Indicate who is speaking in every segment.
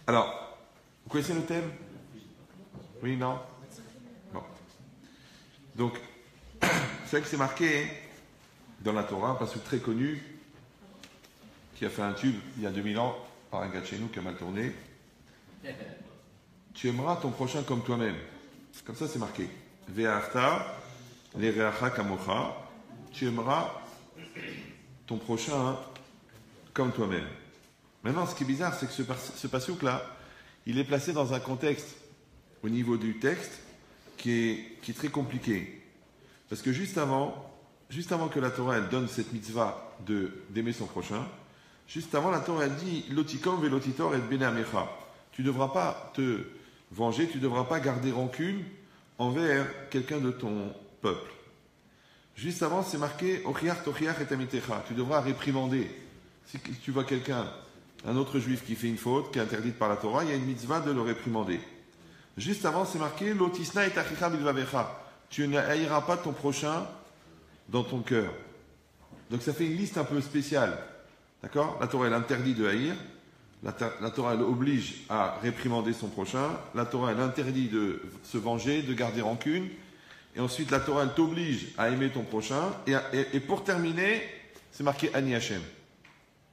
Speaker 1: Alors, vous connaissez le thème? Oui, non? Bon. Donc, c'est vrai que c'est marqué dans la Torah, un passage très connu, qui a fait un tube il y a 2000 ans, par un gars de chez nous qui a mal tourné. Tu aimeras ton prochain comme toi-même. Comme ça, c'est marqué. Ve'afta l'ereacha kamocha. Tu aimeras ton prochain comme toi-même. Maintenant, ce qui est bizarre, c'est que ce passouk-là, il est placé dans un contexte, au niveau du texte, qui est très compliqué. Parce que juste avant que la Torah elle donne cette mitzvah d'aimer son prochain, juste avant, la Torah elle dit Lotikom velotitor et bene amecha. Tu ne devras pas te venger, tu ne devras pas garder rancune envers quelqu'un de ton peuple. Juste avant, c'est marqué Ochiach tochiach et amitecha. Tu devras réprimander. Si tu vois quelqu'un, un autre juif qui fait une faute, qui est interdite par la Torah, il y a une mitzvah de le réprimander. Juste avant, c'est marqué Lotisna et achicha bilvavecha. Tu n'haïras pas ton prochain dans ton cœur. Donc ça fait une liste un peu spéciale. D'accord? La Torah, elle interdit de haïr. La Torah, elle oblige à réprimander son prochain. La Torah, elle interdit de se venger, de garder rancune. Et ensuite, la Torah, elle t'oblige à aimer ton prochain. Et pour terminer, c'est marqué Ani Hashem.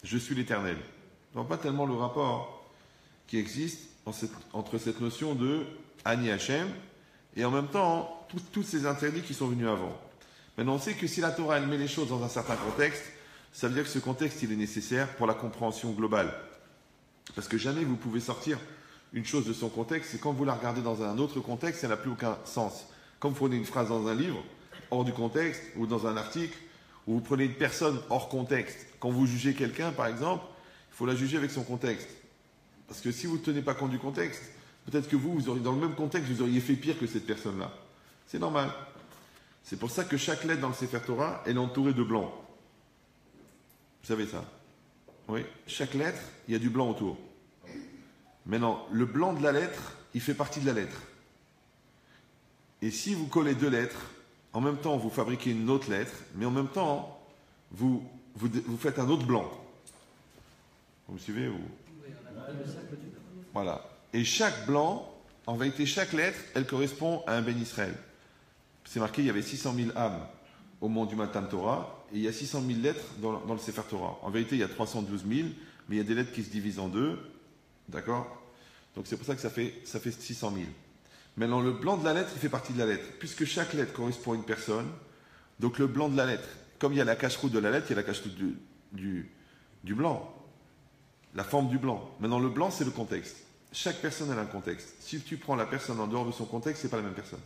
Speaker 1: Je suis l'Éternel. Donc pas tellement le rapport qui existe entre cette notion de Ani Hashem et en même temps tous ces interdits qui sont venus avant. Maintenant, on sait que si la Torah elle met les choses dans un certain contexte, ça veut dire que ce contexte il est nécessaire pour la compréhension globale. Parce que jamais vous pouvez sortir une chose de son contexte, et quand vous la regardez dans un autre contexte, ça n'a plus aucun sens. Comme vous prenez une phrase dans un livre, hors du contexte, ou dans un article, ou vous prenez une personne hors contexte. Quand vous jugez quelqu'un, par exemple, il faut la juger avec son contexte. Parce que si vous ne tenez pas compte du contexte, peut-être que vous auriez, dans le même contexte, vous auriez fait pire que cette personne-là. C'est normal. C'est pour ça que chaque lettre dans le Sefer Torah, elle est entourée de blanc. Vous savez ça? Oui. Chaque lettre, il y a du blanc autour. Maintenant, le blanc de la lettre, il fait partie de la lettre. Et si vous collez deux lettres, en même temps, vous fabriquez une autre lettre, mais en même temps, vous faites un autre blanc. Vous me suivez ou... Voilà. Et chaque blanc, en vérité, chaque lettre, elle correspond à un Ben Israël. C'est marqué, il y avait 600 000 âmes au moment du Matan Torah, et il y a 600 000 lettres dans le Sefer Torah. En vérité, il y a 312 000, mais il y a des lettres qui se divisent en deux. D'accord? Donc c'est pour ça que ça fait 600 000. Maintenant, le blanc de la lettre, il fait partie de la lettre. Puisque chaque lettre correspond à une personne, donc le blanc de la lettre, comme il y a la cache-route de la lettre, il y a la cache-route du blanc. La forme du blanc. Maintenant, le blanc, c'est le contexte. Chaque personne a un contexte. Si tu prends la personne en dehors de son contexte, ce n'est pas la même personne.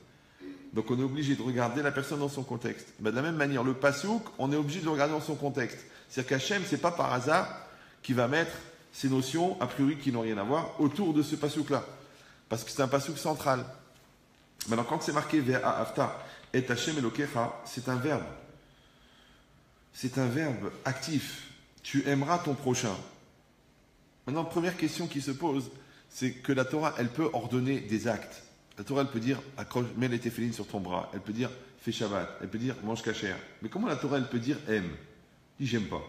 Speaker 1: Donc, on est obligé de regarder la personne dans son contexte. Ben, de la même manière, le pasouk, on est obligé de le regarder dans son contexte. C'est-à-dire qu'Hachem, ce n'est pas par hasard qu'il va mettre ces notions, a priori, qui n'ont rien à voir, autour de ce pasouk-là. Parce que c'est un pasouk central. Maintenant, quand c'est marqué Ve'afta et Hachem Elokecha, c'est un verbe. C'est un verbe actif. Tu aimeras ton prochain. Maintenant, première question qui se pose, c'est que la Torah, elle peut ordonner des actes. La Torah, elle peut dire, mets les téphilines sur ton bras. Elle peut dire, fais Shabbat. Elle peut dire, mange kasher. Mais comment la Torah, elle peut dire, aime? Dis, j'aime pas.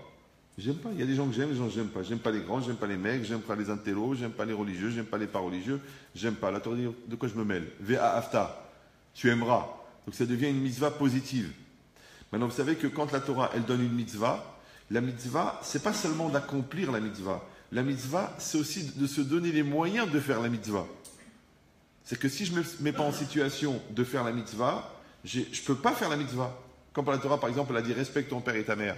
Speaker 1: J'aime pas. Il y a des gens que j'aime, des gens que j'aime pas. J'aime pas les grands, j'aime pas les mecs, j'aime pas les intellos, j'aime pas les religieux, j'aime pas les pas religieux, j'aime pas. La Torah dit, de quoi je me mêle? Ve'afta. Tu aimeras. Donc ça devient une mitzvah positive. Maintenant, vous savez que quand la Torah, elle donne une mitzvah, la mitzvah, c'est pas seulement d'accomplir la mitzvah. La mitzvah, c'est aussi de se donner les moyens de faire la mitzvah. C'est que si je ne me mets pas en situation de faire la mitzvah, je ne peux pas faire la mitzvah. Comme par la Torah, par exemple, elle a dit respecte ton père et ta mère.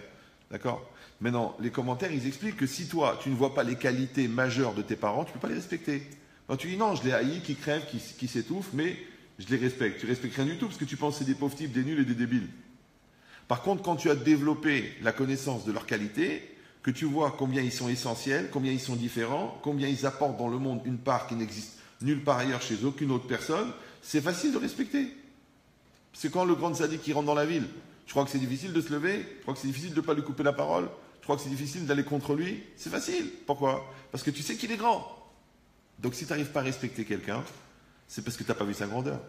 Speaker 1: D'accord? Maintenant, les commentaires, ils expliquent que si toi, tu ne vois pas les qualités majeures de tes parents, tu ne peux pas les respecter. Donc tu dis non, je les haïs, qui crèvent, qui s'étouffent, mais je les respecte. Tu ne respectes rien du tout parce que tu penses que c'est des pauvres types, des nuls et des débiles. Par contre, quand tu as développé la connaissance de leurs qualités, que tu vois combien ils sont essentiels, combien ils sont différents, combien ils apportent dans le monde une part qui n'existe nulle part ailleurs chez aucune autre personne, c'est facile de respecter. C'est quand le grand sadique qui rentre dans la ville, je crois que c'est difficile de se lever, je crois que c'est difficile de ne pas lui couper la parole, je crois que c'est difficile d'aller contre lui. C'est facile. Pourquoi? Parce que tu sais qu'il est grand. Donc si tu n'arrives pas à respecter quelqu'un, c'est parce que tu n'as pas vu sa grandeur.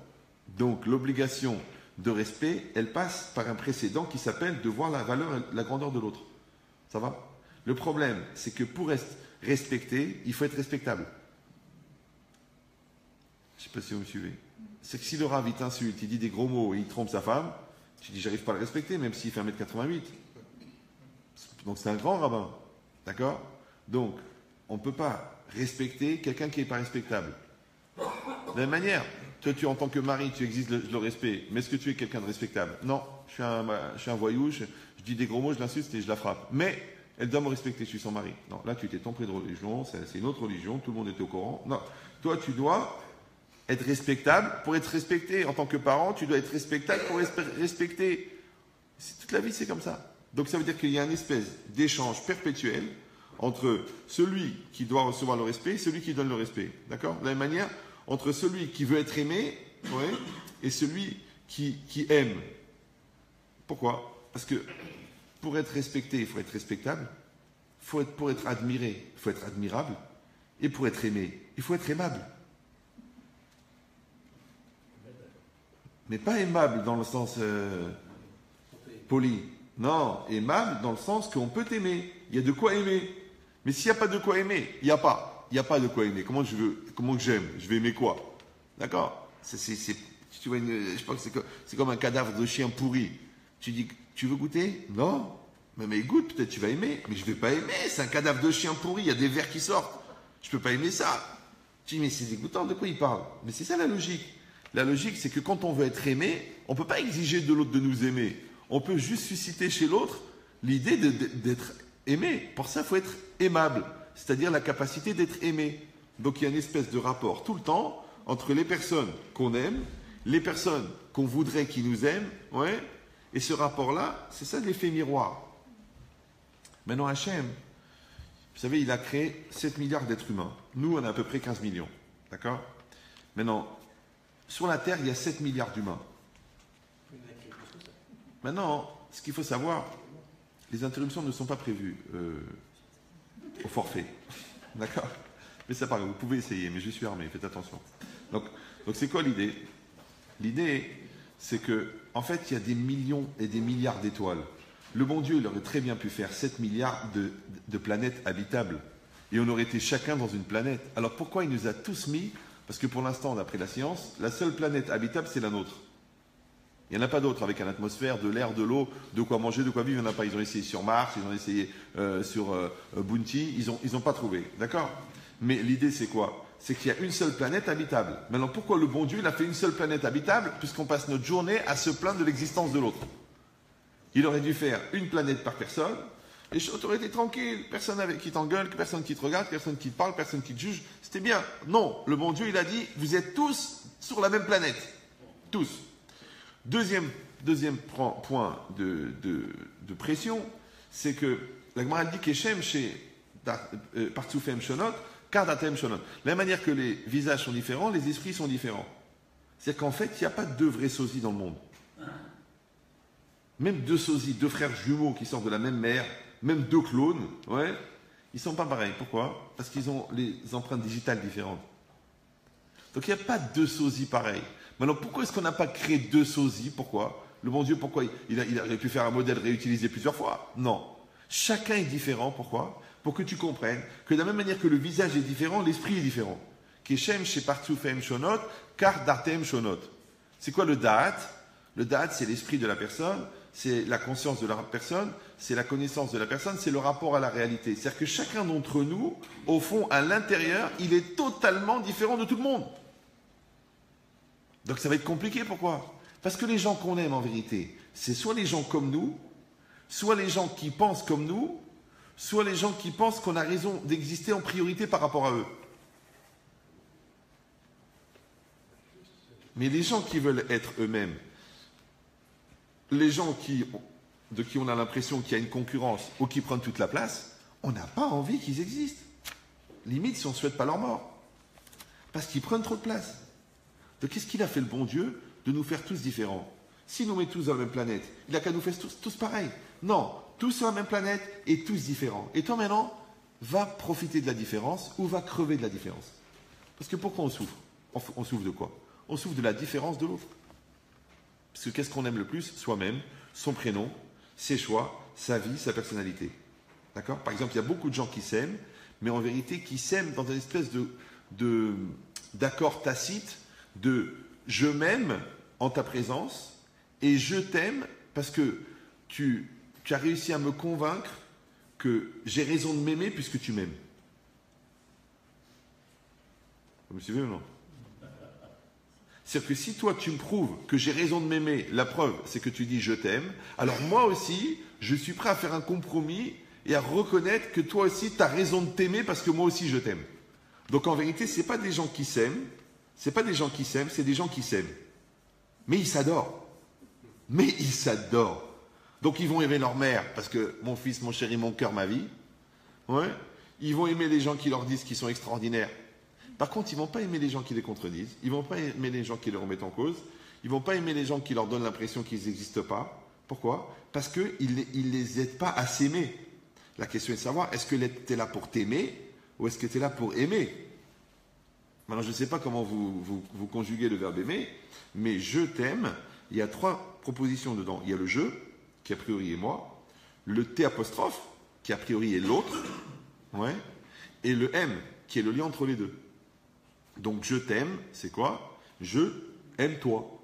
Speaker 1: Donc l'obligation de respect, elle passe par un précédent qui s'appelle de voir la valeur et la grandeur de l'autre. Ça va? Le problème, c'est que pour être respecté, il faut être respectable. Je ne sais pas si vous me suivez. C'est que si le Rav, il t'insulte, il dit des gros mots et il trompe sa femme, tu dis, j'arrive pas à le respecter, même s'il fait 1m88. Donc c'est un grand rabbin. D'accord? Donc, on ne peut pas respecter quelqu'un qui n'est pas respectable. De la même manière, toi, en tant que mari, tu exiges le respect, mais est-ce que tu es quelqu'un de respectable? Non, je suis un voyou, je dis des gros mots, je l'insulte et je la frappe. Mais elle doit me respecter, je suis son mari. Non, là, tu t'es trompé de religion, c'est une autre religion, tout le monde était au courant. Non, toi, tu dois être respectable pour être respecté. En tant que parent, tu dois être respectable pour respecter. Toute la vie, c'est comme ça. Donc, ça veut dire qu'il y a une espèce d'échange perpétuel entre celui qui doit recevoir le respect et celui qui donne le respect. D'accord? De la même manière, entre celui qui veut être aimé, ouais, et celui qui aime. Pourquoi? Parce que pour être respecté, il faut être respectable. Pour être admiré, il faut être admirable. Et pour être aimé, il faut être aimable. Mais pas aimable dans le sens poli. Non, aimable dans le sens qu'on peut aimer. Il y a de quoi aimer. Mais s'il n'y a pas de quoi aimer, il n'y a pas. Il n'y a pas de quoi aimer. Comment j'aime? Je vais aimer quoi? D'accord? Tu vois, je pense que c'est comme un cadavre de chien pourri. Tu dis, tu veux goûter? Non. Mais goûte, peut-être tu vas aimer. Mais je ne vais pas aimer. C'est un cadavre de chien pourri. Il y a des vers qui sortent. Je ne peux pas aimer ça. Tu dis, mais c'est dégoûtant. De quoi il parle? Mais c'est ça la logique. La logique, c'est que quand on veut être aimé, on ne peut pas exiger de l'autre de nous aimer. On peut juste susciter chez l'autre l'idée d'être aimé. Pour ça, il faut être aimable, c'est-à-dire la capacité d'être aimé. Donc il y a une espèce de rapport tout le temps entre les personnes qu'on aime, les personnes qu'on voudrait qui nous aiment, ouais, et ce rapport-là, c'est ça l'effet miroir. Maintenant, Hachem, vous savez, il a créé 7 milliards d'êtres humains. Nous, on a à peu près 15 millions. D'accord? Maintenant, sur la Terre, il y a 7 milliards d'humains. Maintenant, ce qu'il faut savoir, les interruptions ne sont pas prévues au forfait. D'accord? Mais ça paraît, vous pouvez essayer, mais je suis armé, faites attention. Donc c'est quoi l'idée? L'idée, c'est que, en fait, il y a des millions et des milliards d'étoiles. Le bon Dieu, il aurait très bien pu faire 7 milliards de planètes habitables. Et on aurait été chacun dans une planète. Alors pourquoi il nous a tous mis? Parce que pour l'instant, d'après la science, la seule planète habitable, c'est la nôtre. Il n'y en a pas d'autres avec une atmosphère, de l'air, de l'eau, de quoi manger, de quoi vivre. Il n'y en a pas. Ils ont essayé sur Mars, ils ont essayé sur Bounty. Ils n'ont pas trouvé. D'accord? Mais l'idée, c'est quoi? C'est qu'il y a une seule planète habitable. Maintenant, pourquoi le bon Dieu, il a fait une seule planète habitable? Puisqu'on passe notre journée à se plaindre de l'existence de l'autre. Il aurait dû faire une planète par personne. Les choses auraient été tranquilles. Personne avec qui t'engueule, personne qui te regarde, personne qui te parle, personne qui te juge. C'était bien. Non. Le bon Dieu, il a dit, vous êtes tous sur la même planète. Tous. Deuxième point de pression, c'est que la Gemara dit qu'Hachem chez Partsufem Shonot, Kardatem Shonot. De la même manière que les visages sont différents, les esprits sont différents. C'est-à-dire qu'en fait, il n'y a pas deux vrais sosies dans le monde. Même deux sosies, deux frères jumeaux qui sortent de la même mère, même deux clones, ouais, ils ne sont pas pareils. Pourquoi? Parce qu'ils ont les empreintes digitales différentes. Donc il n'y a pas deux sosies pareils. Maintenant, pourquoi est-ce qu'on n'a pas créé deux sosies? Pourquoi? Le bon Dieu, pourquoi il aurait pu faire un modèle réutilisé plusieurs fois? Non. Chacun est différent. Pourquoi? Pour que tu comprennes que de la même manière que le visage est différent, l'esprit est différent. Keshem chez Partsufem Shonot, Kar Datem Shonot. C'est quoi le Da'at? Le Da'at, c'est l'esprit de la personne, c'est la conscience de la personne, c'est la connaissance de la personne, c'est le rapport à la réalité. C'est-à-dire que chacun d'entre nous, au fond, à l'intérieur, il est totalement différent de tout le monde. Donc ça va être compliqué, pourquoi? Parce que les gens qu'on aime en vérité, c'est soit les gens comme nous, soit les gens qui pensent comme nous, soit les gens qui pensent qu'on a raison d'exister en priorité par rapport à eux. Mais les gens qui veulent être eux-mêmes, les gens de qui on a l'impression qu'il y a une concurrence ou qui prennent toute la place, on n'a pas envie qu'ils existent. Limite si on ne souhaite pas leur mort. Parce qu'ils prennent trop de place. Donc qu'est-ce qu'il a fait le bon Dieu de nous faire tous différents? S'il nous met tous dans la même planète, il n'a qu'à nous faire tous pareils. Non, tous sur la même planète et tous différents. Et toi maintenant, va profiter de la différence ou va crever de la différence. Parce que pourquoi on souffre? On souffre de quoi? On souffre de la différence de l'autre. Parce que qu'est-ce qu'on aime le plus? Soi-même, son prénom, ses choix, sa vie, sa personnalité. D'accord? Par exemple, il y a beaucoup de gens qui s'aiment, mais en vérité qui s'aiment dans une espèce d'accord tacite de je m'aime en ta présence et je t'aime parce que tu as réussi à me convaincre que j'ai raison de m'aimer puisque tu m'aimes. Vous me suivez ou non? C'est-à-dire que si toi tu me prouves que j'ai raison de m'aimer, la preuve c'est que tu dis je t'aime, alors moi aussi je suis prêt à faire un compromis et à reconnaître que toi aussi tu as raison de t'aimer parce que moi aussi je t'aime. Donc en vérité ce n'est pas des gens qui s'aiment, c'est pas des gens qui s'aiment, c'est des gens qui s'aiment. Mais ils s'adorent. Mais ils s'adorent. Donc ils vont aimer leur mère parce que mon fils, mon chéri, mon cœur, ma vie. Ouais. Ils vont aimer les gens qui leur disent qu'ils sont extraordinaires. Par contre, ils ne vont pas aimer les gens qui les contredisent. Ils ne vont pas aimer les gens qui les remettent en cause. Ils ne vont pas aimer les gens qui leur donnent l'impression qu'ils n'existent pas. Pourquoi? Parce qu'ils ne les aident pas à s'aimer. La question est de savoir, est-ce que tu es là pour t'aimer ou est-ce que tu es là pour aimer? Maintenant, je ne sais pas comment vous conjuguez le verbe aimer, mais je t'aime, il y a 3 propositions dedans. Il y a le je, qui a priori est moi, le T apostrophe, qui a priori est l'autre, ouais, et le M, qui est le lien entre les deux. Donc je t'aime, c'est quoi? Je aime toi.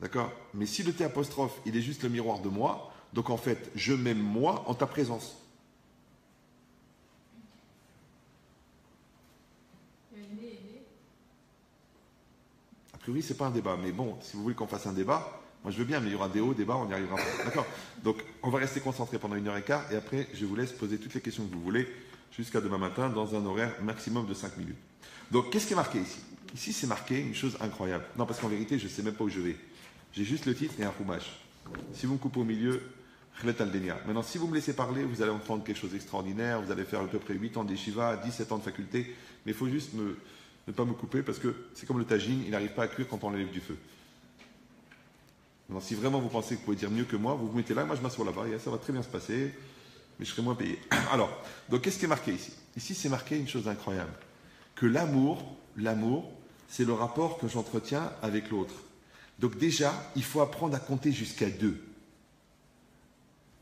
Speaker 1: D'accord? Mais si le T apostrophe, il est juste le miroir de moi, donc en fait, je m'aime moi en ta présence. A priori, ce n'est pas un débat, mais bon, si vous voulez qu'on fasse un débat, moi je veux bien, mais il y aura des hauts débats, on n'y arrivera pas. D'accord? Donc on va rester concentré pendant 1h15 et après, je vous laisse poser toutes les questions que vous voulez jusqu'à demain matin dans un horaire maximum de 5 minutes. Donc qu'est-ce qui est marqué ici? Ici, c'est marqué une chose incroyable. Non, parce qu'en vérité, je ne sais même pas où je vais. J'ai juste le titre et un roumage. Si vous me coupez au milieu, khlet al-denia. Maintenant, si vous me laissez parler, vous allez entendre quelque chose d'extraordinaire. Vous allez faire à peu près 8 ans d'eshiva, 17 ans de faculté. Mais il faut juste ne pas me couper parce que c'est comme le tagine, il n'arrive pas à cuire quand on l'enlève du feu. Maintenant, si vraiment vous pensez que vous pouvez dire mieux que moi, vous vous mettez là, moi je m'assois là-bas et ça va très bien se passer, mais je serai moins payé. Alors, donc qu'est-ce qui est marqué ici? Ici, c'est marqué une chose incroyable. Que l'amour, c'est le rapport que j'entretiens avec l'autre. Donc déjà, il faut apprendre à compter jusqu'à 2.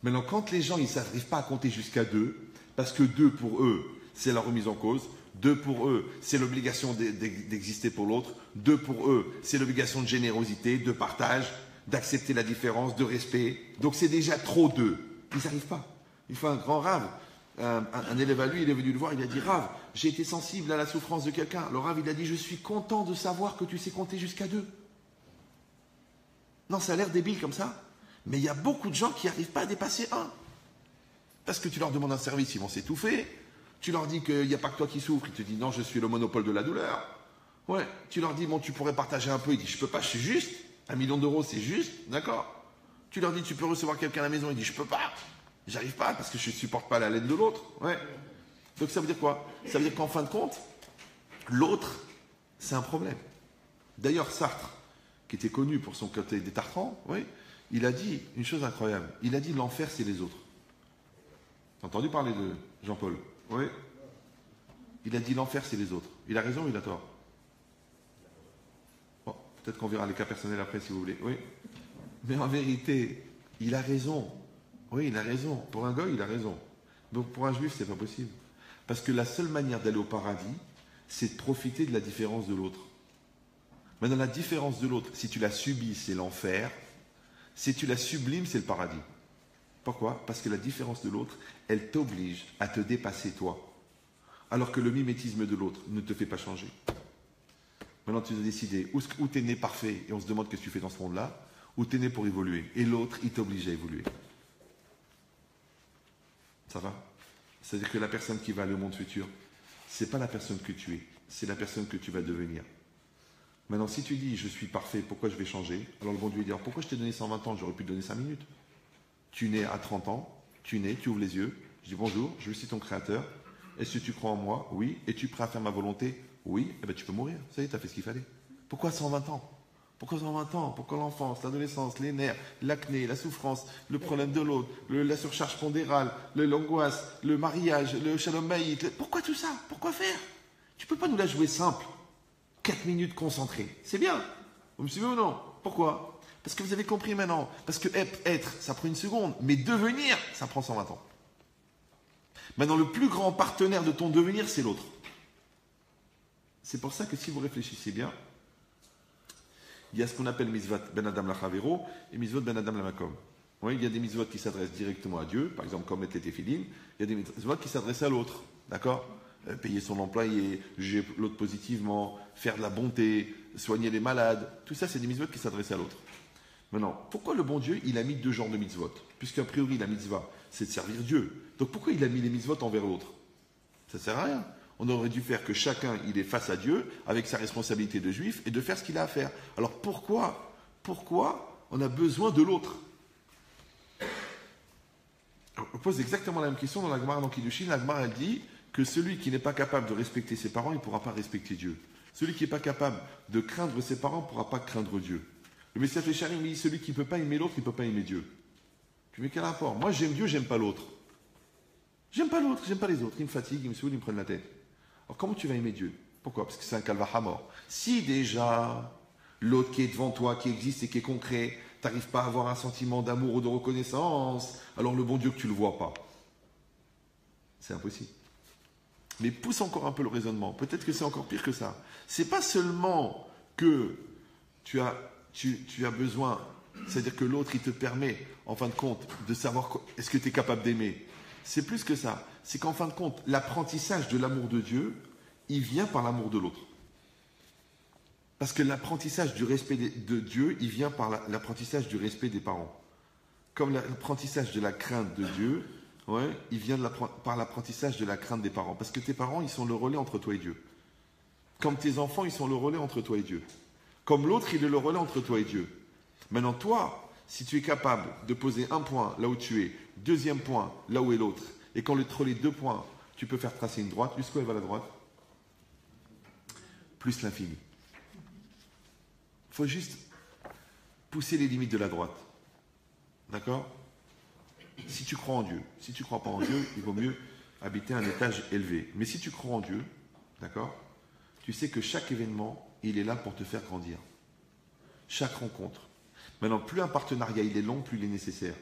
Speaker 1: Maintenant, quand les gens ils n'arrivent pas à compter jusqu'à 2, parce que 2 pour eux, c'est la remise en cause, 2 pour eux, c'est l'obligation d'exister pour l'autre, 2 pour eux, c'est l'obligation de générosité, de partage, d'accepter la différence, de respect. Donc c'est déjà trop 2. Ils n'arrivent pas. Il faut un grand rave. Un élève à lui, il est venu le voir, il a dit « Rav, j'ai été sensible à la souffrance de quelqu'un. » Le Rav, il a dit « Je suis content de savoir que tu sais compter jusqu'à 2. » Non, ça a l'air débile comme ça, mais il y a beaucoup de gens qui n'arrivent pas à dépasser 1. Parce que tu leur demandes un service, ils vont s'étouffer. Tu leur dis qu'il n'y a pas que toi qui souffres, ils te disent « Non, je suis le monopole de la douleur. » Ouais, tu leur dis « Bon, tu pourrais partager un peu. » Ils disent « Je peux pas, je suis juste. 1 million d'euros, c'est juste. » D'accord. Tu leur dis « Tu peux recevoir quelqu'un à la maison. » Ils disent « Je peux pas. J'arrive pas parce que je ne supporte pas la laine de l'autre. » Ouais. Donc ça veut dire quoi? Ça veut dire qu'en fin de compte, l'autre, c'est un problème. D'ailleurs, Sartre, qui était connu pour son côté des tartrans, oui, il a dit une chose incroyable. Il a dit l'enfer, c'est les autres. T'as entendu parler de Jean-Paul? Oui. Il a dit l'enfer, c'est les autres. Il a raison ou il a tort? Bon, peut-être qu'on verra les cas personnels après si vous voulez. Oui. Mais en vérité, il a raison. Oui, il a raison. Pour un goy, il a raison. Donc pour un juif, c'est pas possible. Parce que la seule manière d'aller au paradis, c'est de profiter de la différence de l'autre. Maintenant, la différence de l'autre, si tu la subis, c'est l'enfer. Si tu la sublimes, c'est le paradis. Pourquoi? Parce que la différence de l'autre, elle t'oblige à te dépasser toi. Alors que le mimétisme de l'autre ne te fait pas changer. Maintenant, tu dois décider où tu es né parfait et on se demande qu'est-ce que tu fais dans ce monde-là, ou tu es né pour évoluer. Et l'autre, il t'oblige à évoluer. Ça va? C'est-à-dire que la personne qui va aller au monde futur, ce n'est pas la personne que tu es, c'est la personne que tu vas devenir. Maintenant, si tu dis « je suis parfait, pourquoi je vais changer ?» Alors le bon Dieu va dire « pourquoi je t'ai donné 120 ans, j'aurais pu te donner 5 minutes ?» Tu nais à 30 ans, tu ouvres les yeux, je dis « bonjour, je suis ton créateur, est-ce que tu crois en moi? Oui. Es-tu prêt à faire ma volonté? Oui. Eh bien tu peux mourir, ça y est, tu as fait ce qu'il fallait. Pourquoi 120 ans? Pourquoi 120 ans? Pourquoi l'enfance, l'adolescence, les nerfs, l'acné, la souffrance, le problème de l'autre, la surcharge pondérale, l'angoisse, le mariage, le shalom baït? Pourquoi tout ça? Pourquoi faire? Tu ne peux pas nous la jouer simple. 4 minutes concentrées. C'est bien. Vous me suivez ou non? Pourquoi? Parce que vous avez compris maintenant. Parce que être, ça prend 1 seconde. Mais devenir, ça prend 120 ans. Maintenant, le plus grand partenaire de ton devenir, c'est l'autre. C'est pour ça que si vous réfléchissez bien, il y a ce qu'on appelle mitzvot ben adam lachavero et mitzvot ben adam lamakom. Oui, il y a des mitzvot qui s'adressent directement à Dieu, par exemple comme les téfilines. Il y a des mitzvot qui s'adressent à l'autre, d'accord? Payer son employé, juger l'autre positivement, faire de la bonté, soigner les malades. Tout ça, c'est des mitzvot qui s'adressent à l'autre. Maintenant, pourquoi le bon Dieu, il a mis deux genres de mitzvot? Puisqu'a priori, la mitzvah, c'est de servir Dieu. Donc pourquoi il a mis les mitzvot envers l'autre? Ça ne sert à rien. On aurait dû faire que chacun, il est face à Dieu, avec sa responsabilité de juif, et de faire ce qu'il a à faire. Alors pourquoi on a besoin de l'autre? On pose exactement la même question dans la Gemara dans Kiddushin. La Gemara, elle dit que celui qui n'est pas capable de respecter ses parents, il ne pourra pas respecter Dieu. Celui qui n'est pas capable de craindre ses parents ne pourra pas craindre Dieu. Le Messias Fécharim dit celui qui ne peut pas aimer l'autre, il ne peut pas aimer Dieu. Puis mais quel rapport? Moi j'aime Dieu, j'aime pas l'autre. J'aime pas l'autre, j'aime pas les autres. Ils me fatiguent, ils me saoulent, ils me prennent la tête. Alors comment tu vas aimer Dieu? Pourquoi? Parce que c'est un calvaha mort. Si déjà l'autre qui est devant toi, qui existe et qui est concret, tu n'arrives pas à avoir un sentiment d'amour ou de reconnaissance, alors le bon Dieu que tu ne le vois pas. C'est impossible. Mais pousse encore un peu le raisonnement. Peut-être que c'est encore pire que ça. C'est pas seulement que tu as besoin, c'est-à-dire que l'autre, il te permet, en fin de compte, de savoir est-ce que tu es capable d'aimer. C'est plus que ça. C'est qu'en fin de compte, l'apprentissage de l'amour de Dieu, il vient par l'amour de l'autre. Parce que l'apprentissage du respect de Dieu, il vient par l'apprentissage du respect des parents. Comme l'apprentissage de la crainte de Dieu, ouais, il vient par l'apprentissage de la crainte des parents. Parce que tes parents, ils sont le relais entre toi et Dieu. Comme tes enfants, ils sont le relais entre toi et Dieu. Comme l'autre, il est le relais entre toi et Dieu. Maintenant, toi, si tu es capable de poser un point là où tu es, deuxième point là où est l'autre, et qu'entre les deux points, tu peux faire tracer une droite, jusqu'où elle va la droite? Plus l'infini. Il faut juste pousser les limites de la droite. D'accord? Si tu crois en Dieu, si tu ne crois pas en Dieu, il vaut mieux habiter un étage élevé. Mais si tu crois en Dieu, d'accord, tu sais que chaque événement, il est là pour te faire grandir. Chaque rencontre. Maintenant, plus un partenariat il est long, plus il est nécessaire.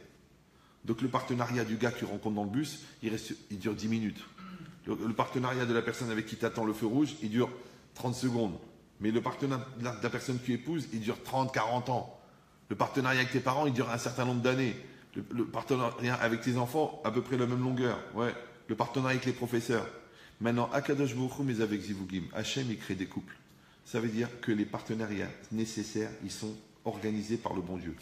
Speaker 1: Donc le partenariat du gars que tu rencontres dans le bus, il dure 10 minutes. Le partenariat de la personne avec qui tu attends le feu rouge, il dure 30 secondes. Mais le partenariat de la personne que tu épouses, il dure 30, 40 ans. Le partenariat avec tes parents, il dure un certain nombre d'années. Le partenariat avec tes enfants, à peu près la même longueur. Ouais. Le partenariat avec les professeurs. Maintenant, Akadosh Baruch Hu, mais avec Zivugim, Hachem, il crée des couples. Ça veut dire que les partenariats nécessaires, ils sont organisés par le bon Dieu.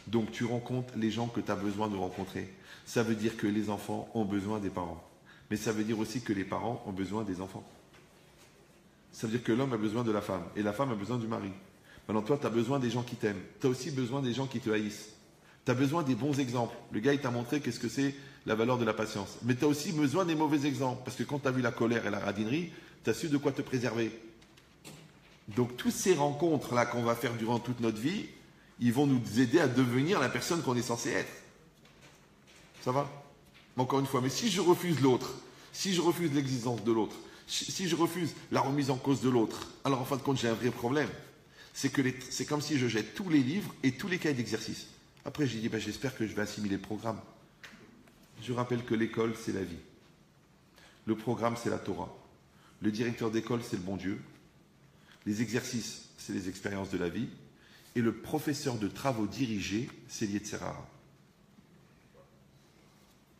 Speaker 1: Donc, tu rencontres les gens que tu as besoin de rencontrer. Ça veut dire que les enfants ont besoin des parents. Mais ça veut dire aussi que les parents ont besoin des enfants. Ça veut dire que l'homme a besoin de la femme et la femme a besoin du mari. Maintenant, toi, tu as besoin des gens qui t'aiment. Tu as aussi besoin des gens qui te haïssent. Tu as besoin des bons exemples. Le gars, il t'a montré qu'est-ce que c'est la valeur de la patience. Mais tu as aussi besoin des mauvais exemples. Parce que quand tu as vu la colère et la radinerie, tu as su de quoi te préserver. Donc, toutes ces rencontres-là qu'on va faire durant toute notre vie, ils vont nous aider à devenir la personne qu'on est censé être. Ça va? Encore une fois, mais si je refuse l'autre, si je refuse l'existence de l'autre, si je refuse la remise en cause de l'autre, alors en fin de compte, j'ai un vrai problème. C'est comme si je jette tous les livres et tous les cahiers d'exercice. Après, j'ai dit, j'espère que je vais assimiler le programme. Je rappelle que l'école, c'est la vie. Le programme, c'est la Torah. Le directeur d'école, c'est le bon Dieu. Les exercices, c'est les expériences de la vie. Et le professeur de travaux dirigés, c'est l'Yetzer Hara.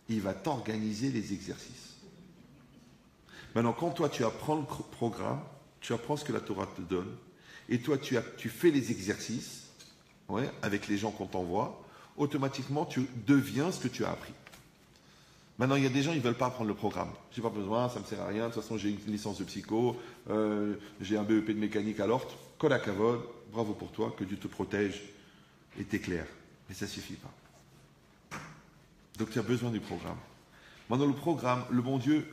Speaker 1: Il va t'organiser les exercices. Maintenant, quand toi, tu apprends le programme, tu apprends ce que la Torah te donne, et toi, tu fais les exercices, ouais, avec les gens qu'on t'envoie, automatiquement, tu deviens ce que tu as appris. Maintenant, il y a des gens, ils ne veulent pas apprendre le programme. Je n'ai pas besoin, ça ne me sert à rien. De toute façon, j'ai une licence de psycho, j'ai un BEP de mécanique à l'Orte. Kol hakavod, bravo pour toi, que Dieu te protège et t'éclaire. Mais ça ne suffit pas. Donc, tu as besoin du programme. Maintenant, le programme, le bon Dieu,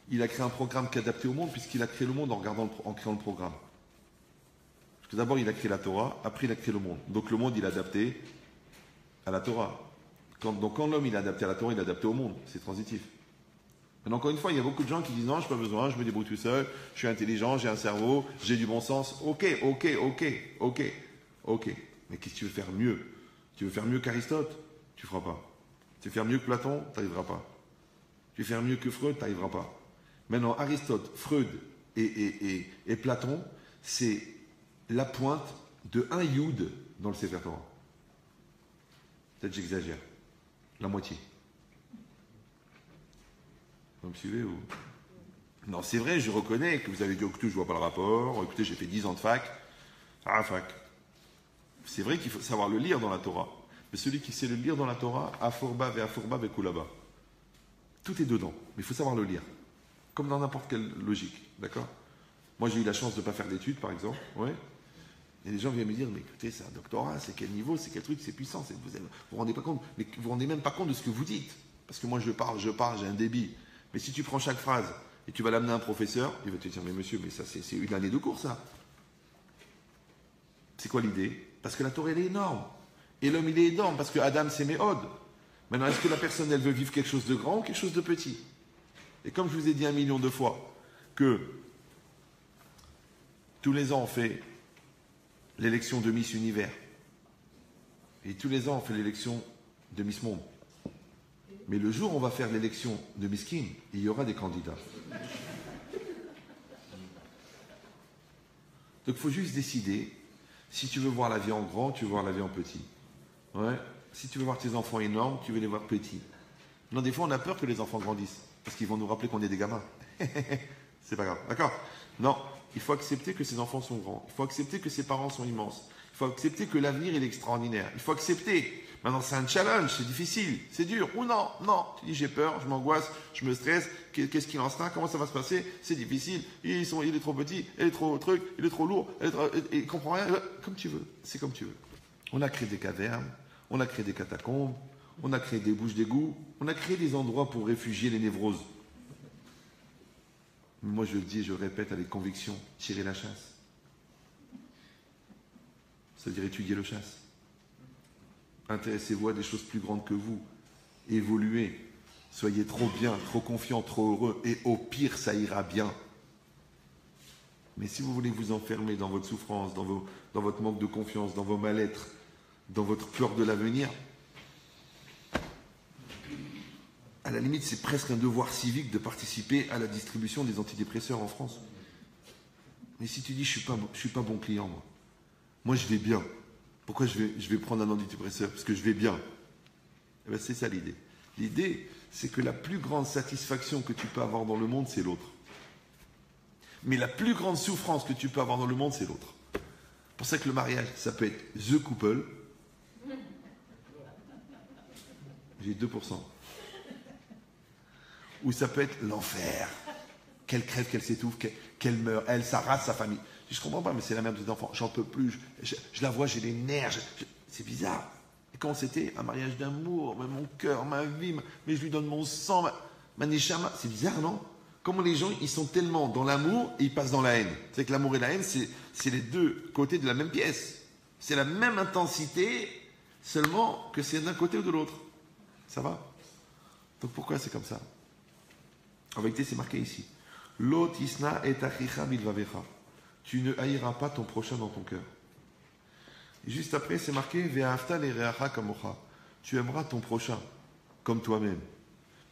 Speaker 1: il a créé un programme qui est adapté au monde, puisqu'il a créé le monde en créant le programme. Parce que d'abord, il a créé la Torah, après, il a créé le monde. Donc, le monde, il est adapté à la Torah. Donc quand l'homme il est adapté à la Torah, il est adapté au monde, c'est transitif. Mais encore une fois, il y a beaucoup de gens qui disent non, je n'ai pas besoin, je me débrouille tout seul, je suis intelligent, j'ai un cerveau, j'ai du bon sens. Ok. Mais qu'est-ce que tu veux faire mieux? Tu veux faire mieux qu'Aristote? Tu ne feras pas. Tu veux faire mieux que Platon? Tu n'arriveras pas. Tu veux faire mieux que Freud? Tu n'arriveras pas. Maintenant, Aristote, Freud et Platon, c'est la pointe de un Yud dans le Sefer Torah. Peut-être j'exagère. La moitié. Vous me suivez ou... Non, c'est vrai, je reconnais que vous avez dit, écoutez, je ne vois pas le rapport, écoutez, j'ai fait 10 ans de fac. Ah, fac. C'est vrai qu'il faut savoir le lire dans la Torah. Mais celui qui sait le lire dans la Torah, Aforba ve Kulaba. Tout est dedans, mais il faut savoir le lire. Comme dans n'importe quelle logique, d'accord? Moi, j'ai eu la chance de ne pas faire d'études, par exemple. Ouais. Et les gens viennent me dire, mais écoutez, c'est un doctorat, c'est quel niveau, c'est quel truc, c'est puissant, vous vous rendez pas compte, mais vous vous rendez même pas compte de ce que vous dites. Parce que moi, je parle, j'ai un débit. Mais si tu prends chaque phrase et tu vas l'amener à un professeur, il va te dire, mais monsieur, mais ça, c'est une année de cours, ça. C'est quoi l'idée? Parce que la Torah, elle est énorme. Et l'homme, il est énorme, parce que Adam, c'est Méhod. Maintenant, est-ce que la personne, elle veut vivre quelque chose de grand ou quelque chose de petit? Et comme je vous ai dit 1 million de fois, que tous les ans, on fait l'élection de Miss Univers. Et tous les ans, on fait l'élection de Miss Monde. Mais le jour où on va faire l'élection de Miss King, il y aura des candidats. Donc, il faut juste décider si tu veux voir la vie en grand, tu veux voir la vie en petit. Ouais. Si tu veux voir tes enfants énormes, tu veux les voir petits. Non, des fois, on a peur que les enfants grandissent. Parce qu'ils vont nous rappeler qu'on est des gamins. C'est pas grave. D'accord? Non. Il faut accepter que ses enfants sont grands. Il faut accepter que ses parents sont immenses. Il faut accepter que l'avenir est extraordinaire. Il faut accepter. Maintenant, c'est un challenge, c'est difficile, c'est dur. Ou non, non. Tu dis, j'ai peur, je m'angoisse, je me stresse. Qu'est-ce qu'il en sera? Comment ça va se passer? C'est difficile. Il est trop petit, il est trop truc, il est trop lourd, il comprend rien. Comme tu veux. C'est comme tu veux. On a créé des cavernes, on a créé des catacombes, on a créé des bouches d'égout, on a créé des endroits pour réfugier les névroses. Moi, je le dis et je le répète avec conviction, tirez la chasse. C'est-à-dire étudier le chasse. Intéressez-vous à des choses plus grandes que vous. Évoluez. Soyez trop bien, trop confiant, trop heureux. Et au pire, ça ira bien. Mais si vous voulez vous enfermer dans votre souffrance, dans votre manque de confiance, dans vos mal-être, dans votre peur de l'avenir, à la limite, c'est presque un devoir civique de participer à la distribution des antidépresseurs en France. Mais si tu dis, je suis pas bon client, moi je vais bien. Pourquoi je vais prendre un antidépresseur? Parce que je vais bien. Eh bien, c'est ça l'idée. L'idée, c'est que la plus grande satisfaction que tu peux avoir dans le monde, c'est l'autre. Mais la plus grande souffrance que tu peux avoir dans le monde, c'est l'autre. C'est pour ça que le mariage, ça peut être the couple. J'ai 2%. Ou ça peut être l'enfer. Qu'elle crève, qu'elle s'étouffe, qu'elle meurt, elle, sa race, sa famille. Je ne comprends pas, mais c'est la mère de tes enfants. J'en peux plus. Je la vois, j'ai les nerfs. C'est bizarre. Et quand c'était un mariage d'amour, mais mon cœur, ma vie, mais je lui donne mon sang, ma neshama. C'est bizarre, non? Comment les gens, ils sont tellement dans l'amour et ils passent dans la haine. C'est que l'amour et la haine, c'est les deux côtés de la même pièce. C'est la même intensité, seulement que c'est d'un côté ou de l'autre. Ça va? Donc pourquoi c'est comme ça? En vérité, c'est marqué ici. Lo tisna et achicha milvavecha. Tu ne haïras pas ton prochain dans ton cœur. Et juste après, c'est marqué ve'afta lereacha kamocha. Tu aimeras ton prochain comme toi-même.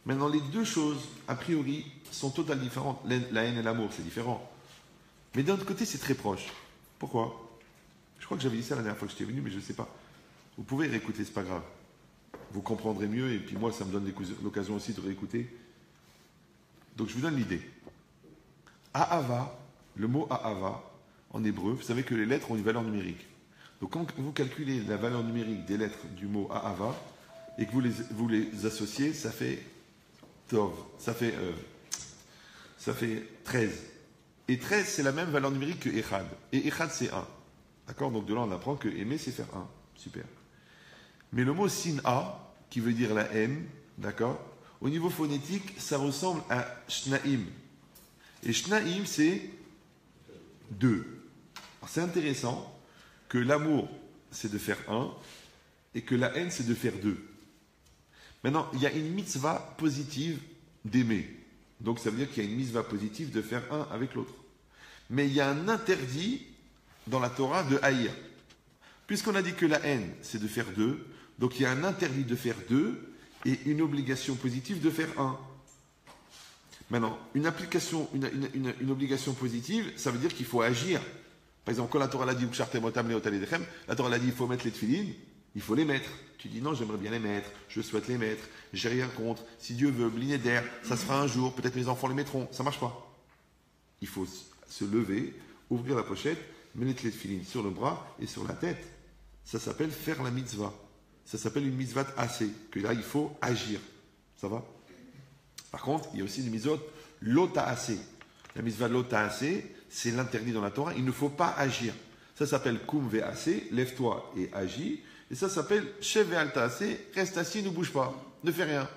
Speaker 1: Maintenant, les deux choses, a priori, sont totalement différentes. La haine et l'amour, c'est différent. Mais d'un autre côté, c'est très proche. Pourquoi? Je crois que j'avais dit ça la dernière fois que j'étais venu, mais je ne sais pas. Vous pouvez réécouter, c'est pas grave. Vous comprendrez mieux, et puis moi, ça me donne l'occasion aussi de réécouter. Donc, je vous donne l'idée. Ahava, le mot Ahava, en hébreu, vous savez que les lettres ont une valeur numérique. Donc, quand vous calculez la valeur numérique des lettres du mot Ahava, et que vous les associez, ça fait Tov, ça fait 13. Et 13, c'est la même valeur numérique que Echad. Et Echad, c'est 1. D'accord? Donc, de là, on apprend que aimer, c'est faire 1. Super. Mais le mot Sin'a, qui veut dire la haine, d'accord? Au niveau phonétique, ça ressemble à Shnaim. Et Shnaim, c'est 2. Alors, c'est intéressant que l'amour, c'est de faire 1, et que la haine, c'est de faire 2. Maintenant, il y a une mitzvah positive d'aimer. Donc, ça veut dire qu'il y a une mitzvah positive de faire 1 avec l'autre. Mais il y a un interdit dans la Torah de haïr. Puisqu'on a dit que la haine, c'est de faire 2, donc il y a un interdit de faire 2 et une obligation positive de faire 1. Maintenant, une obligation positive, ça veut dire qu'il faut agir Par exemple, quand la Torah l'a dit, la Torah l'a dit, il faut mettre les tefilines, il faut les mettre. Tu dis non, j'aimerais bien les mettre, je souhaite les mettre, j'ai rien contre. Si Dieu veut, blinéder, ça se fera un jour, peut-être mes enfants les mettront. Ça marche pas. Il faut se lever, ouvrir la pochette, mettre les tefilines sur le bras et sur la tête. Ça s'appelle faire la mitzvah. Ça s'appelle une mitzvah assez, que là, il faut agir. Ça va? Par contre, il y a aussi des mitzvot lota assez. La mitzvah lota assez, c'est l'interdit dans la Torah. Il ne faut pas agir. Ça s'appelle kum ve assez, lève-toi et agis. Et ça s'appelle shev ve alta assez, reste assis, ne bouge pas, ne fais rien.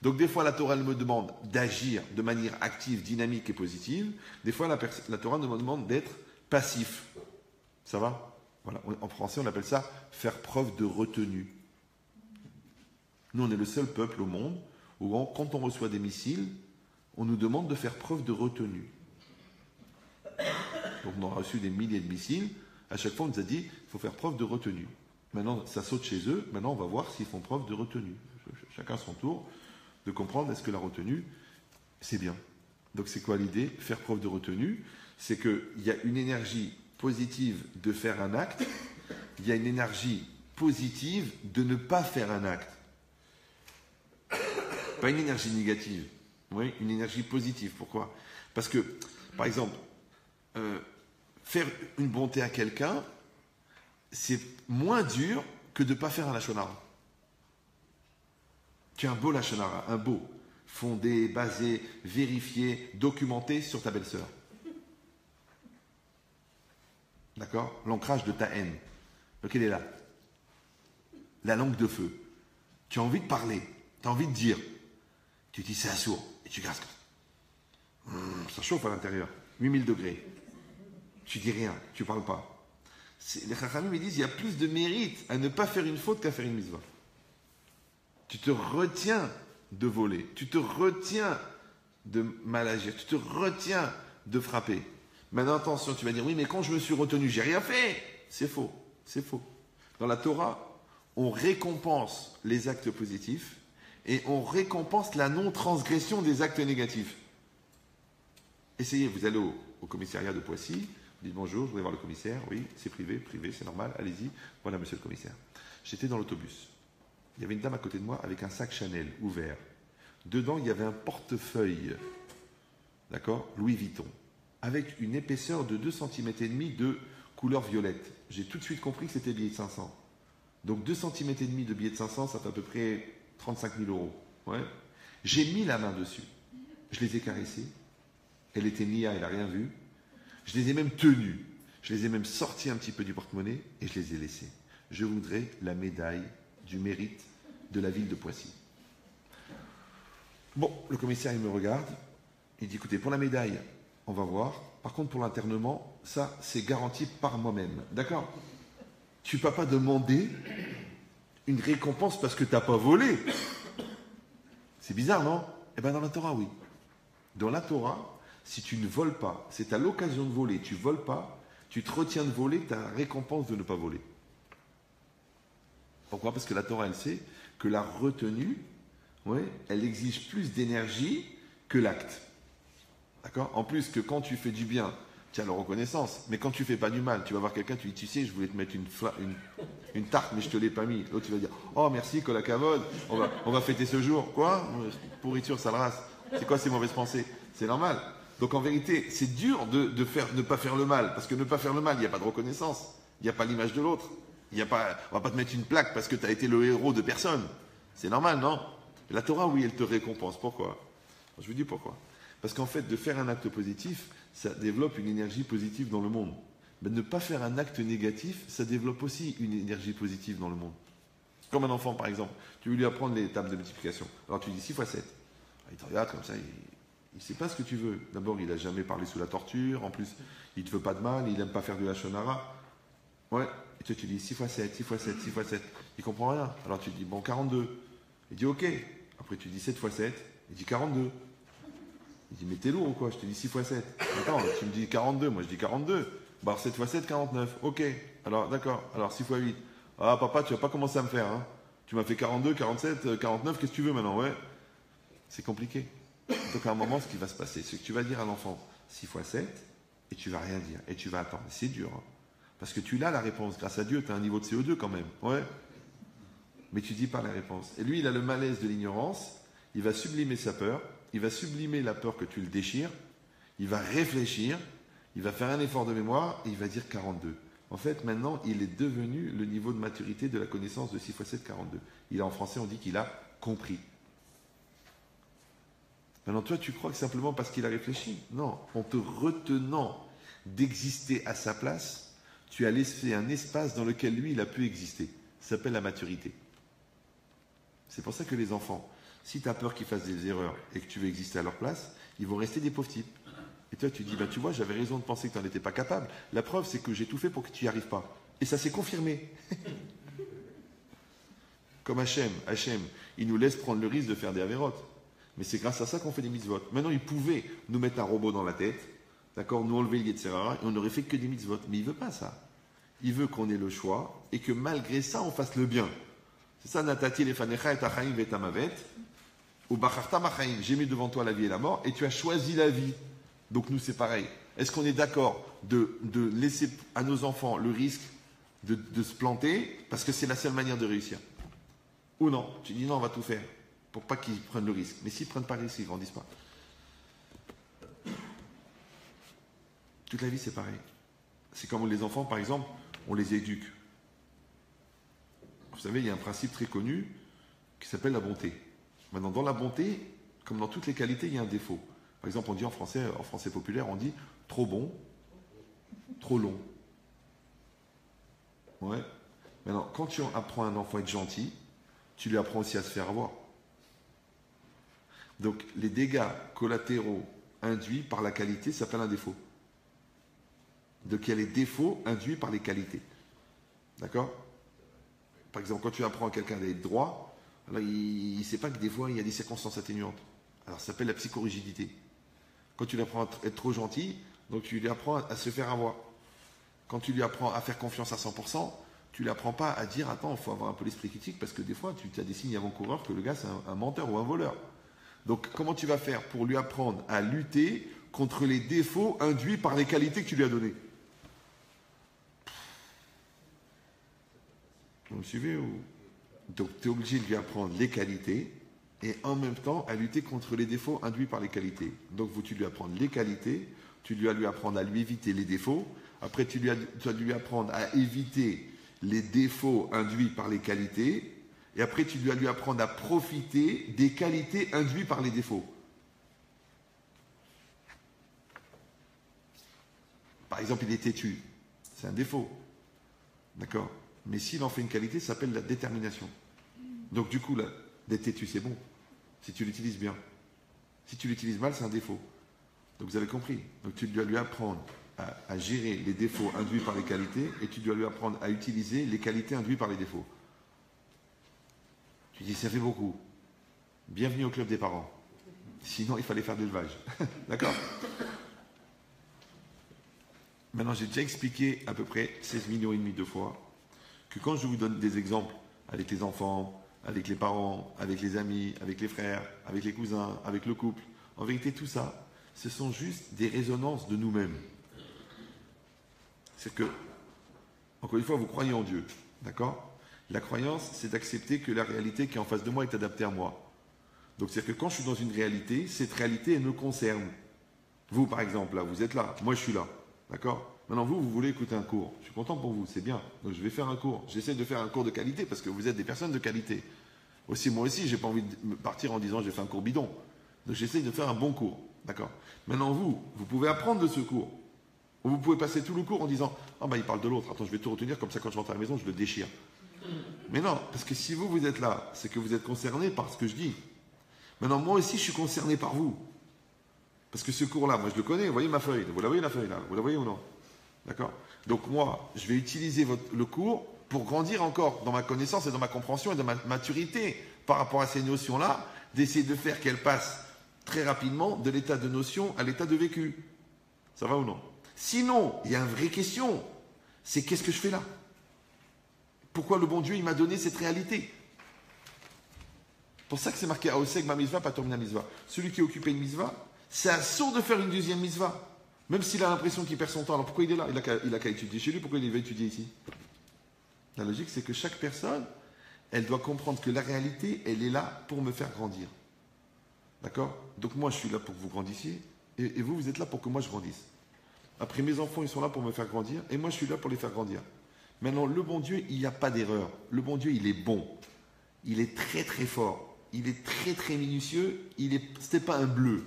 Speaker 1: Donc des fois la Torah elle me demande d'agir de manière active, dynamique et positive. Des fois la Torah me demande d'être passif. Ça va? Voilà. En français on appelle ça faire preuve de retenue. Nous on est le seul peuple au monde où quand on reçoit des missiles, on nous demande de faire preuve de retenue. Donc on a reçu des milliers de missiles. À chaque fois on nous a dit il faut faire preuve de retenue. Maintenant ça saute chez eux. Maintenant on va voir s'ils font preuve de retenue. Chacun son tour de comprendre est-ce que la retenue c'est bien. Donc c'est quoi l'idée? Faire preuve de retenue, c'est qu'il y a une énergie positive de faire un acte, il y a une énergie positive de ne pas faire un acte. Pas une énergie négative, oui, une énergie positive. Pourquoi? Parce que, par exemple, faire une bonté à quelqu'un, c'est moins dur que de ne pas faire un lachon hara. Tu as un beau lachon hara, un beau, fondé, basé, vérifié, documenté sur ta belle-sœur. D'accord? L'ancrage de ta haine. Donc elle est là. La langue de feu. Tu as envie de parler, tu as envie de dire. Tu dis c'est assourd et tu casques. Ça chauffe à l'intérieur. 8000 degrés. Tu dis rien, tu parles pas. Les Chachamim me disent il y a plus de mérite à ne pas faire une faute qu'à faire une mitzvah. Tu te retiens de voler, tu te retiens de mal agir, tu te retiens de frapper. Maintenant attention, tu vas dire oui mais quand je me suis retenu, j'ai rien fait. C'est faux, c'est faux. Dans la Torah, on récompense les actes positifs et on récompense la non-transgression des actes négatifs. Essayez, vous allez au commissariat de Poissy, vous dites bonjour, je voudrais voir le commissaire, oui, c'est privé, c'est normal, allez-y, voilà monsieur le commissaire. J'étais dans l'autobus, il y avait une dame à côté de moi avec un sac Chanel ouvert. Dedans, il y avait un portefeuille, d'accord, Louis Vuitton, avec une épaisseur de 2,5 cm de couleur violette. J'ai tout de suite compris que c'était billet de 500. Donc 2,5 cm de billet de 500, ça fait à peu près 35 000 €. Ouais. J'ai mis la main dessus. Je les ai caressés. Elle était nia, elle n'a rien vu. Je les ai même tenus. Je les ai même sortis un petit peu du porte-monnaie et je les ai laissés. Je voudrais la médaille du mérite de la ville de Poissy. Bon, le commissaire, il me regarde. Il dit, écoutez, pour la médaille, on va voir. Par contre, pour l'internement, ça, c'est garanti par moi-même. D'accord? Tu ne peux pas demander une récompense parce que tu n'as pas volé. C'est bizarre, non? Eh bien, dans la Torah, oui. Dans la Torah, si tu ne voles pas, c'est à l'occasion de voler, tu ne voles pas, tu te retiens de voler, tu as la récompense de ne pas voler. Pourquoi? Parce que la Torah, elle sait que la retenue, ouais, elle exige plus d'énergie que l'acte. D'accord? En plus que quand tu fais du bien, tu as la reconnaissance. Mais quand tu fais pas du mal, tu vas voir quelqu'un, tu dis, tu sais, je voulais te mettre une tarte, mais je te l'ai pas mis. L'autre, tu vas dire, oh merci, Kolakavod, on va fêter ce jour. Quoi? Pourriture, sale race. C'est quoi ces mauvaises pensées? C'est normal. Donc en vérité, c'est dur de ne pas faire le mal. Parce que ne pas faire le mal, il n'y a pas de reconnaissance. Il n'y a pas l'image de l'autre. On va pas te mettre une plaque parce que tu as été le héros de personne. C'est normal, non? La Torah, oui, elle te récompense. Pourquoi? Je vous dis pourquoi. Parce qu'en fait, de faire un acte positif, ça développe une énergie positive dans le monde. Mais ne pas faire un acte négatif, ça développe aussi une énergie positive dans le monde. Comme un enfant, par exemple. Tu veux lui apprendre les tables de multiplication. Alors tu dis 6 x 7. Il te regarde comme ça, il ne sait pas ce que tu veux. D'abord, il n'a jamais parlé sous la torture. En plus, il ne te veut pas de mal. Il n'aime pas faire du lachon hara. Ouais. Et toi, tu dis 6 x 7, 6 x 7, 6 x 7. Il ne comprend rien. Alors tu dis, bon, 42. Il dit, ok. Après, tu dis 7 x 7. Il dit 42. Il dit, mais t'es lourd ou quoi? Je te dis 6 x 7. Attends, tu me dis 42. Moi, je dis 42. Bah, alors 7 x 7, 49. Ok. Alors, d'accord. Alors, 6 x 8. Ah, papa, tu vas pas commencer à me faire, hein. Tu m'as fait 42, 47, 49. Qu'est-ce que tu veux maintenant? Ouais. C'est compliqué. Donc, à un moment, ce qui va se passer, c'est que tu vas dire à l'enfant 6 x 7. et tu vas rien dire, et tu vas attendre. C'est dur, hein. Parce que tu l'as la réponse. Grâce à Dieu, tu as un niveau de CO2 quand même. Ouais. Mais tu dis pas la réponse. Et lui, il a le malaise de l'ignorance. Il va sublimer sa peur. Il va sublimer la peur que tu le déchires. Il va réfléchir. Il va faire un effort de mémoire et il va dire 42. En fait, maintenant, il est devenu le niveau de maturité de la connaissance de 6 x 7, 42. Il est en français, on dit qu'il a compris. Maintenant, toi, tu crois que simplement parce qu'il a réfléchi? Non. En te retenant d'exister à sa place, tu as laissé un espace dans lequel lui, il a pu exister. Ça s'appelle la maturité. C'est pour ça que les enfants, si tu as peur qu'ils fassent des erreurs et que tu veux exister à leur place, ils vont rester des pauvres types. Et toi, tu dis, ben, tu vois, j'avais raison de penser que tu n'en étais pas capable. La preuve, c'est que j'ai tout fait pour que tu n'y arrives pas. Et ça s'est confirmé. Comme Hachem, il nous laisse prendre le risque de faire des avérotes. Mais c'est grâce à ça qu'on fait des mitzvot. Maintenant, il pouvait nous mettre un robot dans la tête, d'accord, nous enlever le Yetzirah, et on n'aurait fait que des mitzvot. Mais il ne veut pas ça. Il veut qu'on ait le choix, et que malgré ça, on fasse le bien. C'est ça, Natati lefanecha et achaim vetamavet, ou bacharta machaim, j'ai mis devant toi la vie et la mort, et tu as choisi la vie. Donc nous, c'est pareil. Est-ce qu'on est d'accord de laisser à nos enfants le risque de se planter, parce que c'est la seule manière de réussir? Ou non? Tu dis non, on va tout faire, pour pas qu'ils prennent le risque. Mais s'ils ne prennent pas le risque, ils ne grandissent pas. Toute la vie, c'est pareil. C'est comme les enfants, par exemple, on les éduque. Vous savez, il y a un principe très connu qui s'appelle la bonté. Maintenant, dans la bonté, comme dans toutes les qualités, il y a un défaut. Par exemple, on dit en français populaire, on dit trop bon, trop long. Ouais. Maintenant, quand tu apprends à un enfant à être gentil, tu lui apprends aussi à se faire avoir. Donc, les dégâts collatéraux induits par la qualité s'appellent un défaut. Donc, il y a les défauts induits par les qualités. D'accord? Par exemple, quand tu apprends à quelqu'un d'être droit, alors il ne sait pas que des fois, il y a des circonstances atténuantes. Alors, ça s'appelle la psychorigidité. Quand tu lui apprends à être trop gentil, donc tu lui apprends à se faire avoir. Quand tu lui apprends à faire confiance à 100%, tu lui apprends pas à dire, attends, il faut avoir un peu l'esprit critique, parce que des fois, tu as des signes avant-coureurs que le gars, c'est un menteur ou un voleur. Donc, comment tu vas faire pour lui apprendre à lutter contre les défauts induits par les qualités que tu lui as données? Vous me suivez ou... Donc, tu es obligé de lui apprendre les qualités et en même temps à lutter contre les défauts induits par les qualités. Donc, tu lui apprendre les qualités, tu dois lui apprendre à lui éviter les défauts. Après, tu dois lui apprendre à éviter les défauts induits par les qualités. Et après, tu dois lui apprendre à profiter des qualités induites par les défauts. Par exemple, il est têtu. C'est un défaut. D'accord? Mais s'il en fait une qualité, ça s'appelle la détermination. Donc du coup, là, d'être têtu, c'est bon. Si tu l'utilises bien. Si tu l'utilises mal, c'est un défaut. Donc vous avez compris. Donc tu dois lui apprendre à gérer les défauts induits par les qualités et tu dois lui apprendre à utiliser les qualités induites par les défauts. Tu dis, ça fait beaucoup. Bienvenue au club des parents. Sinon, il fallait faire de l'élevage. D'accord? Maintenant, j'ai déjà expliqué à peu près 16 millions et demi de fois que quand je vous donne des exemples avec les enfants, avec les parents, avec les amis, avec les frères, avec les cousins, avec le couple, en vérité, tout ça, ce sont juste des résonances de nous-mêmes. C'est que, encore une fois, vous croyez en Dieu. D'accord? La croyance, c'est d'accepter que la réalité qui est en face de moi est adaptée à moi. Donc, c'est-à-dire que quand je suis dans une réalité, cette réalité, elle me concerne. Vous, par exemple, là, vous êtes là. Moi, je suis là. D'accord? Maintenant, vous voulez écouter un cours. Je suis content pour vous, c'est bien. Donc, je vais faire un cours. J'essaie de faire un cours de qualité parce que vous êtes des personnes de qualité. Aussi, moi aussi, j'ai pas envie de partir en disant j'ai fait un cours bidon. Donc, j'essaie de faire un bon cours. D'accord? Maintenant, vous pouvez apprendre de ce cours. Ou vous pouvez passer tout le cours en disant ah, il parle de l'autre. Attends, je vais tout retenir. Comme ça, quand je rentre à la maison, je le déchire. Mais non, parce que si vous êtes là, c'est que vous êtes concerné par ce que je dis. Maintenant, moi aussi, je suis concerné par vous. Parce que ce cours-là, moi, je le connais. Vous voyez ma feuille. Vous la voyez, la feuille, là? Vous la voyez ou non? D'accord? Donc, moi, je vais utiliser le cours pour grandir encore dans ma connaissance et dans ma compréhension et dans ma maturité par rapport à ces notions-là, d'essayer de faire qu'elles passent très rapidement de l'état de notion à l'état de vécu. Ça va ou non? Sinon, il y a une vraie question. C'est qu'est-ce que je fais là? Pourquoi le bon Dieu, il m'a donné cette réalité? Pour ça que c'est marqué Aoseg ma mitzvah, pas termina mitzvah. Celui qui est occupé une mitzvah, c'est assourd de faire une deuxième mitzvah. Même s'il a l'impression qu'il perd son temps, alors pourquoi il est là? Il a qu'à étudier chez lui, pourquoi il va étudier ici? La logique, c'est que chaque personne, elle doit comprendre que la réalité, elle est là pour me faire grandir. D'accord? Donc moi, je suis là pour que vous grandissiez, et vous, vous êtes là pour que moi, je grandisse. Après, mes enfants, ils sont là pour me faire grandir, et moi, je suis là pour les faire grandir. Maintenant, le bon Dieu, il n'y a pas d'erreur. Le bon Dieu, il est bon. Il est très, très fort. Il est très, très minutieux. C'était pas un bleu.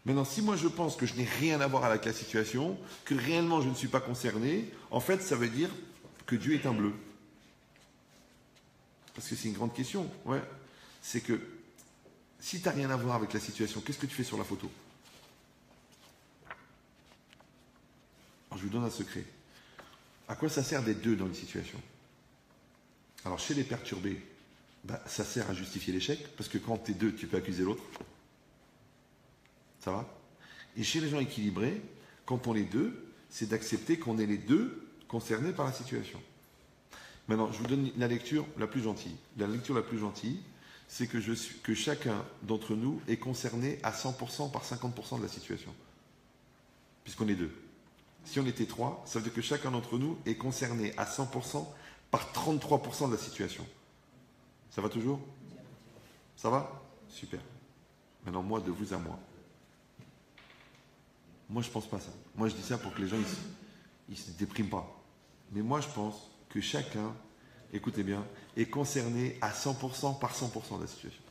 Speaker 1: Maintenant, si moi, je pense que je n'ai rien à voir avec la situation, que réellement, je ne suis pas concerné, en fait, ça veut dire que Dieu est un bleu. Parce que c'est une grande question. Ouais. C'est que si tu n'as rien à voir avec la situation, qu'est-ce que tu fais sur la photo? Alors, je vous donne un secret. À quoi ça sert d'être deux dans une situation? Alors, chez les perturbés, ça sert à justifier l'échec, parce que quand tu es deux, tu peux accuser l'autre. Ça va? Et chez les gens équilibrés, quand on est deux, c'est d'accepter qu'on est les deux concernés par la situation. Maintenant, je vous donne la lecture la plus gentille. La lecture la plus gentille, c'est que chacun d'entre nous est concerné à 100% par 50% de la situation. Puisqu'on est deux. Si on était trois, ça veut dire que chacun d'entre nous est concerné à 100% par 33% de la situation. Ça va toujours? Ça va? Super. Maintenant, moi, de vous à moi. Moi, je pense pas ça. Moi, je dis ça pour que les gens, ils se dépriment pas. Mais moi, je pense que chacun, écoutez bien, est concerné à 100% par 100% de la situation.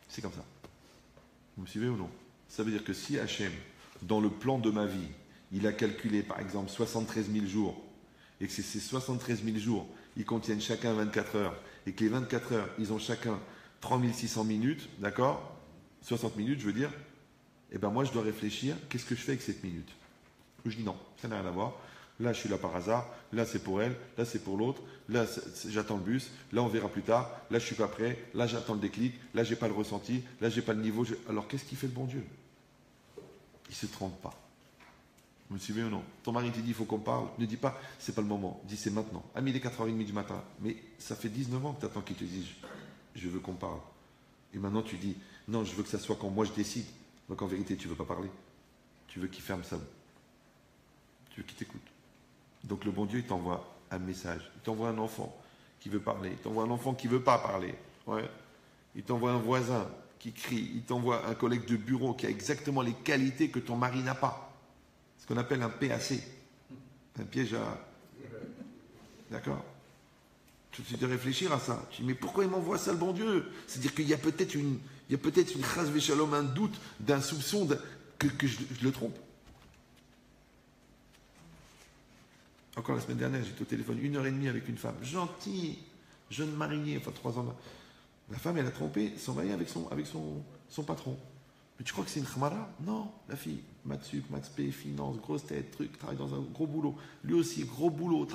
Speaker 1: C'est comme ça. Vous me suivez ou non? Ça veut dire que si Hachem, dans le plan de ma vie, il a calculé par exemple 73 000 jours, et que ces 73 000 jours, ils contiennent chacun 24 heures, et que les 24 heures, ils ont chacun 3600 minutes, d'accord? 60 minutes, je veux dire, eh bien moi je dois réfléchir, qu'est-ce que je fais avec cette minute? Je dis non, ça n'a rien à voir. Là, je suis là par hasard, là c'est pour elle, là c'est pour l'autre, là j'attends le bus, là on verra plus tard, là je suis pas prêt, là j'attends le déclic, là j'ai pas le ressenti, là j'ai pas le niveau. Alors qu'est-ce qu'il fait le bon Dieu? Il ne se trompe pas. Vous me suivez ou non? Ton mari te dit il faut qu'on parle, ne dis pas c'est pas le moment, dis c'est maintenant. Ah mais il est 4h30 du matin, mais ça fait 19 ans que tu attends qu'il te dise je veux qu'on parle. Et maintenant tu dis non, je veux que ça soit quand moi je décide. Donc en vérité tu veux pas parler. Tu veux qu'il ferme ça. Tu veux qu'il t'écoute. Donc le bon Dieu il t'envoie un message, il t'envoie un enfant qui veut parler, il t'envoie un enfant qui veut pas parler. Ouais. Il t'envoie un voisin qui crie, il t'envoie un collègue de bureau qui a exactement les qualités que ton mari n'a pas. Ce qu'on appelle un PAC, un piège à... D'accord? Tu te réfléchir à ça. Tu dis, mais pourquoi il m'envoie ça le bon Dieu? C'est-à-dire qu'il y a peut-être une chas v'shalom, un doute, d'un soupçon que je le trompe. Encore la semaine dernière, j'étais au téléphone 1h30 avec une femme, gentille, jeune mariée, enfin 3 ans. La femme, elle a trompé son mari avec son patron. Mais tu crois que c'est une khamara? Non, la fille, Matsup, Matspé, finance, grosse tête, truc, travaille dans un gros boulot. Lui aussi, gros boulot,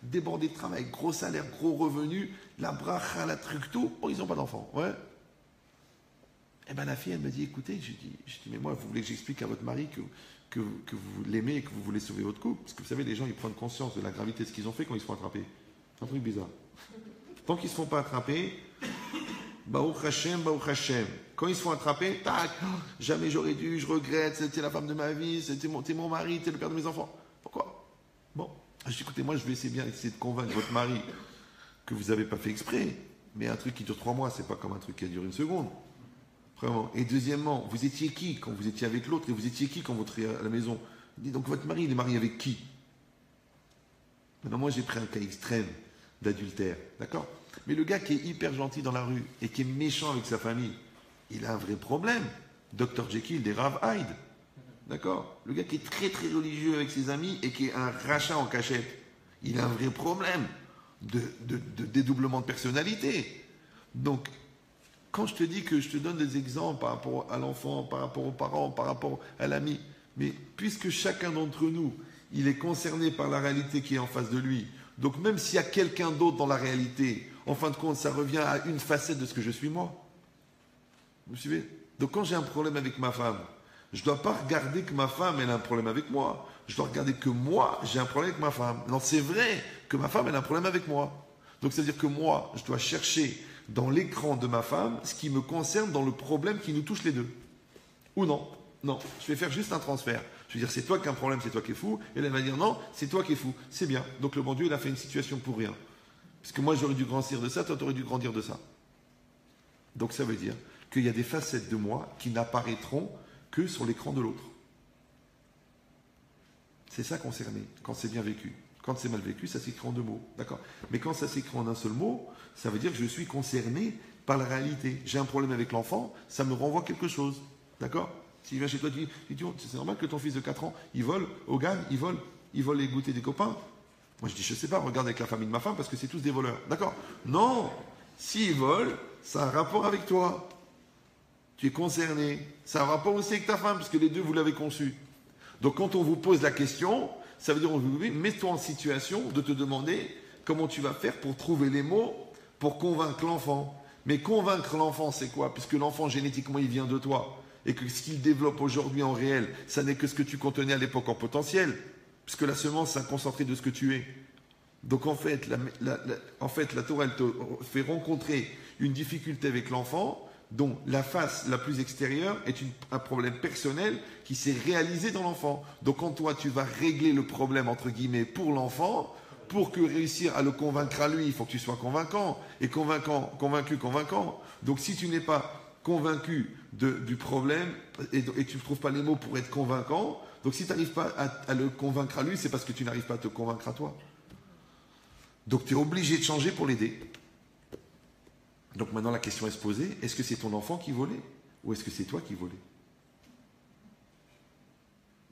Speaker 1: débordé de travail, gros salaire, gros revenu, la bracha, la truc, tout. Oh, ils n'ont pas d'enfant. Ouais. Et bien la fille, elle me dit, écoutez, je dis, mais moi, vous voulez que j'explique à votre mari que vous l'aimez et que vous voulez sauver votre couple? Parce que vous savez, les gens, ils prennent conscience de la gravité de ce qu'ils ont fait quand ils se font attraper. C'est un truc bizarre. Tant qu'ils ne se font pas attraper, Baruch Hashem, Baruch Hashem. Quand ils se font attraper, tac, jamais j'aurais dû, je regrette, c'était la femme de ma vie, c'était mon mari, c'était le père de mes enfants. Pourquoi? Bon, je dis, écoutez, moi je vais essayer de convaincre votre mari que vous n'avez pas fait exprès, mais un truc qui dure 3 mois, c'est pas comme un truc qui a duré 1 seconde. Vraiment. Et deuxièmement, vous étiez qui quand vous étiez avec l'autre et vous étiez qui quand vous étiez à la maison? Donc votre mari, il est marié avec qui? Maintenant, moi j'ai pris un cas extrême d'adultère, d'accord? Mais le gars qui est hyper gentil dans la rue et qui est méchant avec sa famille, il a un vrai problème. Dr Jekyll des Rav Hyde. D'accord? Le gars qui est très très religieux avec ses amis et qui est un rachat en cachette, il a un vrai problème de dédoublement de personnalité. Donc, quand je te dis que je te donne des exemples par rapport à l'enfant, par rapport aux parents, par rapport à l'ami, mais puisque chacun d'entre nous, il est concerné par la réalité qui est en face de lui, donc même s'il y a quelqu'un d'autre dans la réalité, en fin de compte, ça revient à une facette de ce que je suis moi. Vous me suivez? Donc quand j'ai un problème avec ma femme, je ne dois pas regarder que ma femme elle a un problème avec moi. Je dois regarder que moi, j'ai un problème avec ma femme. Non, c'est vrai que ma femme elle a un problème avec moi. Donc c'est-à-dire que moi, je dois chercher dans l'écran de ma femme ce qui me concerne dans le problème qui nous touche les deux. Ou non? Non, je vais faire juste un transfert. Je vais dire, c'est toi qui as un problème, c'est toi qui es fou. Et elle va dire, non, c'est toi qui es fou. C'est bien. Donc le bon Dieu, il a fait une situation pour rien. Parce que moi, j'aurais dû grandir de ça, toi, tu aurais dû grandir de ça. Donc ça veut dire qu'il y a des facettes de moi qui n'apparaîtront que sur l'écran de l'autre. C'est ça concerné, quand c'est bien vécu. Quand c'est mal vécu, ça s'écrit en 2 mots. D'accord. Mais quand ça s'écrit en un seul mot, ça veut dire que je suis concerné par la réalité. J'ai un problème avec l'enfant, ça me renvoie quelque chose. D'accord. S'il vient chez toi, tu dis, c'est normal que ton fils de 4 ans, il vole au GAN, il vole les goûters des copains. Moi je dis, je sais pas, regarde avec la famille de ma femme parce que c'est tous des voleurs. D'accord. Non. S'il vole, ça a un rapport avec toi. Tu es concerné. Ça a un rapport aussi avec ta femme, puisque les deux, vous l'avez conçu. Donc quand on vous pose la question, ça veut dire, mets-toi en situation de te demander comment tu vas faire pour trouver les mots pour convaincre l'enfant. Mais convaincre l'enfant, c'est quoi? Puisque l'enfant, génétiquement, il vient de toi. Et que ce qu'il développe aujourd'hui en réel, ça n'est que ce que tu contenais à l'époque en potentiel. Puisque la semence, c'est un concentré de ce que tu es. Donc en fait, la Torah, elle te fait rencontrer une difficulté avec l'enfant dont la face la plus extérieure est un problème personnel qui s'est réalisé dans l'enfant. Donc quand toi, tu vas régler le problème, entre guillemets, pour l'enfant, pour que réussir à le convaincre à lui, il faut que tu sois convaincant. Et convaincu. Donc si tu n'es pas convaincu du problème et tu ne trouves pas les mots pour être convaincant, donc si tu n'arrives pas à le convaincre à lui, c'est parce que tu n'arrives pas à te convaincre à toi. Donc tu es obligé de changer pour l'aider. Donc maintenant la question est se poser, est-ce que c'est ton enfant qui volait ou est-ce que c'est toi qui volais?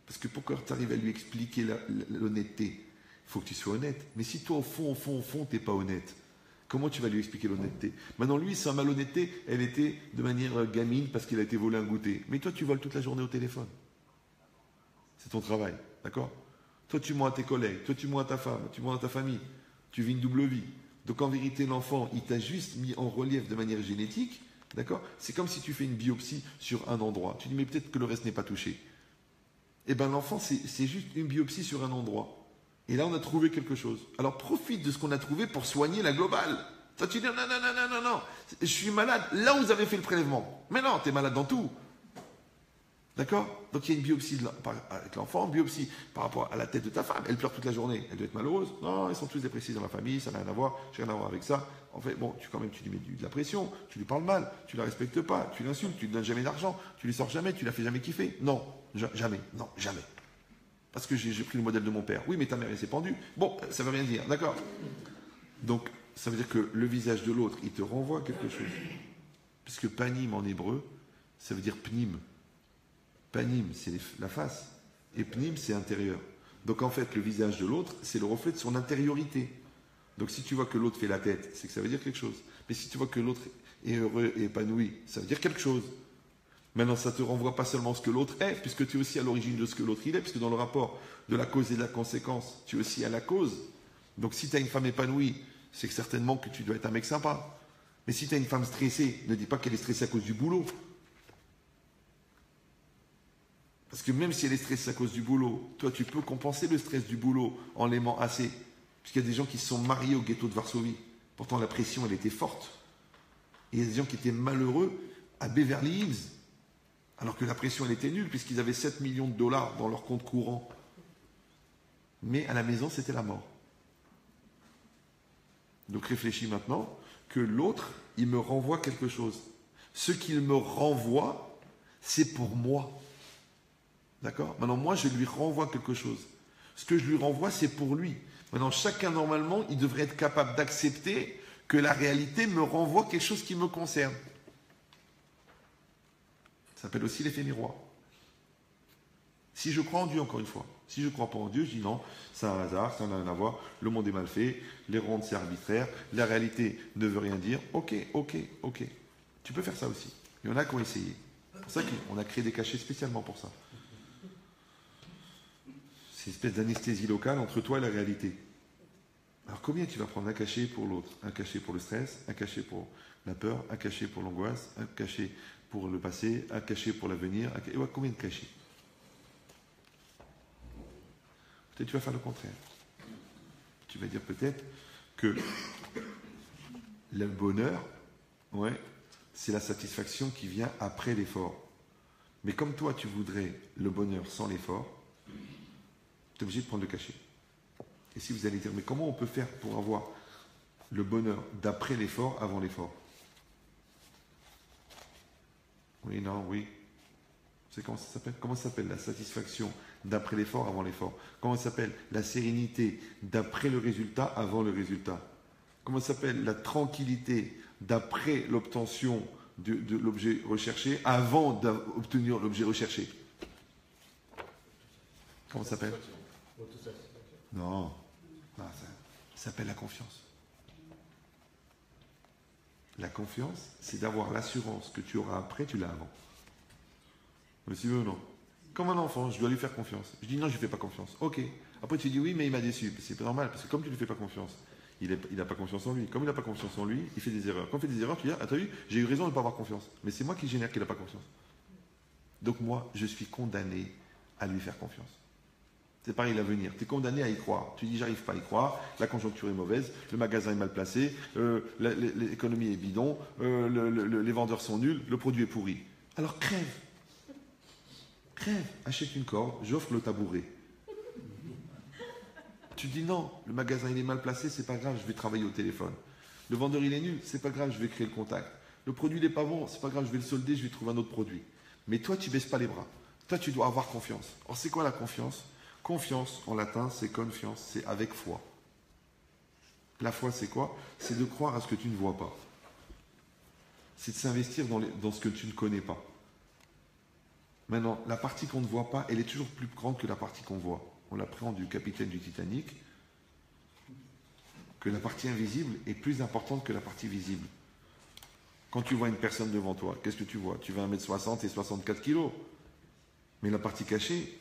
Speaker 1: Parce que pour que tu arrives à lui expliquer l'honnêteté, il faut que tu sois honnête. Mais si toi au fond, tu n'es pas honnête, comment tu vas lui expliquer l'honnêteté? Maintenant lui, sa malhonnêteté, elle était de manière gamine parce qu'il a été volé un goûter. Mais toi tu voles toute la journée au téléphone. C'est ton travail, d'accord? Toi tu mens à tes collègues, toi tu mens à ta femme, tu mens à ta famille. Tu vis une double vie. Donc en vérité, l'enfant, il t'a juste mis en relief de manière génétique, d'accord? C'est comme si tu fais une biopsie sur un endroit. Tu dis, mais peut-être que le reste n'est pas touché. Eh bien, l'enfant, c'est juste une biopsie sur un endroit. Et là, on a trouvé quelque chose. Alors profite de ce qu'on a trouvé pour soigner la globale. Toi, tu dis, non, je suis malade. Là où vous avez fait le prélèvement. Mais non, tu es malade dans tout. D'accord? Donc il y a une biopsie avec l'enfant, une biopsie par rapport à la tête de ta femme. Elle pleure toute la journée, elle doit être malheureuse. Non, ils sont tous dépressifs dans ma famille, ça n'a rien à voir, j'ai rien à voir avec ça. En fait, bon, tu lui mets de la pression, tu lui parles mal, tu la respectes pas, tu l'insultes, tu lui donnes jamais d'argent, tu lui sors jamais, tu la fais jamais kiffer. Non, jamais. Parce que j'ai pris le modèle de mon père. Oui, mais ta mère, elle s'est pendue. Bon, ça veut rien dire, d'accord? Donc, ça veut dire que le visage de l'autre, il te renvoie quelque chose. Puisque panim en hébreu, ça veut dire pnim. Panim, c'est la face. Et pnim, c'est intérieur. Donc en fait, le visage de l'autre, c'est le reflet de son intériorité. Donc si tu vois que l'autre fait la tête, c'est que ça veut dire quelque chose. Mais si tu vois que l'autre est heureux et épanoui, ça veut dire quelque chose. Maintenant, ça ne te renvoie pas seulement ce que l'autre est, puisque tu es aussi à l'origine de ce que l'autre il est, puisque dans le rapport de la cause et de la conséquence, tu es aussi à la cause. Donc si tu as une femme épanouie, c'est que certainement que tu dois être un mec sympa. Mais si tu as une femme stressée, ne dis pas qu'elle est stressée à cause du boulot. Parce que même si elle est stressée à cause du boulot, toi, tu peux compenser le stress du boulot en l'aimant assez. Puisqu'il y a des gens qui se sont mariés au ghetto de Varsovie. Pourtant, la pression, elle était forte. Et il y a des gens qui étaient malheureux à Beverly Hills. Alors que la pression, elle était nulle, puisqu'ils avaient 7 millions de dollars dans leur compte courant. Mais à la maison, c'était la mort. Donc réfléchis maintenant que l'autre, il me renvoie quelque chose. Ce qu'il me renvoie, c'est pour moi. D'accord? Maintenant, moi, je lui renvoie quelque chose. Ce que je lui renvoie, c'est pour lui. Maintenant, chacun, normalement, il devrait être capable d'accepter que la réalité me renvoie quelque chose qui me concerne. Ça s'appelle aussi l'effet miroir. Si je crois en Dieu, encore une fois, si je ne crois pas en Dieu, je dis non, c'est un hasard, ça n'a rien à voir, le monde est mal fait, les rondes, c'est arbitraire, la réalité ne veut rien dire. Ok. Tu peux faire ça aussi. Il y en a qui ont essayé. C'est pour ça qu'on a créé des cachets spécialement pour ça. C'est une espèce d'anesthésie locale entre toi et la réalité. Alors combien tu vas prendre un cachet pour l'autre? Un cachet pour le stress, un cachet pour la peur, un cachet pour l'angoisse, un cachet pour le passé, un cachet pour l'avenir. Combien de cachets? Peut-être tu vas faire le contraire. Tu vas dire peut-être que le bonheur, c'est la satisfaction qui vient après l'effort. Mais comme toi, tu voudrais le bonheur sans l'effort, tu es obligé de prendre le cachet. Et si vous allez dire, mais comment on peut faire pour avoir le bonheur d'après l'effort, avant l'effort? Oui, non, oui. C'est comment ça s'appelle? Comment ça s'appelle la satisfaction d'après l'effort, avant l'effort? Comment ça s'appelle la sérénité d'après le résultat, avant le résultat? Comment ça s'appelle la tranquillité d'après l'obtention de l'objet recherché, avant d'obtenir l'objet recherché? Comment ça s'appelle? Non, ça s'appelle la confiance. La confiance, c'est d'avoir l'assurance que tu auras après, tu l'as avant. Vous suivez ou non? Comme un enfant, je dois lui faire confiance. Je dis non, je ne lui fais pas confiance. Ok. Après tu dis oui, mais il m'a déçu. C'est pas normal, parce que comme tu ne lui fais pas confiance, il n'a pas confiance en lui. Comme il n'a pas confiance en lui, il fait des erreurs. Quand il fait des erreurs, tu dis ah, t'as vu, j'ai eu raison de ne pas avoir confiance. Mais c'est moi qui génère qu'il n'a pas confiance. Donc moi, je suis condamné à lui faire confiance. C'est pareil l'avenir. Tu es condamné à y croire. Tu dis j'arrive pas à y croire, la conjoncture est mauvaise, le magasin est mal placé, l'économie est bidon, les vendeurs sont nuls, le produit est pourri. Alors crève. Crève, achète une corde, j'offre le tabouret. Tu dis non, le magasin il est mal placé, c'est pas grave, je vais travailler au téléphone. Le vendeur il est nul, c'est pas grave, je vais créer le contact. Le produit il n'est pas bon, c'est pas grave, je vais le solder, je vais trouver un autre produit. Mais toi tu baisses pas les bras. Toi tu dois avoir confiance. Alors c'est quoi la confiance? Confiance en latin c'est confiance, c'est avec foi. La foi c'est quoi? C'est de croire à ce que tu ne vois pas. C'est de s'investir dans ce que tu ne connais pas. Maintenant, la partie qu'on ne voit pas, elle est toujours plus grande que la partie qu'on voit. On l'apprend du capitaine du Titanic, que la partie invisible est plus importante que la partie visible. Quand tu vois une personne devant toi, qu'est-ce que tu vois? Tu vois 1m60 et 64 kg. Mais la partie cachée,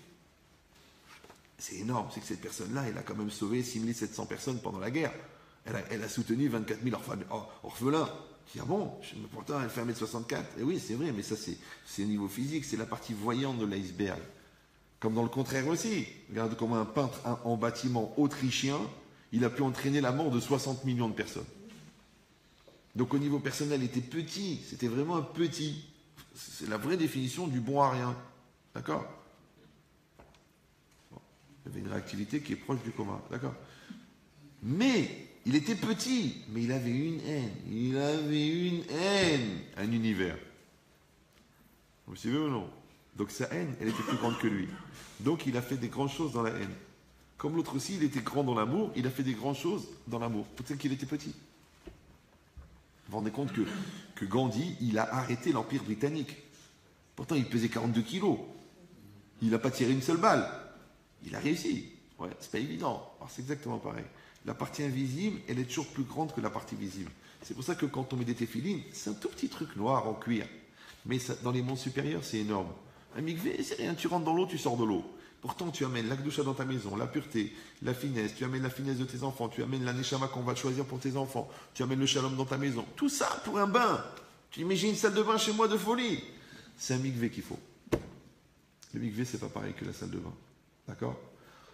Speaker 1: c'est énorme. C'est que cette personne-là, elle a quand même sauvé 6700 personnes pendant la guerre. Elle a soutenu 24 000 orphelins. Tu dis, ah bon, pourtant elle fait 1m64. Et oui, c'est vrai, mais ça c'est au niveau physique, c'est la partie voyante de l'iceberg. Comme dans le contraire aussi. Regarde comment un peintre en bâtiment autrichien, il a pu entraîner la mort de 60 millions de personnes. Donc au niveau personnel, il était petit, c'était vraiment un petit. C'est la vraie définition du bon à rien. D'accord? Bon, il y avait une réactivité qui est proche du commun. D'accord? Mais il était petit, mais il avait une haine. Il avait une haine. Un univers. Vous suivez ou non? Donc sa haine, elle était plus grande que lui. Donc il a fait des grandes choses dans la haine. Comme l'autre aussi, il était grand dans l'amour, il a fait des grandes choses dans l'amour. Peut-être qu'il était petit. Vous vous rendez compte que Gandhi, il a arrêté l'Empire britannique. Pourtant, il pesait 42 kilos. Il n'a pas tiré une seule balle. Il a réussi. Ouais, c'est pas évident. Alors c'est exactement pareil. La partie invisible, elle est toujours plus grande que la partie visible. C'est pour ça que quand on met des téphilines, c'est un tout petit truc noir en cuir. Mais ça, dans les mondes supérieurs, c'est énorme. Un mikvé, c'est rien. Tu rentres dans l'eau, tu sors de l'eau. Pourtant, tu amènes l'akdoucha dans ta maison, la pureté, la finesse, tu amènes la finesse de tes enfants, tu amènes la neshama qu'on va choisir pour tes enfants, tu amènes le shalom dans ta maison. Tout ça pour un bain. Tu imagines une salle de bain chez moi de folie. C'est un mikvé qu'il faut. Le mikvé, c'est pas pareil que la salle de bain. D'accord?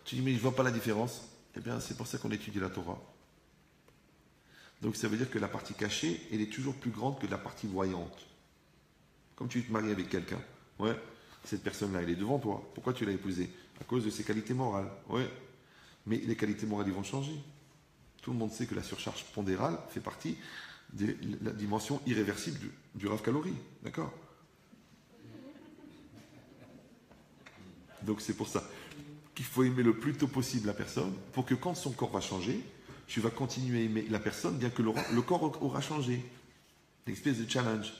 Speaker 1: Tu dis, mais je vois pas la différence. Eh bien, c'est pour ça qu'on étudie la Torah. Donc, ça veut dire que la partie cachée, elle est toujours plus grande que la partie voyante. Comme tu te maries avec quelqu'un. Ouais. Cette personne-là, elle est devant toi. Pourquoi tu l'as épousée? À cause de ses qualités morales. Ouais. Mais les qualités morales, ils vont changer. Tout le monde sait que la surcharge pondérale fait partie de la dimension irréversible du Rav Kalori. D'accord? Donc c'est pour ça qu'il faut aimer le plus tôt possible la personne, pour que quand son corps va changer, tu vas continuer à aimer la personne, bien que le corps aura changé. Une espèce de challenge.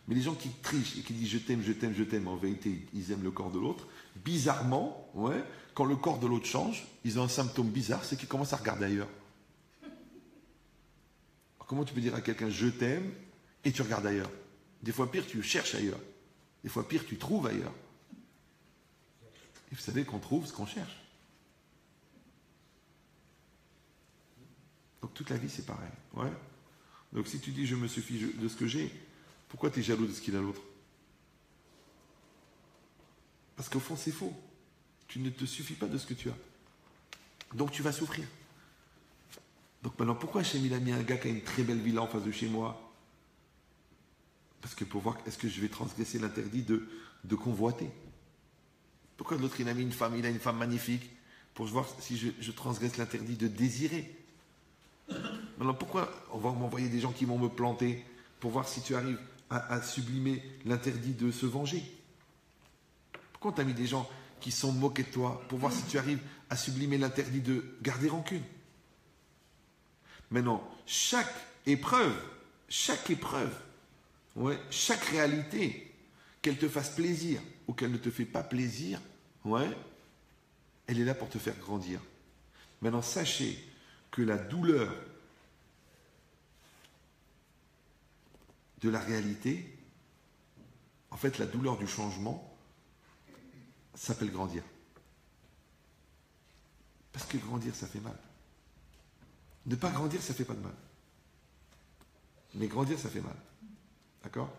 Speaker 1: Mais les gens qui trichent et qui disent je t'aime, je t'aime, je t'aime, en vérité, ils aiment le corps de l'autre. Bizarrement, ouais, quand le corps de l'autre change, ils ont un symptôme bizarre, c'est qu'ils commencent à regarder ailleurs. Alors, comment tu peux dire à quelqu'un je t'aime et tu regardes ailleurs? Des fois pire, tu cherches ailleurs. Des fois pire, tu trouves ailleurs. Et vous savez qu'on trouve ce qu'on cherche. Donc toute la vie, c'est pareil. Ouais. Donc si tu dis je me suffis de ce que j'ai, pourquoi tu es jaloux de ce qu'il a l'autre? Parce qu'au fond, c'est faux. Tu ne te suffis pas de ce que tu as. Donc tu vas souffrir. Donc maintenant, pourquoi Hachem il a mis un gars qui a une très belle villa en face de chez moi? Parce que pour voir est-ce que je vais transgresser l'interdit de convoiter. Pourquoi l'autre, il a mis une femme, il a une femme magnifique, pour voir si je transgresse l'interdit de désirer. Maintenant, pourquoi on va m'envoyer des gens qui vont me planter pour voir si tu arrives à sublimer l'interdit de se venger? Pourquoi on t'a mis des gens qui sont moqués de toi pour voir si tu arrives à sublimer l'interdit de garder rancune? Maintenant, chaque épreuve, ouais, chaque réalité, qu'elle te fasse plaisir ou qu'elle ne te fait pas plaisir, ouais, elle est là pour te faire grandir. Maintenant, sachez que la douleur de la réalité, en fait, la douleur du changement, s'appelle grandir. Parce que grandir, ça fait mal. Ne pas grandir, ça fait pas de mal. Mais grandir, ça fait mal. D'accord?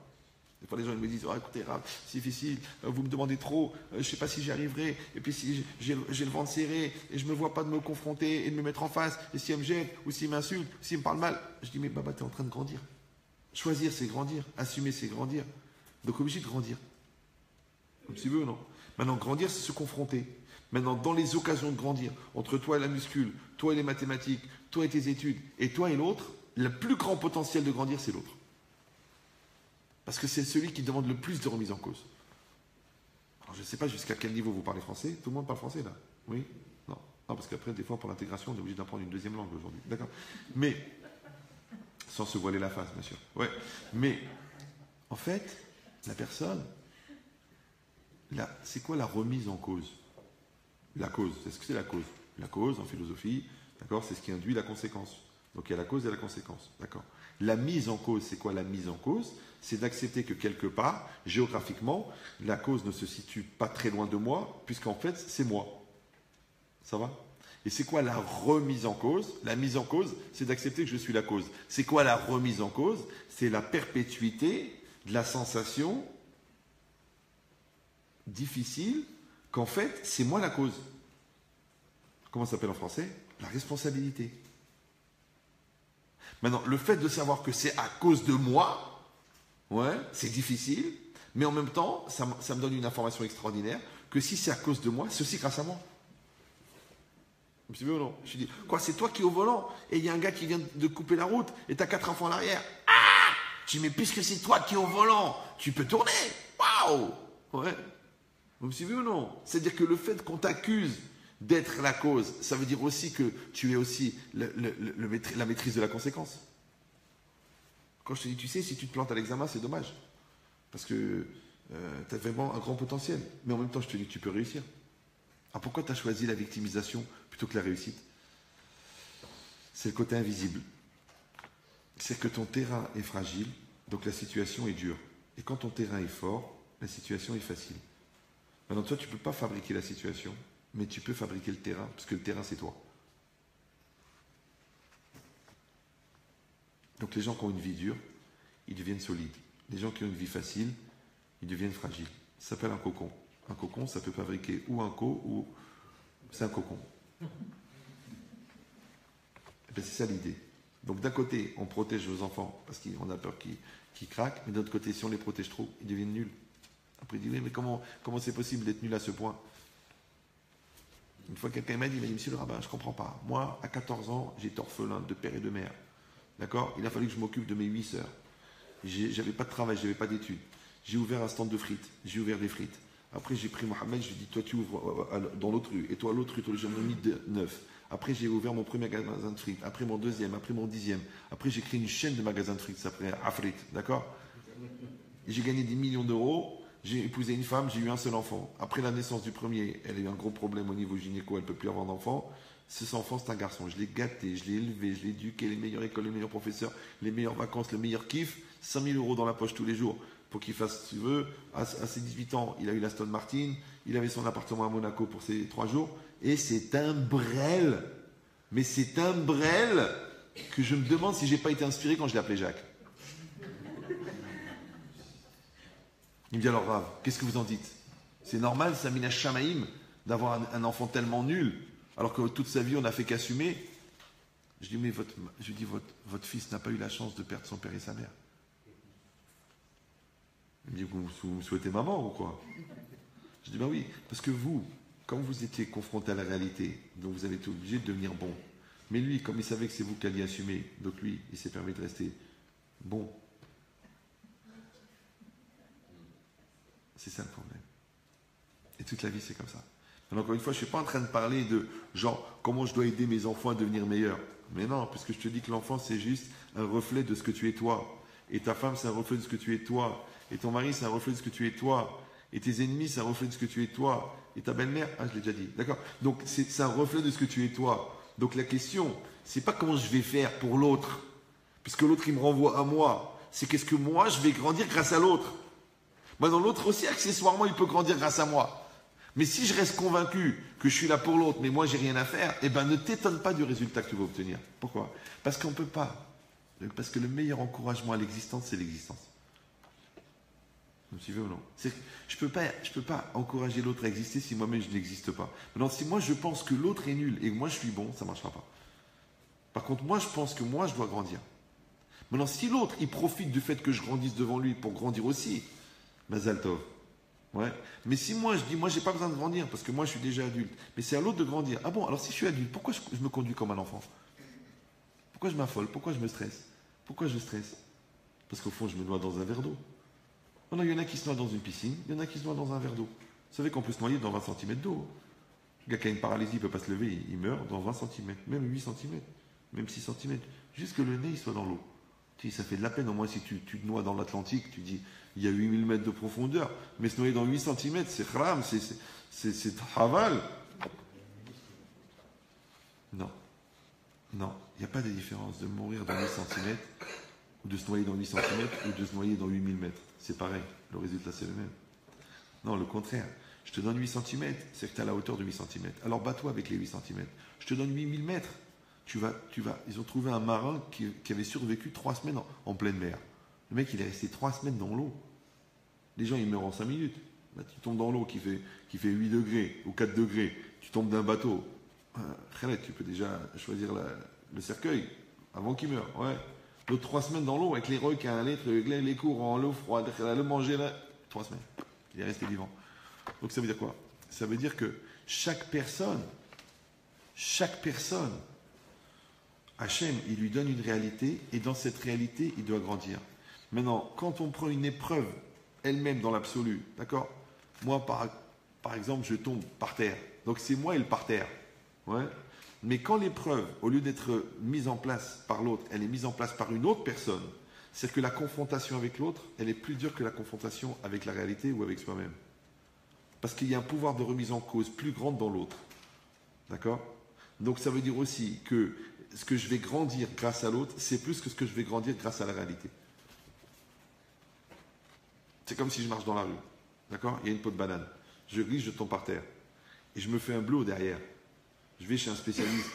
Speaker 1: Des fois, les gens ils me disent, oh, écoutez, Rav, c'est difficile, vous me demandez trop, je ne sais pas si j'y arriverai, et puis si j'ai le ventre serré, et je ne me vois pas de me confronter et de me mettre en face, et si elle me jette, ou s'il m'insulte, ou s'il me parle mal, je dis, mais Baba, tu es en train de grandir. Choisir, c'est grandir. Assumer, c'est grandir. Donc, obligé de grandir. Comme tu veux ou non? Maintenant, grandir, c'est se confronter. Maintenant, dans les occasions de grandir, entre toi et la muscule, toi et les mathématiques, toi et tes études, et toi et l'autre, le plus grand potentiel de grandir, c'est l'autre. Parce que c'est celui qui demande le plus de remise en cause. Alors, je ne sais pas jusqu'à quel niveau vous parlez français. Tout le monde parle français, là? Oui? Non. Non, parce qu'après, des fois, pour l'intégration, on est obligé d'apprendre une deuxième langue aujourd'hui. D'accord? Mais, sans se voiler la face, bien sûr. Ouais. Mais, en fait, la personne, c'est quoi la remise en cause? La cause, c'est ce que c'est la cause. La cause, en philosophie, d'accord, c'est ce qui induit la conséquence. Donc il y a la cause et la conséquence, d'accord. La mise en cause, c'est quoi la mise en cause? C'est d'accepter que quelque part, géographiquement, la cause ne se situe pas très loin de moi, puisqu'en fait, c'est moi. Ça va? Et c'est quoi la remise en cause? La mise en cause, c'est d'accepter que je suis la cause. C'est quoi la remise en cause? C'est la perpétuité de la sensation difficile qu'en fait, c'est moi la cause. Comment ça s'appelle en français? La responsabilité. Maintenant, le fait de savoir que c'est à cause de moi, ouais, c'est difficile, mais en même temps, ça me donne une information extraordinaire, que si c'est à cause de moi, c'est aussi grâce à moi. Vous me suivez ou non? Je dis, quoi, c'est toi qui es au volant, et il y a un gars qui vient de couper la route, et tu as 4 enfants à l'arrière. Ah! Je dis, mais puisque c'est toi qui es au volant, tu peux tourner. Waouh! Ouais. Vous me suivez ou non? C'est-à-dire que le fait qu'on t'accuse d'être la cause, ça veut dire aussi que tu es aussi la maîtrise de la conséquence. Quand je te dis, tu sais, si tu te plantes à l'examen, c'est dommage. Parce que tu as vraiment un grand potentiel. Mais en même temps, je te dis que tu peux réussir. Alors pourquoi tu as choisi la victimisation plutôt que la réussite? C'est le côté invisible. C'est que ton terrain est fragile, donc la situation est dure. Et quand ton terrain est fort, la situation est facile. Maintenant, toi, tu ne peux pas fabriquer la situation, mais tu peux fabriquer le terrain, parce que le terrain, c'est toi. Donc les gens qui ont une vie dure, ils deviennent solides. Les gens qui ont une vie facile, ils deviennent fragiles. Ça s'appelle un cocon. Un cocon, ça peut fabriquer ou un ou... C'est un cocon. Et bien, c'est ça l'idée. Donc d'un côté, on protège nos enfants, parce qu'on a peur qu'ils craquent, mais de l'autre côté, si on les protège trop, ils deviennent nuls. Après, il dit, mais comment c'est possible d'être nul à ce point? Une fois, quelqu'un m'a dit, monsieur le rabbin, je ne comprends pas. Moi, à 14 ans, j'étais orphelin de père et de mère. D'accord? Il a fallu que je m'occupe de mes 8 sœurs. J'avais pas de travail, j'avais pas d'études. J'ai ouvert un stand de frites. J'ai ouvert des frites. Après, j'ai pris Mohamed, je lui ai dit, toi, tu ouvres dans l'autre rue. Et toi, l'autre rue, j'en ai mis 9. Après, j'ai ouvert mon premier magasin de frites. Après, mon deuxième. Après, mon 10e. Après, j'ai créé une chaîne de magasins de frites. Ça s'appelait Afrit. D'accord? Et j'ai gagné des millions d'euros. J'ai épousé une femme, j'ai eu un seul enfant. Après la naissance du premier, elle a eu un gros problème au niveau gynéco, elle ne peut plus avoir d'enfant. Ce enfant, c'est un garçon. Je l'ai gâté, je l'ai élevé, je l'ai éduqué, les meilleures écoles, les meilleurs professeurs, les meilleures vacances, le meilleur kiff. 5 000 euros dans la poche tous les jours pour qu'il fasse ce qu'il veut. À ses 18 ans, il a eu la Aston Martin. Il avait son appartement à Monaco pour ses 3 jours. Et c'est un brel. Mais c'est un brel que je me demande si je n'ai pas été inspiré quand je l'ai appelé Jacques. Il me dit alors, Rav, qu'est-ce que vous en dites? C'est normal, Samina Shamaïm, d'avoir un enfant tellement nul, alors que toute sa vie, on n'a fait qu'assumer. Je dis, mais votre fils n'a pas eu la chance de perdre son père et sa mère. Il me dit, vous me souhaitez ma mort ou quoi? Je dis, ben oui, parce que vous, quand vous étiez confronté à la réalité, donc vous avez été obligé de devenir bon. Mais lui, comme il savait que c'est vous qui alliez assumer, donc lui, il s'est permis de rester bon. C'est ça le problème. Et toute la vie, c'est comme ça. Alors, encore une fois, je ne suis pas en train de parler de genre comment je dois aider mes enfants à devenir meilleurs. Mais non, puisque je te dis que l'enfant, c'est juste un reflet de ce que tu es toi. Et ta femme, c'est un reflet de ce que tu es toi. Et ton mari, c'est un reflet de ce que tu es toi. Et tes ennemis, c'est un reflet de ce que tu es toi. Et ta belle-mère, ah, je l'ai déjà dit. D'accord? Donc, c'est un reflet de ce que tu es toi. Donc, la question, c'est pas comment je vais faire pour l'autre. Puisque l'autre, il me renvoie à moi. C'est qu'est-ce que moi, je vais grandir grâce à l'autre. Maintenant, l'autre aussi, accessoirement, il peut grandir grâce à moi. Mais si je reste convaincu que je suis là pour l'autre, mais moi, j'ai rien à faire, eh ben, ne t'étonne pas du résultat que tu vas obtenir. Pourquoi? Parce qu'on ne peut pas. Parce que le meilleur encouragement à l'existence, c'est l'existence. Vous me suivez ou non? Je peux pas encourager l'autre à exister si moi-même je n'existe pas. Maintenant, si moi je pense que l'autre est nul et que moi je suis bon, ça ne marchera pas. Par contre, moi je pense que moi je dois grandir. Maintenant, si l'autre il profite du fait que je grandisse devant lui pour grandir aussi, Mazal Tov. Ouais. Mais si moi je dis, moi j'ai pas besoin de grandir parce que moi je suis déjà adulte, mais c'est à l'autre de grandir. Ah bon, alors si je suis adulte, pourquoi je me conduis comme un enfant? Pourquoi je m'affole? Pourquoi je me stresse? Pourquoi je stresse? Parce qu'au fond, je me noie dans un verre d'eau. Non, il y en a qui se noient dans une piscine, il y en a qui se noient dans un verre d'eau. Vous savez qu'on peut se noyer dans 20 cm d'eau. Le gars qui a une paralysie, il ne peut pas se lever, il meurt dans 20 cm, même 8 cm, même 6 cm. Juste que le nez il soit dans l'eau. Tu sais, ça fait de la peine, au moins si tu te noies dans l'Atlantique, tu dis, il y a 8000 mètres de profondeur, mais se noyer dans 8 cm, c'est khram, c'est haval. Non, non, il n'y a pas de différence de mourir dans 8 cm, ou de se noyer dans 8 cm, ou de se noyer dans 8000 mètres. C'est pareil, le résultat c'est le même. Non, le contraire. Je te donne 8 cm, c'est que tu es à la hauteur de 8 cm. Alors bats-toi avec les 8 cm. Je te donne 8000 mètres. Tu vas. Ils ont trouvé un marin qui avait survécu 3 semaines en pleine mer. Le mec, il est resté 3 semaines dans l'eau. Les gens, ils meurent en 5 minutes. Là, tu tombes dans l'eau qui fait 8 degrés ou 4 degrés. Tu tombes d'un bateau. Khaled, tu peux déjà choisir le cercueil avant qu'il meure. Ouais. L'autre 3 semaines dans l'eau avec les requins, les courants, l'eau froide, le manger là. 3 semaines. Il est resté vivant. Donc ça veut dire quoi? Ça veut dire que chaque personne, Hachem, il lui donne une réalité et dans cette réalité, il doit grandir. Maintenant, quand on prend une épreuve elle-même dans l'absolu, d'accord? Moi, par exemple, je tombe par terre. Donc c'est moi et le par terre. Ouais. Mais quand l'épreuve, au lieu d'être mise en place par l'autre, elle est mise en place par une autre personne, c'est que la confrontation avec l'autre, elle est plus dure que la confrontation avec la réalité ou avec soi-même. Parce qu'il y a un pouvoir de remise en cause plus grand dans l'autre. D'accord? Donc ça veut dire aussi que ce que je vais grandir grâce à l'autre, c'est plus que ce que je vais grandir grâce à la réalité. C'est comme si je marche dans la rue. D'accord? Il y a une peau de banane. Je glisse, je tombe par terre. Et je me fais un bleu derrière. Je vais chez un spécialiste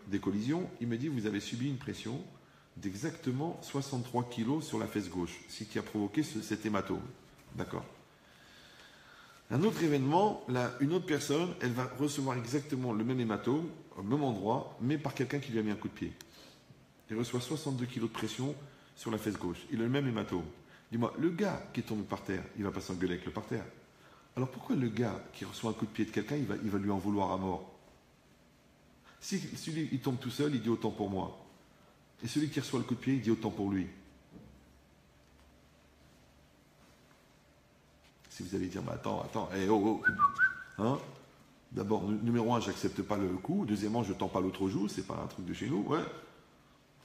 Speaker 1: des collisions. Il me dit, vous avez subi une pression d'exactement 63 kilos sur la fesse gauche, ce qui a provoqué cet hématome. D'accord? Un autre événement, là, une autre personne, elle va recevoir exactement le même hématome, au même endroit, mais par quelqu'un qui lui a mis un coup de pied. Il reçoit 62 kilos de pression sur la fesse gauche. Il a le même hématome. Dis-moi, le gars qui est tombé par terre, il va pas s'engueuler avec le par terre. Alors pourquoi le gars qui reçoit un coup de pied de quelqu'un, il va lui en vouloir à mort? Si celui il tombe tout seul, il dit autant pour moi. Et celui qui reçoit le coup de pied, il dit autant pour lui. Si vous allez dire, mais attends, oh. Hein? D'abord, numéro 1, j'accepte pas le coup. Deuxièmement, je tends pas l'autre joue, c'est pas un truc de chez nous. Ouais.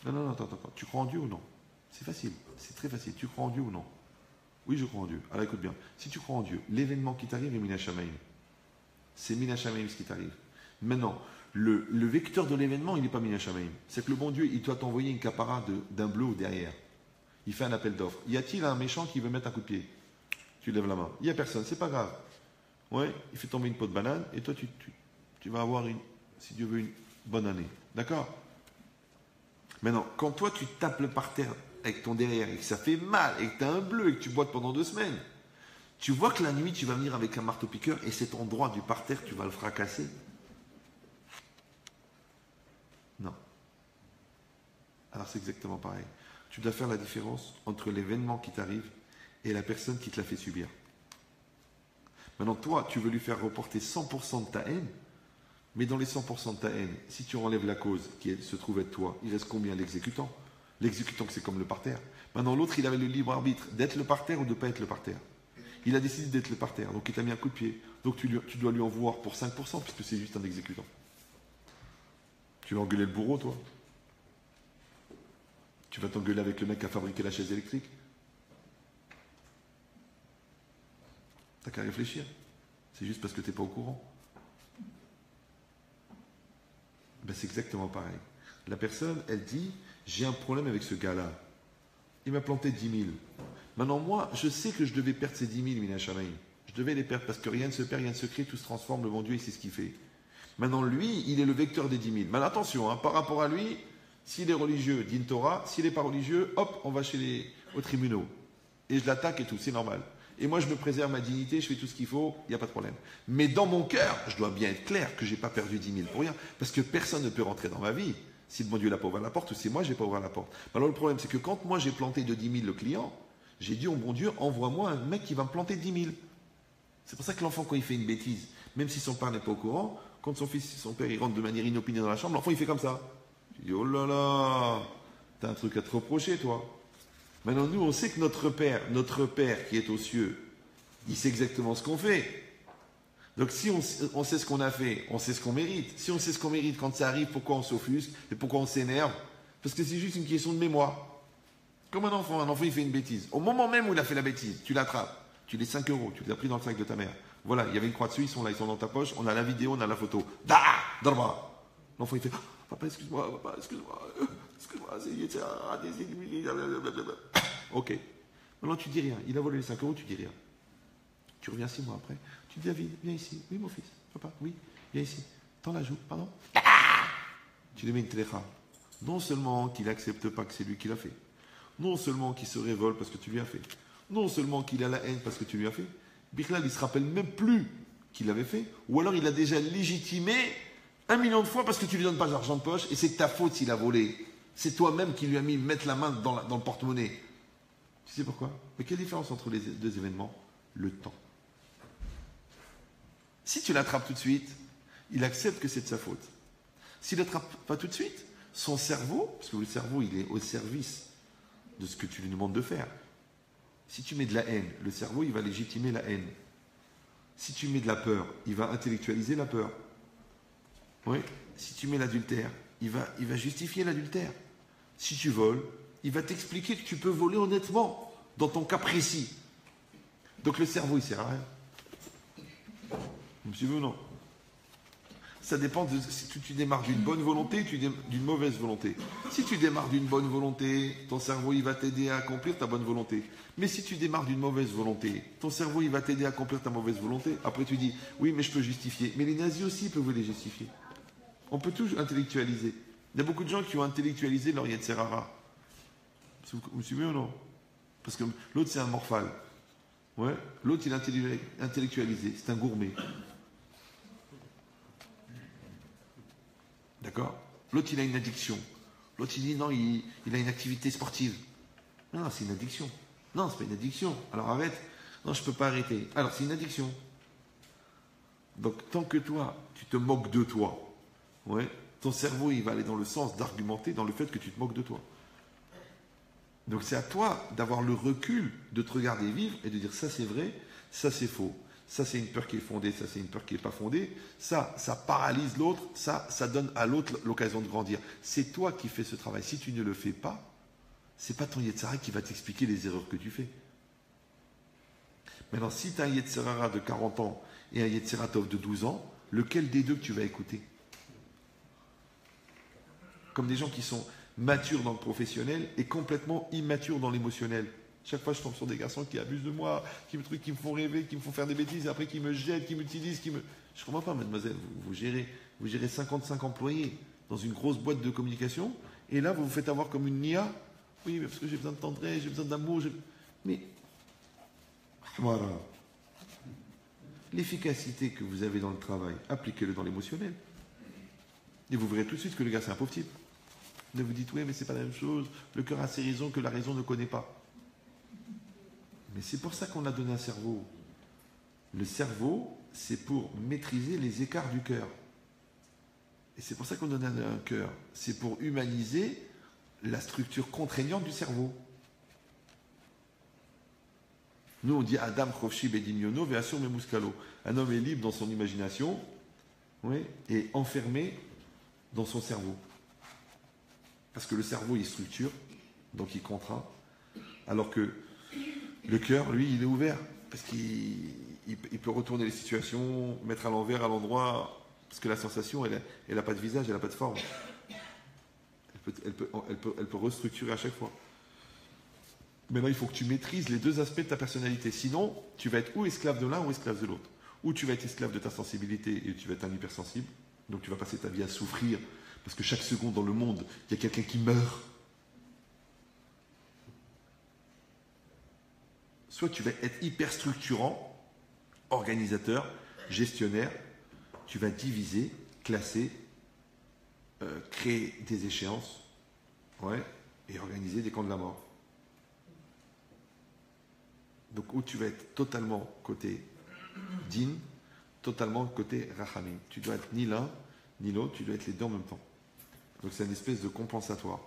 Speaker 1: Non, attends. Tu crois en Dieu ou non? C'est facile, c'est très facile. Tu crois en Dieu ou non? Oui, je crois en Dieu. Alors écoute bien, si tu crois en Dieu, l'événement qui t'arrive est Mina Shamaim. C'est Mina Shamaim ce qui t'arrive. Maintenant, le vecteur de l'événement, il n'est pas Mina Shamaim. C'est que le bon Dieu, il doit t'envoyer une capara d'un bleu derrière. Il fait un appel d'offres. Y a-t-il un méchant qui veut mettre un coup de pied? Tu lèves la main. Il n'y a personne, c'est pas grave. Ouais, il fait tomber une peau de banane et toi, tu vas avoir, si Dieu veut, une bonne année. D'accord? Maintenant, quand toi, tu tapes le parterre avec ton derrière et que ça fait mal et que tu as un bleu et que tu boites pendant 2 semaines, tu vois que la nuit, tu vas venir avec un marteau-piqueur et cet endroit du parterre, tu vas le fracasser. Non. Alors c'est exactement pareil. Tu dois faire la différence entre l'événement qui t'arrive et la personne qui te l'a fait subir. Maintenant, toi, tu veux lui faire reporter 100% de ta haine, mais dans les 100% de ta haine, si tu enlèves la cause qui se trouve être toi, il reste combien l'exécutant? L'exécutant, c'est comme le parterre. Maintenant, l'autre, il avait le libre arbitre d'être le parterre ou de ne pas être le parterre. Il a décidé d'être le parterre, donc il t'a mis un coup de pied. Donc tu dois lui en vouloir pour 5%, puisque c'est juste un exécutant. Tu vas engueuler le bourreau, toi? Tu vas t'engueuler avec le mec qui a fabriqué la chaise électrique? T'as qu'à réfléchir. C'est juste parce que tu n'es pas au courant. Ben, c'est exactement pareil. La personne, elle dit, j'ai un problème avec ce gars-là. Il m'a planté 10 000. Maintenant, moi, je sais que je devais perdre ces 10 000, Mina Shamaï. Je devais les perdre parce que rien ne se perd, rien ne se crée, tout se transforme, le bon Dieu, il sait ce qu'il fait. Maintenant, lui, il est le vecteur des 10 000. Maintenant, attention, hein, par rapport à lui, s'il est religieux, din Torah, s'il n'est pas religieux, hop, on va aux tribunaux. Et je l'attaque et tout, c'est normal. Et moi, je me préserve ma dignité, je fais tout ce qu'il faut, il n'y a pas de problème. Mais dans mon cœur, je dois bien être clair que je n'ai pas perdu 10 000 pour rien, parce que personne ne peut rentrer dans ma vie si le bon Dieu n'a pas ouvert la porte ou si moi, je n'ai pas ouvert la porte. Alors, le problème, c'est que quand moi, j'ai planté de 10 000 le client, j'ai dit au bon Dieu, envoie-moi un mec qui va me planter 10 000. C'est pour ça que l'enfant, quand il fait une bêtise, même si son père n'est pas au courant, quand son fils, son père, il rentre de manière inopinée dans la chambre, l'enfant, il fait comme ça. Je dis, oh là là, t'as un truc à te reprocher, toi. Maintenant, nous, on sait que notre Père qui est aux cieux, il sait exactement ce qu'on fait. Donc, si on sait ce qu'on a fait, on sait ce qu'on mérite. Si on sait ce qu'on mérite, quand ça arrive, pourquoi on s'offusque et pourquoi on s'énerve? Parce que c'est juste une question de mémoire. Comme un enfant, il fait une bêtise. Au moment même où il a fait la bêtise, tu l'attrapes. Tu les 5 €, tu les as pris dans le sac de ta mère. Voilà, il y avait une croix dessus, ils sont là, ils sont dans ta poche, on a la vidéo, on a la photo. Da! Darba! L'enfant, il fait, papa, excuse-moi, ok. Maintenant, tu dis rien. Il a volé les 5 €, tu dis rien. Tu reviens 6 mois après. Tu dis, David, viens ici. Oui, mon fils. Papa, oui, viens ici. Tends la joue, pardon. Tu lui mets une télécha. Non seulement qu'il n'accepte pas que c'est lui qui l'a fait. Non seulement qu'il se révolte parce que tu lui as fait. Non seulement qu'il a la haine parce que tu lui as fait. Bichlal, il ne se rappelle même plus qu'il l'avait fait. Ou alors il a déjà légitimé 1 million de fois parce que tu lui donnes pas d'argent de poche et c'est de ta faute s'il a volé. C'est toi-même qui lui as mis mettre la main dans le porte-monnaie. Tu sais pourquoi? Mais quelle différence entre les deux événements? Le temps. Si tu l'attrapes tout de suite, il accepte que c'est de sa faute. S'il ne l'attrape pas tout de suite, son cerveau, parce que le cerveau, il est au service de ce que tu lui demandes de faire. Si tu mets de la haine, le cerveau, il va légitimer la haine. Si tu mets de la peur, il va intellectualiser la peur. Oui. Si tu mets l'adultère, il va justifier l'adultère. Si tu voles, il va t'expliquer que tu peux voler honnêtement, dans ton cas précis. Donc le cerveau, il ne sert à rien. Vous me suivez ou non? Ça dépend de si tu démarres d'une bonne volonté ou d'une mauvaise volonté. Si tu démarres d'une bonne volonté, ton cerveau il va t'aider à accomplir ta bonne volonté. Mais si tu démarres d'une mauvaise volonté, ton cerveau il va t'aider à accomplir ta mauvaise volonté. Après tu dis, oui mais je peux justifier. Mais les nazis aussi peuvent les justifier. On peut tout intellectualiser. Il y a beaucoup de gens qui ont intellectualisé leur Yetzer Hara. Vous me suivez ou non? Parce que l'autre c'est un morphal. Ouais. L'autre il est intellectualisé, c'est un gourmet. D'accord? L'autre, il a une addiction. L'autre, il dit non, il a une activité sportive. Non, c'est une addiction. Non, c'est pas une addiction. Alors arrête. Non, je ne peux pas arrêter. Alors, c'est une addiction. Donc, tant que toi, tu te moques de toi, ouais, ton cerveau, il va aller dans le sens d'argumenter dans le fait que tu te moques de toi. Donc, c'est à toi d'avoir le recul, de te regarder vivre et de dire ça, c'est vrai, ça, c'est faux. Ça, c'est une peur qui est fondée, ça, c'est une peur qui n'est pas fondée. Ça paralyse l'autre, ça donne à l'autre l'occasion de grandir. C'est toi qui fais ce travail. Si tu ne le fais pas, c'est pas ton Yetzer Hara qui va t'expliquer les erreurs que tu fais. Maintenant, si tu as un Yetzer Hara de 40 ans et un Yetzer Hara de 12 ans, lequel des deux que tu vas écouter? Comme des gens qui sont matures dans le professionnel et complètement immatures dans l'émotionnel. Chaque fois, je tombe sur des garçons qui abusent de moi, qui me font rêver, qui me font faire des bêtises, et après qui me jettent, qui m'utilisent, Je ne comprends pas, mademoiselle. Vous gérez 55 employés dans une grosse boîte de communication, et là, vous vous faites avoir comme une nia. Oui, mais parce que j'ai besoin de tendresse, j'ai besoin d'amour. Mais, voilà. L'efficacité que vous avez dans le travail, appliquez-le dans l'émotionnel. Et vous verrez tout de suite que le gars, c'est un pauvre type. Ne vous dites, oui, mais c'est pas la même chose. Le cœur a ses raisons que la raison ne connaît pas. Mais c'est pour ça qu'on a donné un cerveau. Le cerveau, c'est pour maîtriser les écarts du cœur. Et c'est pour ça qu'on donne un cœur. C'est pour humaniser la structure contraignante du cerveau. Nous, on dit Adam Chofshi Bedimyono Ve'asur Memuskalo. Un homme est libre dans son imagination, oui, et enfermé dans son cerveau. Parce que le cerveau, il structure, donc il contraint. Alors que le cœur, lui, il est ouvert. Parce qu'il peut retourner les situations, mettre à l'envers, à l'endroit. Parce que la sensation, elle n'a pas de visage, elle n'a pas de forme. Elle peut restructurer à chaque fois. Maintenant, il faut que tu maîtrises les deux aspects de ta personnalité. Sinon, tu vas être ou esclave de l'un ou esclave de l'autre. Ou tu vas être esclave de ta sensibilité et tu vas être un hypersensible. Donc tu vas passer ta vie à souffrir. Parce que chaque seconde dans le monde, il y a quelqu'un qui meurt. Soit tu vas être hyper structurant, organisateur, gestionnaire. Tu vas diviser, classer, créer des échéances, ouais, et organiser des camps de la mort. Donc, où tu vas être totalement côté din, totalement côté rachamim. Tu dois être ni l'un, ni l'autre, tu dois être les deux en même temps. Donc, c'est une espèce de compensatoire.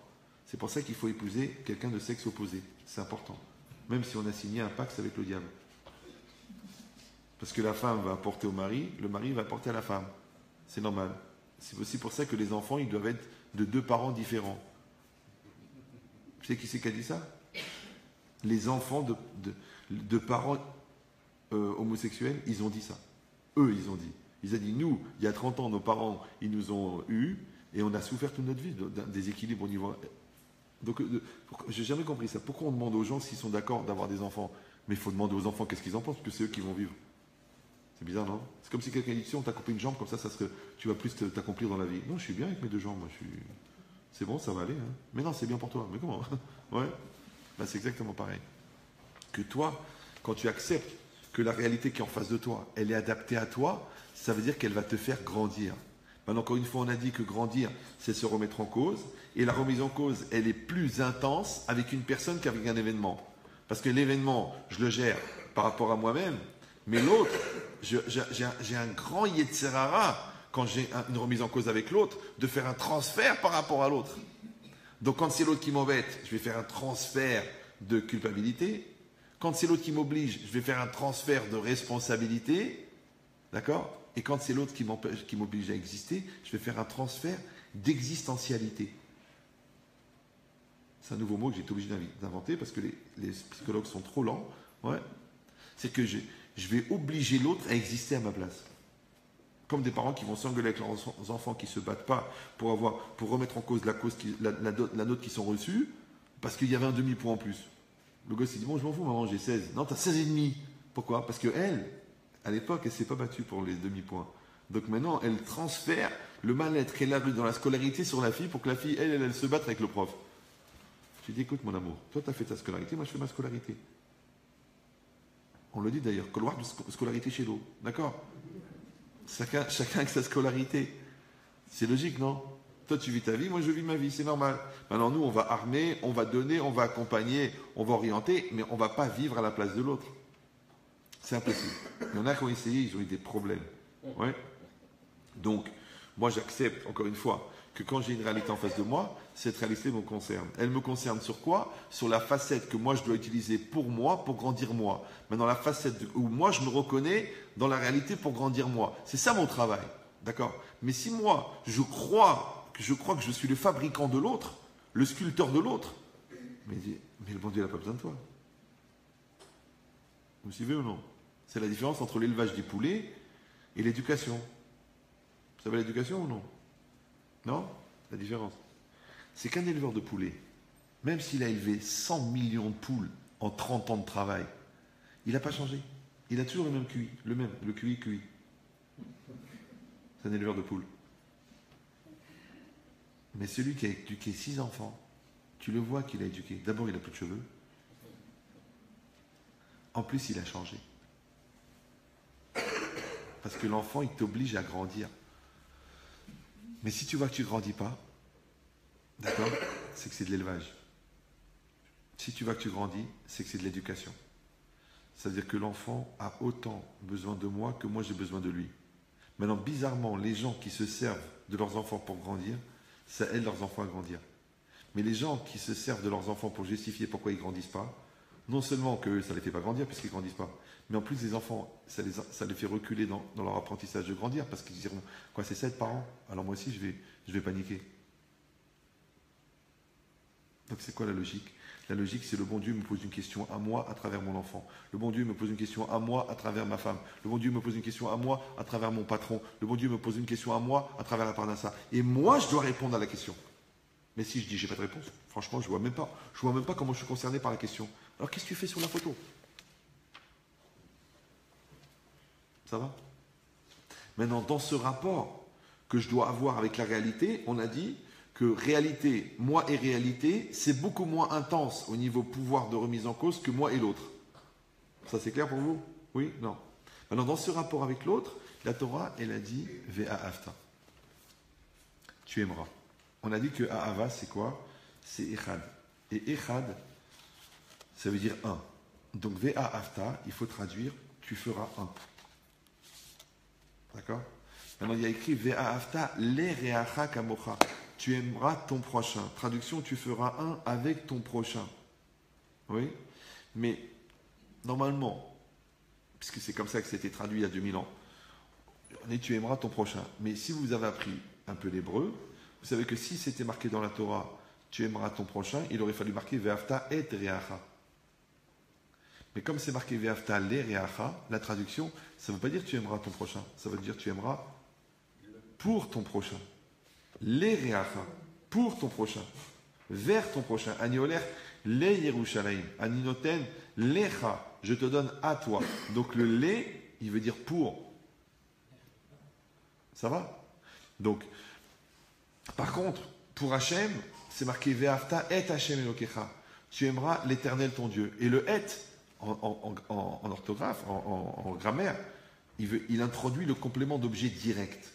Speaker 1: C'est pour ça qu'il faut épouser quelqu'un de sexe opposé. C'est important. Même si on a signé un pacte avec le diable. Parce que la femme va apporter au mari, le mari va apporter à la femme. C'est normal. C'est aussi pour ça que les enfants, ils doivent être de deux parents différents. Tu sais qui c'est qui a dit ça? Les enfants de parents homosexuels, ils ont dit ça. Eux, ils ont dit. Ils ont dit, nous, il y a 30 ans, nos parents, ils nous ont eus, et on a souffert toute notre vie d'un déséquilibre au niveau... Donc, j'ai jamais compris ça. Pourquoi on demande aux gens s'ils sont d'accord d'avoir des enfants? Mais il faut demander aux enfants qu'est-ce qu'ils en pensent, parce que c'est eux qui vont vivre. C'est bizarre, non? C'est comme si quelqu'un dit, on t'a coupé une jambe, comme ça tu vas plus t'accomplir dans la vie. Non, je suis bien avec mes deux jambes, moi, c'est bon, ça va aller. Hein. Mais non, c'est bien pour toi. Mais comment? Ouais. Ben, c'est exactement pareil. Que toi, quand tu acceptes que la réalité qui est en face de toi, elle est adaptée à toi, ça veut dire qu'elle va te faire grandir. Maintenant, encore une fois, on a dit que grandir, c'est se remettre en cause. Et la remise en cause, elle est plus intense avec une personne qu'avec un événement. Parce que l'événement, je le gère par rapport à moi-même. Mais l'autre, j'ai un grand Yetzerara, quand j'ai une remise en cause avec l'autre, de faire un transfert par rapport à l'autre. Donc quand c'est l'autre qui m'embête, je vais faire un transfert de culpabilité. Quand c'est l'autre qui m'oblige, je vais faire un transfert de responsabilité. D'accord? Et quand c'est l'autre qui m'oblige à exister, je vais faire un transfert d'existentialité. C'est un nouveau mot que j'ai été obligé d'inventer parce que les psychologues sont trop lents. Ouais. C'est que je vais obliger l'autre à exister à ma place. Comme des parents qui vont s'engueuler avec leurs enfants qui ne se battent pas pour remettre en cause la note qu'ils sont reçus, parce qu'il y avait un demi-point en plus. Le gosse il dit, bon, je m'en fous, maman, j'ai 16. Non, tu as 16,5. Pourquoi? Parce qu'elle, à l'époque, elle ne s'est pas battue pour les demi-points. Donc maintenant, elle transfère le mal-être qu'elle a eu dans la scolarité sur la fille pour que la fille, elle se batte avec le prof. Je lui dis, écoute, mon amour, toi, tu as fait ta scolarité, moi, je fais ma scolarité. On le dit d'ailleurs, couloir de scolarité chez l'eau. D'accord? Chacun avec sa scolarité. C'est logique, non? Toi, tu vis ta vie, moi, je vis ma vie, c'est normal. Maintenant, nous, on va armer, on va donner, on va accompagner, on va orienter, mais on ne va pas vivre à la place de l'autre. C'est impossible. Il y en a qui ont essayé, ils ont eu des problèmes. Ouais. Donc, moi, j'accepte, encore une fois, que quand j'ai une réalité en face de moi, cette réalité me concerne. Elle me concerne sur quoi? Sur la facette que moi, je dois utiliser pour moi, pour grandir moi. Maintenant, la facette où moi, je me reconnais dans la réalité pour grandir moi. C'est ça mon travail. D'accord? Mais si moi, je crois que je suis le fabricant de l'autre, le sculpteur de l'autre, mais le bon Dieu n'a pas besoin de toi. Vous me suivez ou non? C'est la différence entre l'élevage des poulets et l'éducation. Vous savez l'éducation ou non? Non? La différence. C'est qu'un éleveur de poulets, même s'il a élevé 100 millions de poules en 30 ans de travail, il n'a pas changé. Il a toujours le même QI, le QI. C'est un éleveur de poules. Mais celui qui a éduqué 6 enfants, tu le vois qu'il a éduqué. D'abord, il n'a plus de cheveux. En plus, il a changé. Parce que l'enfant, il t'oblige à grandir. Mais si tu vois que tu ne grandis pas, d'accord, c'est que c'est de l'élevage. Si tu vois que tu grandis, c'est que c'est de l'éducation. C'est-à-dire que l'enfant a autant besoin de moi que moi j'ai besoin de lui. Maintenant, bizarrement, les gens qui se servent de leurs enfants pour grandir, ça aide leurs enfants à grandir. Mais les gens qui se servent de leurs enfants pour justifier pourquoi ils ne grandissent pas, non seulement que ça ne les fait pas grandir puisqu'ils ne grandissent pas, mais en plus les enfants, ça les fait reculer dans leur apprentissage de grandir parce qu'ils diront, quoi, c'est ça être parent? Alors moi aussi je vais paniquer. Donc c'est quoi la logique? La logique, c'est le bon Dieu me pose une question à moi à travers mon enfant. Le bon Dieu me pose une question à moi à travers ma femme. Le bon Dieu me pose une question à moi à travers mon patron. Le bon Dieu me pose une question à moi à travers la parnassa. Et moi, je dois répondre à la question. Mais si je dis j'ai pas de réponse, franchement, je vois même pas. Je vois même pas comment je suis concerné par la question. Alors qu'est-ce que tu fais sur la photo? Ça va? Maintenant, dans ce rapport que je dois avoir avec la réalité, on a dit que réalité, moi et réalité, c'est beaucoup moins intense au niveau pouvoir de remise en cause que moi et l'autre. Ça c'est clair pour vous? Oui? Non? Maintenant, dans ce rapport avec l'autre, la Torah, elle a dit Ve'ahavta. Tu aimeras. On a dit que Ahava, c'est quoi? C'est Echad. Et Echad, ça veut dire un. Donc Ve'ahavta, il faut traduire tu feras un. D'accord? Maintenant, il y a écrit Ve'ahavta le'reacha kamocha. Tu aimeras ton prochain. Traduction, tu feras un avec ton prochain. Oui? Mais normalement, puisque c'est comme ça que c'était traduit il y a 2000 ans, on dit tu aimeras ton prochain. Mais si vous avez appris un peu l'hébreu, vous savez que si c'était marqué dans la Torah, tu aimeras ton prochain, il aurait fallu marquer Ve'ahavta et reacha. Mais comme c'est marqué Ve'ahavta le reacha, la traduction, ça ne veut pas dire tu aimeras ton prochain, ça veut dire tu aimeras pour ton prochain. Les reacha, pour ton prochain, vers ton prochain. Anioler, les Yerushalayim. Aninoten, lecha, je te donne à toi. Donc le les, il veut dire pour. Ça va? Donc, par contre, pour Hachem, c'est marqué Ve'afta et Hachem Elokecha. Tu aimeras l'Éternel ton Dieu. Et le et, en orthographe, en grammaire, il introduit le complément d'objet direct.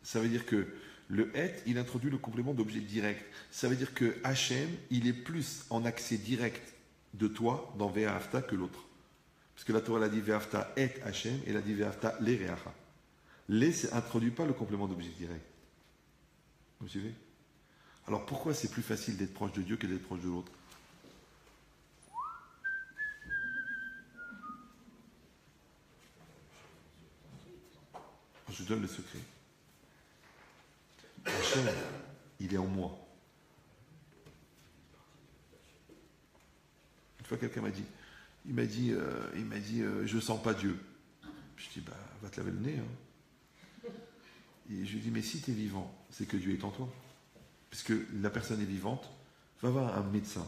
Speaker 1: Ça veut dire que le et, il introduit le complément d'objet direct. Ça veut dire que Hachem, il est plus en accès direct de toi dans Ve'afta que l'autre. Parce que la Torah, elle a dit Ve'afta et Hachem, et elle a dit Ve'afta le reacha. Les, ça introduit pas le complément d'objet direct. Vous suivez? Alors pourquoi c'est plus facile d'être proche de Dieu que d'être proche de l'autre? Je donne le secret. Hachem, il est en moi. Une fois, quelqu'un m'a dit, il m'a dit, je sens pas Dieu. Je dis, bah, va te laver le nez. Hein. Et je lui dis, mais si tu es vivant, c'est que Dieu est en toi. Puisque la personne est vivante, va voir un médecin,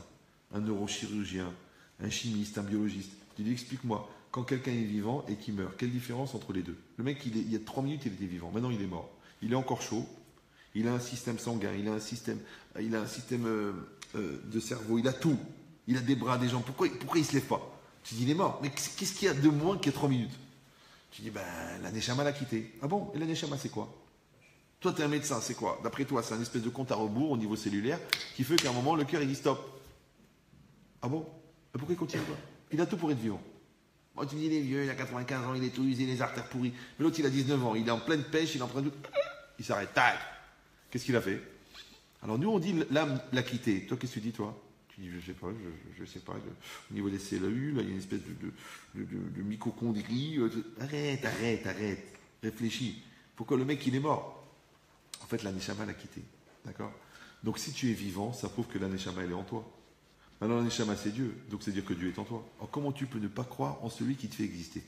Speaker 1: un neurochirurgien, un chimiste, un biologiste. Tu dis, explique-moi, quand quelqu'un est vivant et qu'il meurt, quelle différence entre les deux? Le mec, il y a 3 minutes, il était vivant. Maintenant, il est mort. Il est encore chaud. Il a un système sanguin, il a un système de cerveau, il a tout. Il a des bras, des jambes. Pourquoi il ne se lève pas? Tu dis, il est mort. Mais qu'est-ce qu'il y a de moins qu'il y a 3 minutes? Tu dis, ben, la Neshama l'a quitté. Ah bon? Et la Neshama, c'est quoi? Toi, tu es un médecin, c'est quoi? D'après toi, c'est un espèce de compte à rebours au niveau cellulaire qui fait qu'à un moment, le cœur, il dit stop. Ah bon? Et pourquoi il continue pas? Il a tout pour être vivant. Moi, tu me dis, il est vieux, il a 95 ans, il est tout usé, les artères pourries. Mais l'autre, il a 19 ans, il est en pleine pêche, il est en train de... Il s'arrête, tac! Qu'est-ce qu'il a fait? Alors, nous, on dit, l'âme l'a quitté. Toi, qu'est-ce que tu dis, toi? Tu dis, je sais pas, je sais pas. Au niveau des cellules, là, il y a une espèce de mitochondrie. Arrête. Réfléchis. Pourquoi le mec, il est mort? En fait, la Neshama l'a quitté. D'accord? Donc, si tu es vivant, ça prouve que la Neshama, elle est en toi. Maintenant, la Neshama, c'est Dieu. Donc, c'est dire que Dieu est en toi. Alors, comment tu peux ne pas croire en celui qui te fait exister?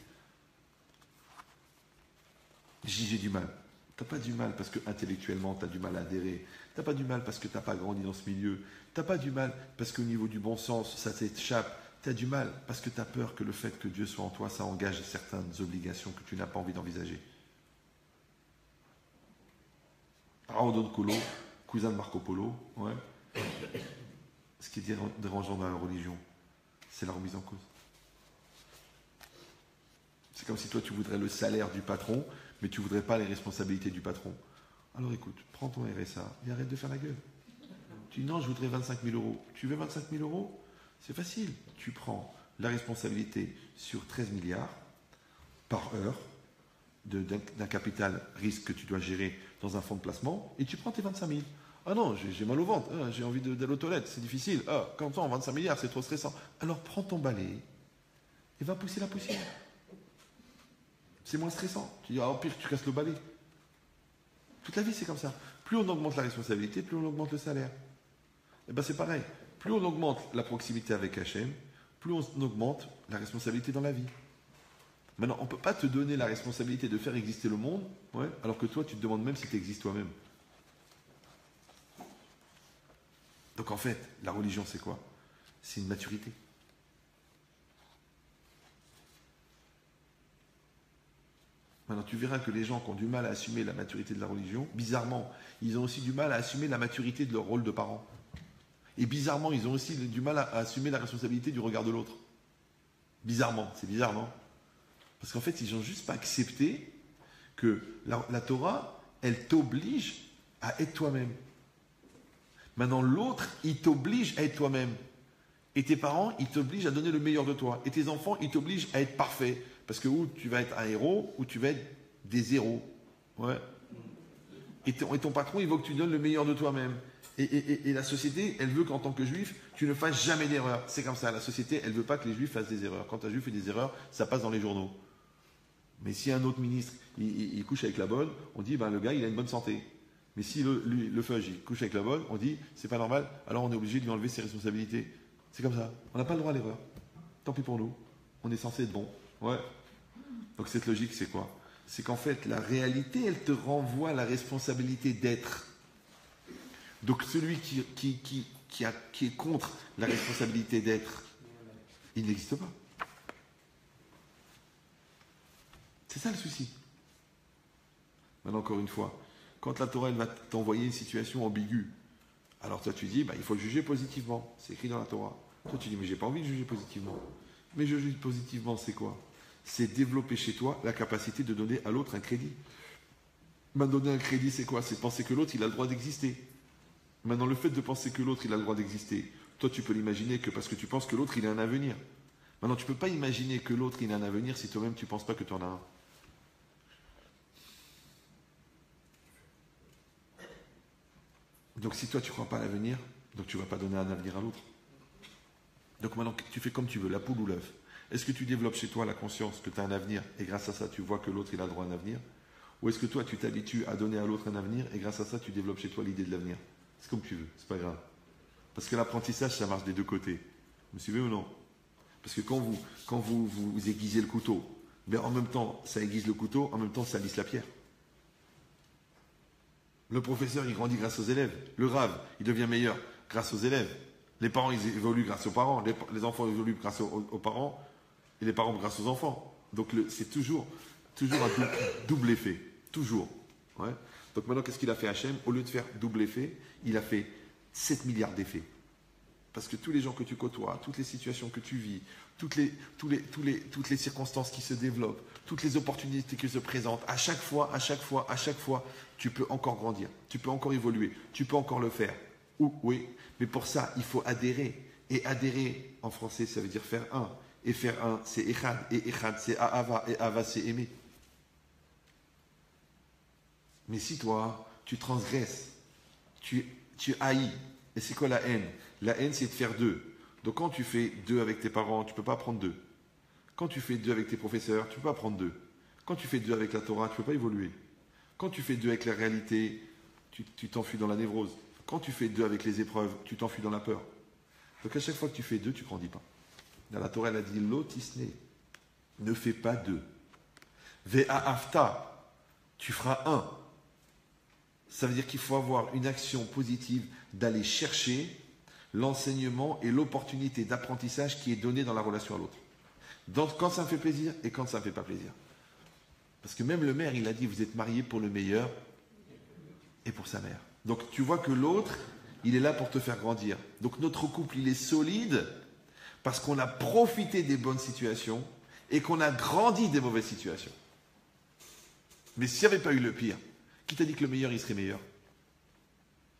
Speaker 1: J'ai du mal. T'as pas du mal parce que intellectuellement, tu as du mal à adhérer. T'as pas du mal parce que tu n'as pas grandi dans ce milieu. T'as pas du mal parce qu'au niveau du bon sens, ça t'échappe. Tu as du mal parce que tu as peur que le fait que Dieu soit en toi, ça engage certaines obligations que tu n'as pas envie d'envisager. Raoudon Kolo, cousin de Marco Polo, ouais. Ce qui est dérangeant dans la religion, c'est la remise en cause. C'est comme si toi tu voudrais le salaire du patron, mais tu ne voudrais pas les responsabilités du patron. Alors écoute, prends ton RSA et arrête de faire la gueule. Tu dis non, je voudrais 25 000 euros. Tu veux 25 000 euros? C'est facile. Tu prends la responsabilité sur 13 milliards par heure d'un capital risque que tu dois gérer dans un fonds de placement et tu prends tes 25 000. Ah non, j'ai mal au ventre, j'ai envie d'aller aux toilettes, c'est difficile. Ah, quand on 25 milliards, c'est trop stressant. Alors prends ton balai et va pousser la poussière. C'est moins stressant. Tu dis, ah, au pire, tu casses le balai. Toute la vie, c'est comme ça. Plus on augmente la responsabilité, plus on augmente le salaire. Et bien c'est pareil. Plus on augmente la proximité avec Hachem, plus on augmente la responsabilité dans la vie. Maintenant, on ne peut pas te donner la responsabilité de faire exister le monde, ouais, alors que toi, tu te demandes même si tu existes toi-même. Donc en fait, la religion, c'est quoi? C'est une maturité. Maintenant, tu verras que les gens qui ont du mal à assumer la maturité de la religion, bizarrement, ils ont aussi du mal à assumer la maturité de leur rôle de parent. Et bizarrement, ils ont aussi du mal à assumer la responsabilité du regard de l'autre. Bizarrement, c'est bizarre, non? Parce qu'en fait, ils n'ont juste pas accepté que la Torah, elle t'oblige à être toi-même. Maintenant, l'autre, il t'oblige à être toi-même. Et tes parents, ils t'obligent à donner le meilleur de toi. Et tes enfants, ils t'obligent à être parfait. Parce que ou tu vas être un héros, ou tu vas être des héros. Ouais. Et ton patron, il veut que tu donnes le meilleur de toi-même. Et la société, elle veut qu'en tant que juif, tu ne fasses jamais d'erreur. C'est comme ça. La société, elle ne veut pas que les juifs fassent des erreurs. Quand un juif fait des erreurs, ça passe dans les journaux. Mais si un autre ministre, il couche avec la bonne, on dit, ben, le gars, il a une bonne santé. Mais si le fudge, il couche avec la bonne, on dit, c'est pas normal, alors on est obligé de lui enlever ses responsabilités. C'est comme ça. On n'a pas le droit à l'erreur. Tant pis pour nous. On est censé être bon. Ouais. Donc cette logique, c'est quoi? C'est qu'en fait, la réalité, elle te renvoie à la responsabilité d'être. Donc celui qui est contre la responsabilité d'être, il n'existe pas. C'est ça le souci. Maintenant, encore une fois, quand la Torah elle va t'envoyer une situation ambiguë, alors toi tu dis, bah, il faut juger positivement. C'est écrit dans la Torah. Toi tu dis, mais j'ai pas envie de juger positivement. Mais je juge positivement, c'est quoi? C'est développer chez toi la capacité de donner à l'autre un crédit. Maintenant, donner un crédit, c'est quoi? C'est penser que l'autre, il a le droit d'exister. Maintenant, le fait de penser que l'autre, il a le droit d'exister, toi, tu peux l'imaginer que parce que tu penses que l'autre, il a un avenir. Maintenant, tu ne peux pas imaginer que l'autre, il a un avenir si toi-même, tu ne penses pas que tu en as un. Donc, si toi, tu ne crois pas à l'avenir, donc tu ne vas pas donner un avenir à l'autre. Donc, maintenant, tu fais comme tu veux, la poule ou l'œuf. Est-ce que tu développes chez toi la conscience que tu as un avenir et grâce à ça, tu vois que l'autre, il a le droit à un avenir? Ou est-ce que toi, tu t'habitues à donner à l'autre un avenir et grâce à ça, tu développes chez toi l'idée de l'avenir? C'est comme tu veux, c'est pas grave. Parce que l'apprentissage, ça marche des deux côtés. Vous me suivez ou non? Parce que quand vous aiguisez le couteau, ben en même temps, ça aiguise le couteau, en même temps, ça lisse la pierre. Le professeur, il grandit grâce aux élèves. Le rave, il devient meilleur grâce aux élèves. Les parents, ils évoluent grâce aux parents. Les enfants évoluent grâce aux parents. Et les parents grâce aux enfants. Donc c'est toujours un double effet. Toujours. Ouais. Donc maintenant, qu'est-ce qu'il a fait Hachem? Au lieu de faire double effet, il a fait 7 milliards d'effets. Parce que tous les gens que tu côtoies, toutes les situations que tu vis, toutes les circonstances qui se développent, toutes les opportunités qui se présentent, à chaque fois, tu peux encore grandir, tu peux encore évoluer, tu peux encore le faire. Oui, mais pour ça, il faut adhérer. Et adhérer, en français, ça veut dire faire un. Et faire un, c'est echad. Et echad, c'est ahava. Et ahava, c'est aimer. Mais si toi, tu transgresses, tu haïs, et c'est quoi la haine? La haine, c'est de faire deux. Donc quand tu fais deux avec tes parents, tu ne peux pas prendre deux. Quand tu fais deux avec tes professeurs, tu ne peux pas prendre deux. Quand tu fais deux avec la Torah, tu ne peux pas évoluer. Quand tu fais deux avec la réalité, tu t'enfuis dans la névrose. Quand tu fais deux avec les épreuves, tu t'enfuis dans la peur. Donc à chaque fois que tu fais deux, tu ne grandis pas. Dans la Torah, elle a dit l'otisné, ne fais pas deux. Ve'a'afta, tu feras un. Ça veut dire qu'il faut avoir une action positive d'aller chercher l'enseignement et l'opportunité d'apprentissage qui est donnée dans la relation à l'autre. Donc, quand ça me fait plaisir et quand ça ne me fait pas plaisir. Parce que même le maire, il a dit, vous êtes mariés pour le meilleur et pour sa mère. Donc, tu vois que l'autre, il est là pour te faire grandir. Donc, notre couple, il est solide parce qu'on a profité des bonnes situations et qu'on a grandi des mauvaises situations. Mais s'il n'y avait pas eu le pire, qui t'a dit que le meilleur, il serait meilleur?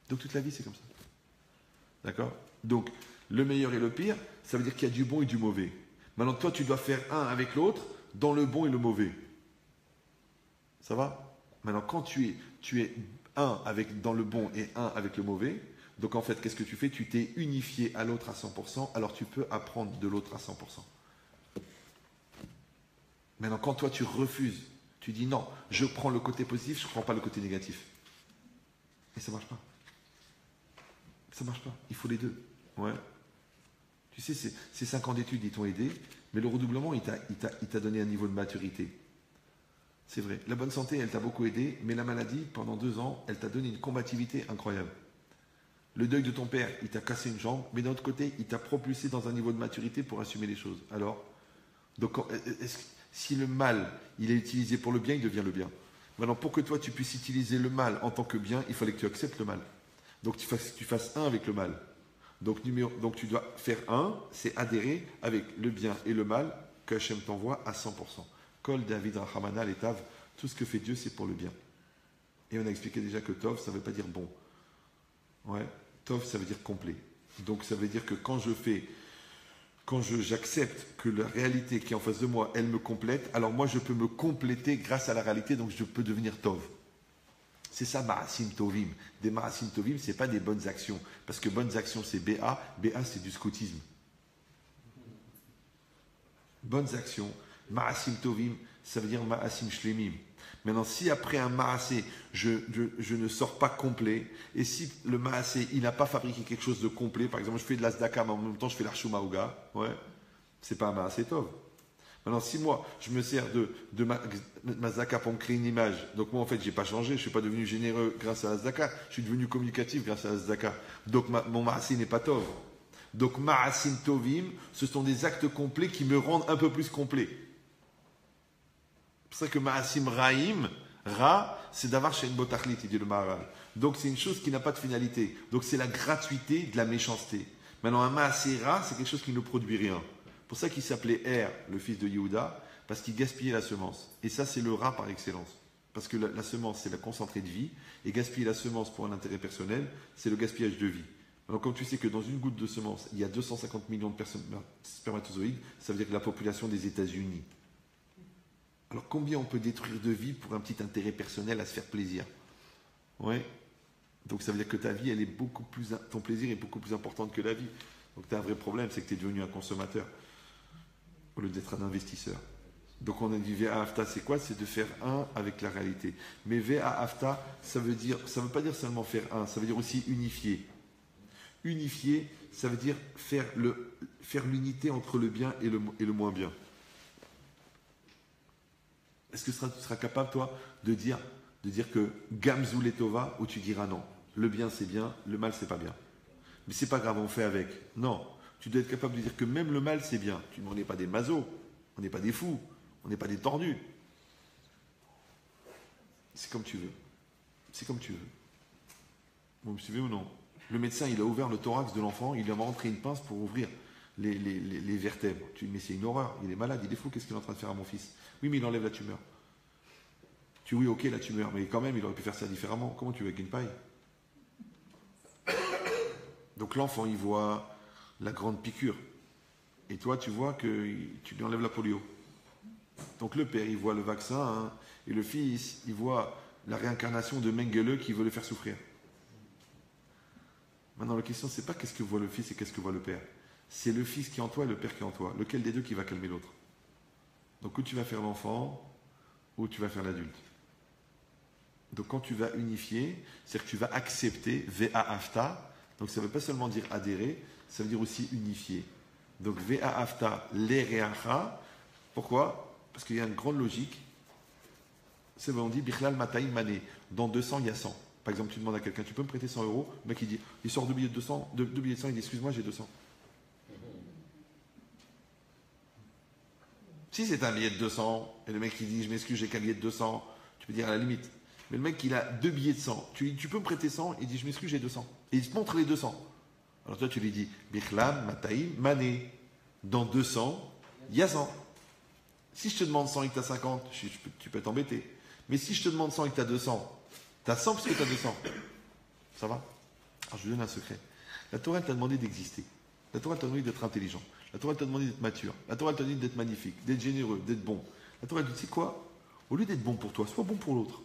Speaker 1: Donc toute la vie, c'est comme ça. D'accord? Donc, le meilleur et le pire, ça veut dire qu'il y a du bon et du mauvais. Maintenant, toi, tu dois faire un avec l'autre dans le bon et le mauvais. Ça va? Maintenant, quand tu es un avec, dans le bon et un avec le mauvais, donc en fait, qu'est-ce que tu fais? Tu t'es unifié à l'autre à 100%, alors tu peux apprendre de l'autre à 100%. Maintenant, quand toi, tu refuses, tu dis non, je prends le côté positif, je ne prends pas le côté négatif. Et ça ne marche pas. Ça ne marche pas. Il faut les deux. Ouais. Tu sais, ces 5 ans d'études, ils t'ont aidé, mais le redoublement, il t'a donné un niveau de maturité. C'est vrai. La bonne santé, elle t'a beaucoup aidé, mais la maladie, pendant 2 ans, elle t'a donné une combativité incroyable. Le deuil de ton père, il t'a cassé une jambe, mais d'un autre côté, il t'a propulsé dans un niveau de maturité pour assumer les choses. Alors, donc, si le mal, il est utilisé pour le bien, il devient le bien. Maintenant, pour que toi, tu puisses utiliser le mal en tant que bien, il fallait que tu acceptes le mal. Donc, tu fasses un avec le mal. Donc, tu dois faire un, c'est adhérer avec le bien et le mal que Hachem t'envoie à 100%. Kol David Rahamana Letav, tout ce que fait Dieu, c'est pour le bien. Et on a expliqué déjà que Tov, ça ne veut pas dire bon. Ouais, Tov, ça veut dire complet. Donc, ça veut dire que quand j'accepte que la réalité qui est en face de moi, elle me complète, alors moi, je peux me compléter grâce à la réalité, donc je peux devenir Tov. C'est ça, Ma'asim Tovim. Des Ma'asim Tovim, ce n'est pas des bonnes actions. Parce que bonnes actions, c'est BA. BA, c'est du scoutisme. Bonnes actions. Ma'asim Tovim, ça veut dire Ma'asim Shlemim. Maintenant, si après un Ma'asé, je ne sors pas complet, et si le Ma'asé, il n'a pas fabriqué quelque chose de complet, par exemple, je fais de la Zdaka, mais en même temps, je fais l'Arshoumaouga, ouais, c'est pas un Ma'asé Tov. Maintenant, si moi, je me sers de ma Zdaka pour me créer une image, donc moi, en fait, je n'ai pas changé, je ne suis pas devenu généreux grâce à la Zdaka, je suis devenu communicatif grâce à la Zdaka. Donc, mon Ma'asé n'est pas Tov. Donc, Ma'asim Tovim, ce sont des actes complets qui me rendent un peu plus complet. C'est pour ça que Ma'asim Raïm, Ra, c'est d'avoir chez une botachlit, il dit le Maharal. Donc, c'est une chose qui n'a pas de finalité. Donc, c'est la gratuité de la méchanceté. Maintenant, un Ma'asé Ra, c'est quelque chose qui ne produit rien. C'est pour ça qu'il s'appelait Er, le fils de Yehuda, parce qu'il gaspillait la semence. Et ça, c'est le rat par excellence. Parce que la semence, c'est la concentrée de vie, et gaspiller la semence pour un intérêt personnel, c'est le gaspillage de vie. Alors, comme tu sais que dans une goutte de semence, il y a 250 millions de spermatozoïdes, ça veut dire que la population des États-Unis. Alors, combien on peut détruire de vie pour un petit intérêt personnel à se faire plaisir? Ouais. Donc, ça veut dire que ta vie, ton plaisir est beaucoup plus important que la vie. Donc, tu as un vrai problème, c'est que tu es devenu un consommateur au lieu d'être un investisseur. Donc, on a dit VA Afta, c'est quoi? C'est de faire un avec la réalité. Mais VA Afta, ça veut pas dire seulement faire un, ça veut dire aussi unifier. Unifier, ça veut dire faire l'unité entre le bien et le moins bien. Est-ce que tu seras capable, toi, de dire que Gamzou Letova, ou tu diras non, le bien c'est bien, le mal c'est pas bien. Mais c'est pas grave, on fait avec. Non, tu dois être capable de dire que même le mal c'est bien. On n'est pas des mazos, on n'est pas des fous, on n'est pas des tordus. C'est comme tu veux. C'est comme tu veux. Vous me suivez ou non? Le médecin, il a ouvert le thorax de l'enfant, il lui a rentré une pince pour ouvrir les vertèbres. Tu dis, mais c'est une horreur, il est malade, il est fou, qu'est-ce qu'il est en train de faire à mon fils? Oui, mais il enlève la tumeur. Oui, ok, la tumeur, mais quand même, il aurait pu faire ça différemment. Comment tu veux avec une paille? Donc l'enfant, il voit la grande piqûre. Et toi, tu vois que tu lui enlèves la polio. Donc le père, il voit le vaccin, hein, et le fils, il voit la réincarnation de Mengele qui veut le faire souffrir. Maintenant, la question, c'est pas qu'est-ce que voit le fils et qu'est-ce que voit le père. C'est le fils qui est en toi et le père qui est en toi. Lequel des deux qui va calmer l'autre? Donc, où tu vas faire l'enfant, ou tu vas faire l'adulte. Donc, quand tu vas unifier, c'est que tu vas accepter VA Afta. Donc, ça ne veut pas seulement dire adhérer, ça veut dire aussi unifier. Donc, VA Afta, l'Ereacha. Pourquoi? Parce qu'il y a une grande logique. C'est vrai, on dit Bichlal Mataïm Mané. Dans 200, il y a 100. Par exemple, tu demandes à quelqu'un, tu peux me prêter 100 euros? Le mec, il sort deux billets de 100, deux billets de 100, il dit, excuse-moi, j'ai 200. Si c'est un billet de 200, et le mec, il dit, je m'excuse, j'ai qu'un billet de 200, tu peux dire à la limite. Mais le mec, il a 2 billets de 100. Tu lui dis, tu peux me prêter 100? Il dit, je m'excuse, j'ai 200. Et il te montre les 200. Alors toi, tu lui dis, Bichlam, Mataïm, Mané. Dans 200, il y a 100. Si je te demande 100 et que tu as 50, tu peux t'embêter. Mais si je te demande 100 et que tu as 200, tu as 100 parce que tu as 200. Ça va? Alors je vous donne un secret. La Torah t'a demandé d'exister. La Torah t'a demandé d'être intelligent. La Torah elle t'a demandé d'être mature. La Torah elle t'a dit d'être magnifique, d'être généreux, d'être bon. La Torah elle dit, tu sais quoi? Au lieu d'être bon pour toi, sois bon pour l'autre.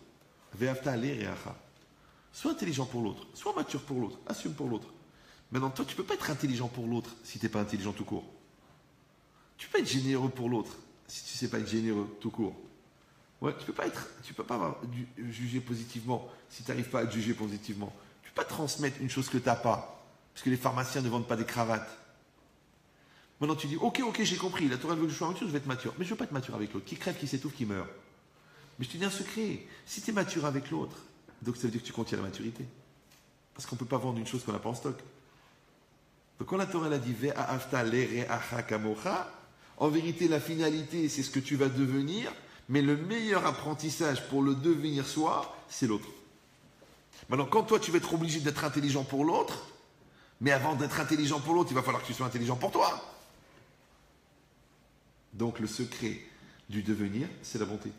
Speaker 1: Ve'afta le'reacha. Sois intelligent pour l'autre, sois mature pour l'autre, assume pour l'autre. Maintenant, toi, tu ne peux pas être intelligent pour l'autre si tu n'es pas intelligent tout court. Tu peux être généreux pour l'autre si tu ne sais pas être généreux tout court. Ouais, tu peux pas juger positivement si tu n'arrives pas à te juger positivement. Tu ne peux pas transmettre une chose que tu n'as pas, parce que les pharmaciens ne vendent pas des cravates. Maintenant, tu dis, ok, j'ai compris, la Torah veut que je sois mature, je vais être mature. Mais je ne veux pas être mature avec l'autre. Qui crève, qui s'étouffe, qui meurt. Mais je te dis un secret, si tu es mature avec l'autre, donc ça veut dire que tu contiens la maturité. Parce qu'on ne peut pas vendre une chose qu'on n'a pas en stock. Donc quand la Torah a dit Ve'afta le'reacha kamocha, en vérité la finalité c'est ce que tu vas devenir, mais le meilleur apprentissage pour le devenir soi, c'est l'autre. Maintenant quand toi tu vas être obligé d'être intelligent pour l'autre, mais avant d'être intelligent pour l'autre, il va falloir que tu sois intelligent pour toi. Donc le secret du devenir, c'est la bonté.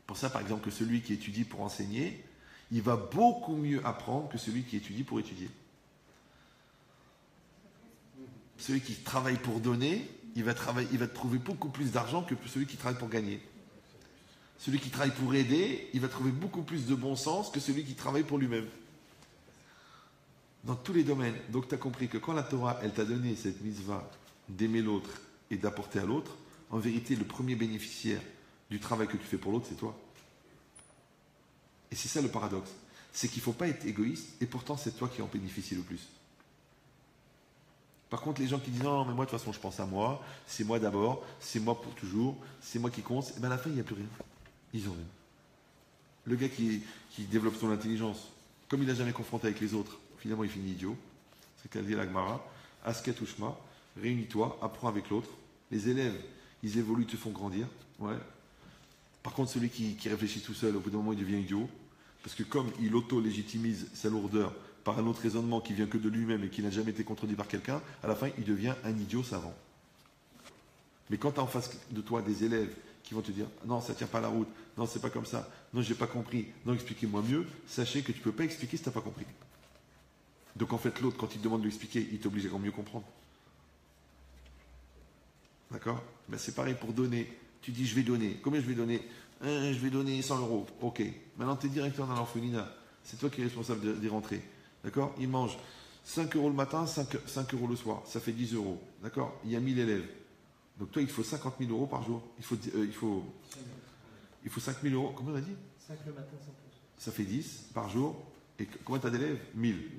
Speaker 1: Pour ça par exemple que celui qui étudie pour enseigner, il va beaucoup mieux apprendre que celui qui étudie pour étudier. Celui qui travaille pour donner, il va trouver beaucoup plus d'argent que celui qui travaille pour gagner. Celui qui travaille pour aider, il va trouver beaucoup plus de bon sens que celui qui travaille pour lui-même. Dans tous les domaines. Donc tu as compris que quand la Torah, elle t'a donné cette mitzvah d'aimer l'autre et d'apporter à l'autre, en vérité, le premier bénéficiaire du travail que tu fais pour l'autre, c'est toi. Et c'est ça le paradoxe. C'est qu'il ne faut pas être égoïste et pourtant c'est toi qui en bénéficie le plus. Par contre, les gens qui disent non, mais moi de toute façon je pense à moi, c'est moi d'abord, c'est moi pour toujours, c'est moi qui compte, et bien à la fin il n'y a plus rien. Ils ont rien. Le gars qui développe son intelligence, comme il n'a jamais confronté avec les autres, finalement il finit idiot. C'est qu'elle dit la Gemara, Asket Ushma, réunis-toi, apprends avec l'autre. Les élèves, ils évoluent, te font grandir. Ouais. Par contre, celui qui réfléchit tout seul, au bout d'un moment il devient idiot, parce que comme il auto-légitimise sa lourdeur par un autre raisonnement qui vient que de lui-même et qui n'a jamais été contredit par quelqu'un, à la fin, il devient un idiot savant. Mais quand tu as en face de toi des élèves qui vont te dire « Non, ça ne tient pas la route. Non, c'est pas comme ça. Non, j'ai pas compris. Non, expliquez-moi mieux. » Sachez que tu ne peux pas expliquer si tu n'as pas compris. Donc en fait, l'autre, quand il te demande de lui expliquer, il t'oblige à mieux comprendre. D'accord? Ben, c'est pareil pour donner. Tu dis « Je vais donner. Combien je vais donner ?»« Je vais donner 100 euros. » Ok. Maintenant, tu es directeur dans l'orphelinat. C'est toi qui es responsable d'y rentrer. D'accord? Il mange 5 euros le matin, 5 euros le soir. Ça fait 10 euros. D'accord? Il y a 1000 élèves. Donc toi, il faut 50 000 euros par jour. Il faut 5 000 euros. Combien on a dit?
Speaker 2: 5 le matin, 5 le soir.
Speaker 1: Ça fait 10 par jour. Et combien tu as d'élèves? 1000.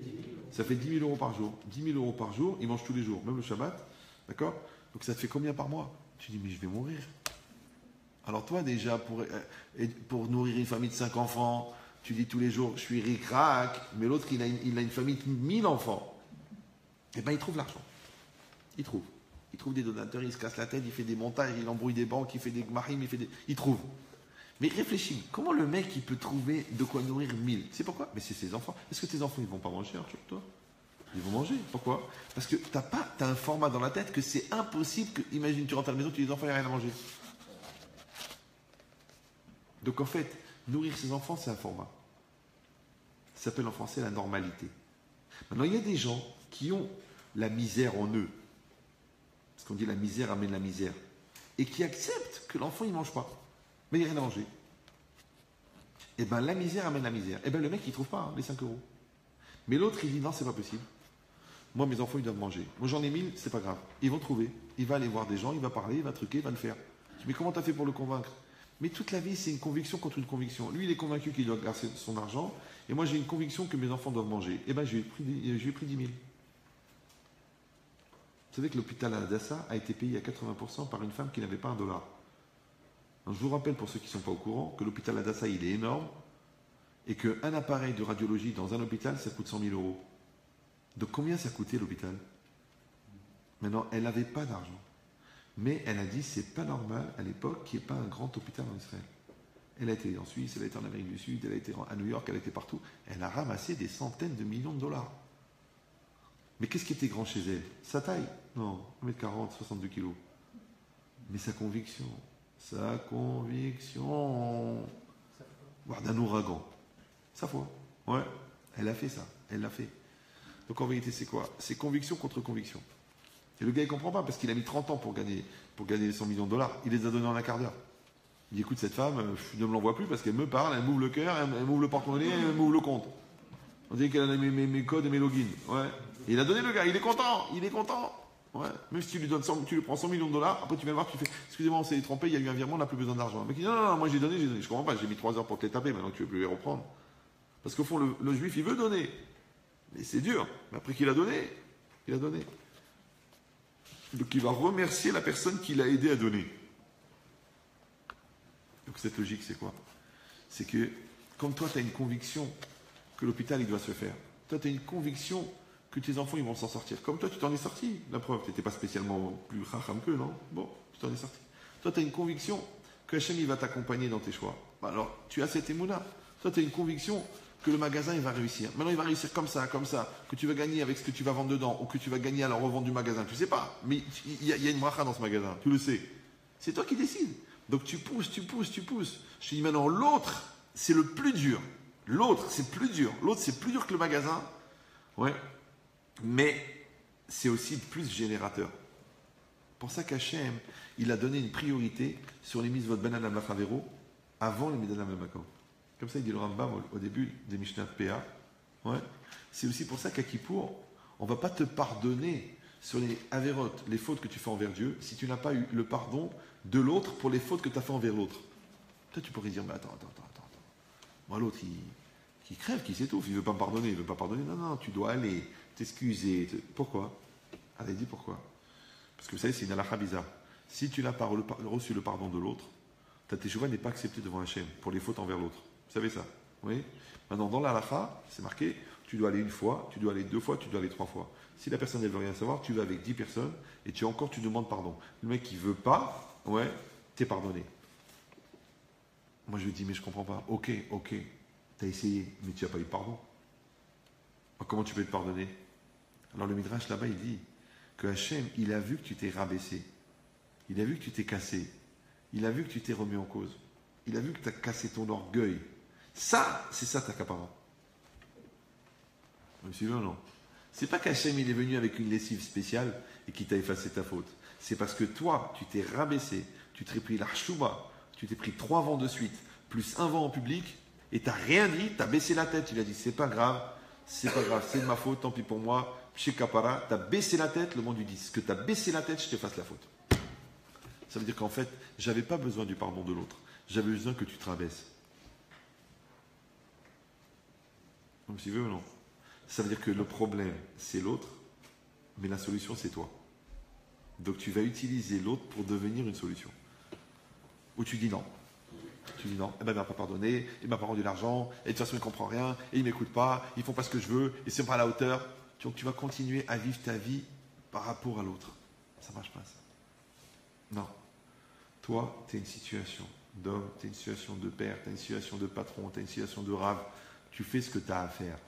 Speaker 1: Ça fait 10 000 euros par jour. 10 000 euros par jour, ils mangent tous les jours, même le Shabbat. D'accord? Donc ça te fait combien par mois? Tu dis, mais je vais mourir. Alors toi, déjà, pour nourrir une famille de 5 enfants, tu dis tous les jours, je suis ric-rac, mais l'autre, il a une famille de 1000 enfants. Eh bien, il trouve l'argent. Il trouve. Il trouve des donateurs, il se casse la tête, il fait des montages, il embrouille des banques, il fait des gmarim, il trouve. Mais réfléchis, comment le mec, il peut trouver de quoi nourrir 1000? C'est pourquoi? Mais c'est ses enfants. Est-ce que tes enfants, ils vont pas manger, Arthur, toi? Ils vont manger. Pourquoi? Parce que t'as un format dans la tête que c'est impossible que, imagine, tu rentres à la maison, tu dis, les enfants, il n'y a rien à manger. Donc en fait, nourrir ses enfants, c'est un format. Ça s'appelle en français la normalité. Maintenant, il y a des gens qui ont la misère en eux. Parce qu'on dit la misère amène la misère. Et qui acceptent que l'enfant, il ne mange pas. Mais il n'y a rien à manger. Et bien, la misère amène la misère. Et bien, le mec, il ne trouve pas les 5 euros. Mais l'autre, il dit non, c'est pas possible. Moi, mes enfants, ils doivent manger. Moi, j'en ai 1000, c'est pas grave. Ils vont trouver. Il va aller voir des gens, il va parler, il va truquer, il va le faire. Je dis, mais comment tu as fait pour le convaincre? Mais toute la vie, c'est une conviction contre une conviction. Lui, il est convaincu qu'il doit garder son argent. Et moi, j'ai une conviction que mes enfants doivent manger. Et bien, je lui ai pris 10 000. Vous savez que l'hôpital à Adassa a été payé à 80% par une femme qui n'avait pas $1. Donc, je vous rappelle, pour ceux qui ne sont pas au courant, que l'hôpital à Adassa, il est énorme. Et qu'un appareil de radiologie dans un hôpital, ça coûte 100 000 euros. Donc, combien ça coûtait l'hôpital? Maintenant, elle n'avait pas d'argent. Mais elle a dit, c'est pas normal à l'époque qu'il n'y ait pas un grand hôpital en Israël. Elle a été en Suisse, elle a été en Amérique du Sud, elle a été à New York, elle a été partout. Elle a ramassé des centaines de millions de dollars. Mais qu'est-ce qui était grand chez elle? Sa taille? Non, 1m40, 62 kilos. Mais sa conviction. Sa conviction. Voir d'un ouragan. Sa foi. Ouais, elle a fait ça. Elle l'a fait. Donc en vérité, c'est quoi? C'est conviction contre conviction. Et le gars, il comprend pas parce qu'il a mis 30 ans pour gagner les 100 millions de dollars. Il les a donnés en un quart d'heure. Il dit, écoute, cette femme, ne me l'envoie plus parce qu'elle me parle, elle m'ouvre le cœur, elle m'ouvre le porte-monnaie, elle m'ouvre le compte. On dit qu'elle a mes codes et mes logins. Ouais. Et il a donné le gars, il est content, il est content. Ouais. Même si tu lui donnes tu lui prends 100 millions de dollars, après tu viens voir, tu fais, excusez-moi, on s'est trompé, il y a eu un virement, on n'a plus besoin d'argent. Le mec dit, non, non, non, moi j'ai donné. Je comprends pas, j'ai mis 3 heures pour te les taper, maintenant tu veux plus les reprendre. Parce qu'au fond, le juif, il veut donner. Mais c'est dur. Mais après qu'il a donné, il a donné. Donc il va remercier la personne qui l'a aidé à donner. Donc cette logique, c'est quoi? C'est que, comme toi, tu as une conviction que l'hôpital, il doit se faire. Toi, tu as une conviction que tes enfants, ils vont s'en sortir. Comme toi, tu t'en es sorti. La preuve, tu n'étais pas spécialement plus racham qu'eux, non? Bon, tu t'en es sorti. Toi, tu as une conviction que Hachem, il va t'accompagner dans tes choix. Bah alors, tu as cette émouna. Toi, tu as une conviction que le magasin, il va réussir. Maintenant, il va réussir comme ça, que tu vas gagner avec ce que tu vas vendre dedans, ou que tu vas gagner à la revente du magasin. Tu sais pas, mais il y a une bracha dans ce magasin, tu le sais. C'est toi qui décides. Donc tu pousses. Je te dis maintenant, l'autre, c'est le plus dur. L'autre, c'est plus dur. L'autre, c'est plus dur que le magasin. Ouais. Mais c'est aussi plus générateur. Pour ça qu'Hachem, il a donné une priorité sur les mitzvot ben adam lachavero avant les mitzvot ben makom. Comme ça, il dit le Rambam au début des Mishnah de PA. Ouais. C'est aussi pour ça qu'à Kippour, on ne va pas te pardonner sur les avérotes, les fautes que tu fais envers Dieu, si tu n'as pas eu le pardon de l'autre pour les fautes que tu as fait envers l'autre. Toi, tu pourrais dire, mais attends. Moi, l'autre, qui crève, qui s'étouffe, il ne veut pas me pardonner, il ne veut pas pardonner. Non, tu dois aller t'excuser. Pourquoi? Allez, dis pourquoi. Parce que vous savez, c'est une halakha bizarre. Si tu n'as pas reçu le pardon de l'autre, ta teshuva n'est pas acceptée devant Hachem pour les fautes envers l'autre. Vous savez ça? Oui. Maintenant, dans la halakha, c'est marqué, tu dois aller une fois, tu dois aller 2 fois, tu dois aller 3 fois. Si la personne ne veut rien savoir, tu vas avec 10 personnes et tu demandes pardon. Le mec qui ne veut pas, ouais, t'es pardonné. Moi, je lui dis, mais je ne comprends pas. Ok, t'as essayé, mais tu n'as pas eu pardon. Comment tu peux te pardonner? Alors le Midrash là-bas, il dit que Hachem, il a vu que tu t'es rabaissé. Il a vu que tu t'es cassé. Il a vu que tu t'es remis en cause. Il a vu que tu as cassé ton orgueil. Ça, c'est ça ta capara. Vous me suivez ou non? C'est pas qu'Hachem, il est venu avec une lessive spéciale et qui t'a effacé ta faute. C'est parce que toi, tu t'es rabaissé, tu t'es pris l'archouba, tu t'es pris 3 vents de suite, plus un vent en public, et tu n'as rien dit, tu as baissé la tête. Tu lui as dit, c'est pas grave, c'est de ma faute, tant pis pour moi. Chez Kapara, tu as baissé la tête, le monde lui dit, ce que tu as baissé la tête, je te fasse la faute. Ça veut dire qu'en fait, j'avais pas besoin du pardon de l'autre. J'avais besoin que tu te rabaisses. Vous me suivez ou non? Ça veut dire que le problème, c'est l'autre, mais la solution, c'est toi. Donc tu vas utiliser l'autre pour devenir une solution. Ou tu dis non. Tu dis non, il m'a pas pardonné, il m'a pas rendu l'argent, et de toute façon il ne comprend rien, et il ne m'écoute pas, ils ne font pas ce que je veux, et c'est pas à la hauteur. Donc tu vas continuer à vivre ta vie par rapport à l'autre. Ça ne marche pas ça. Non. Toi, tu as une situation d'homme, tu as une situation de père, tu as une situation de patron, tu as une situation de rave. Tu fais ce que tu as à faire.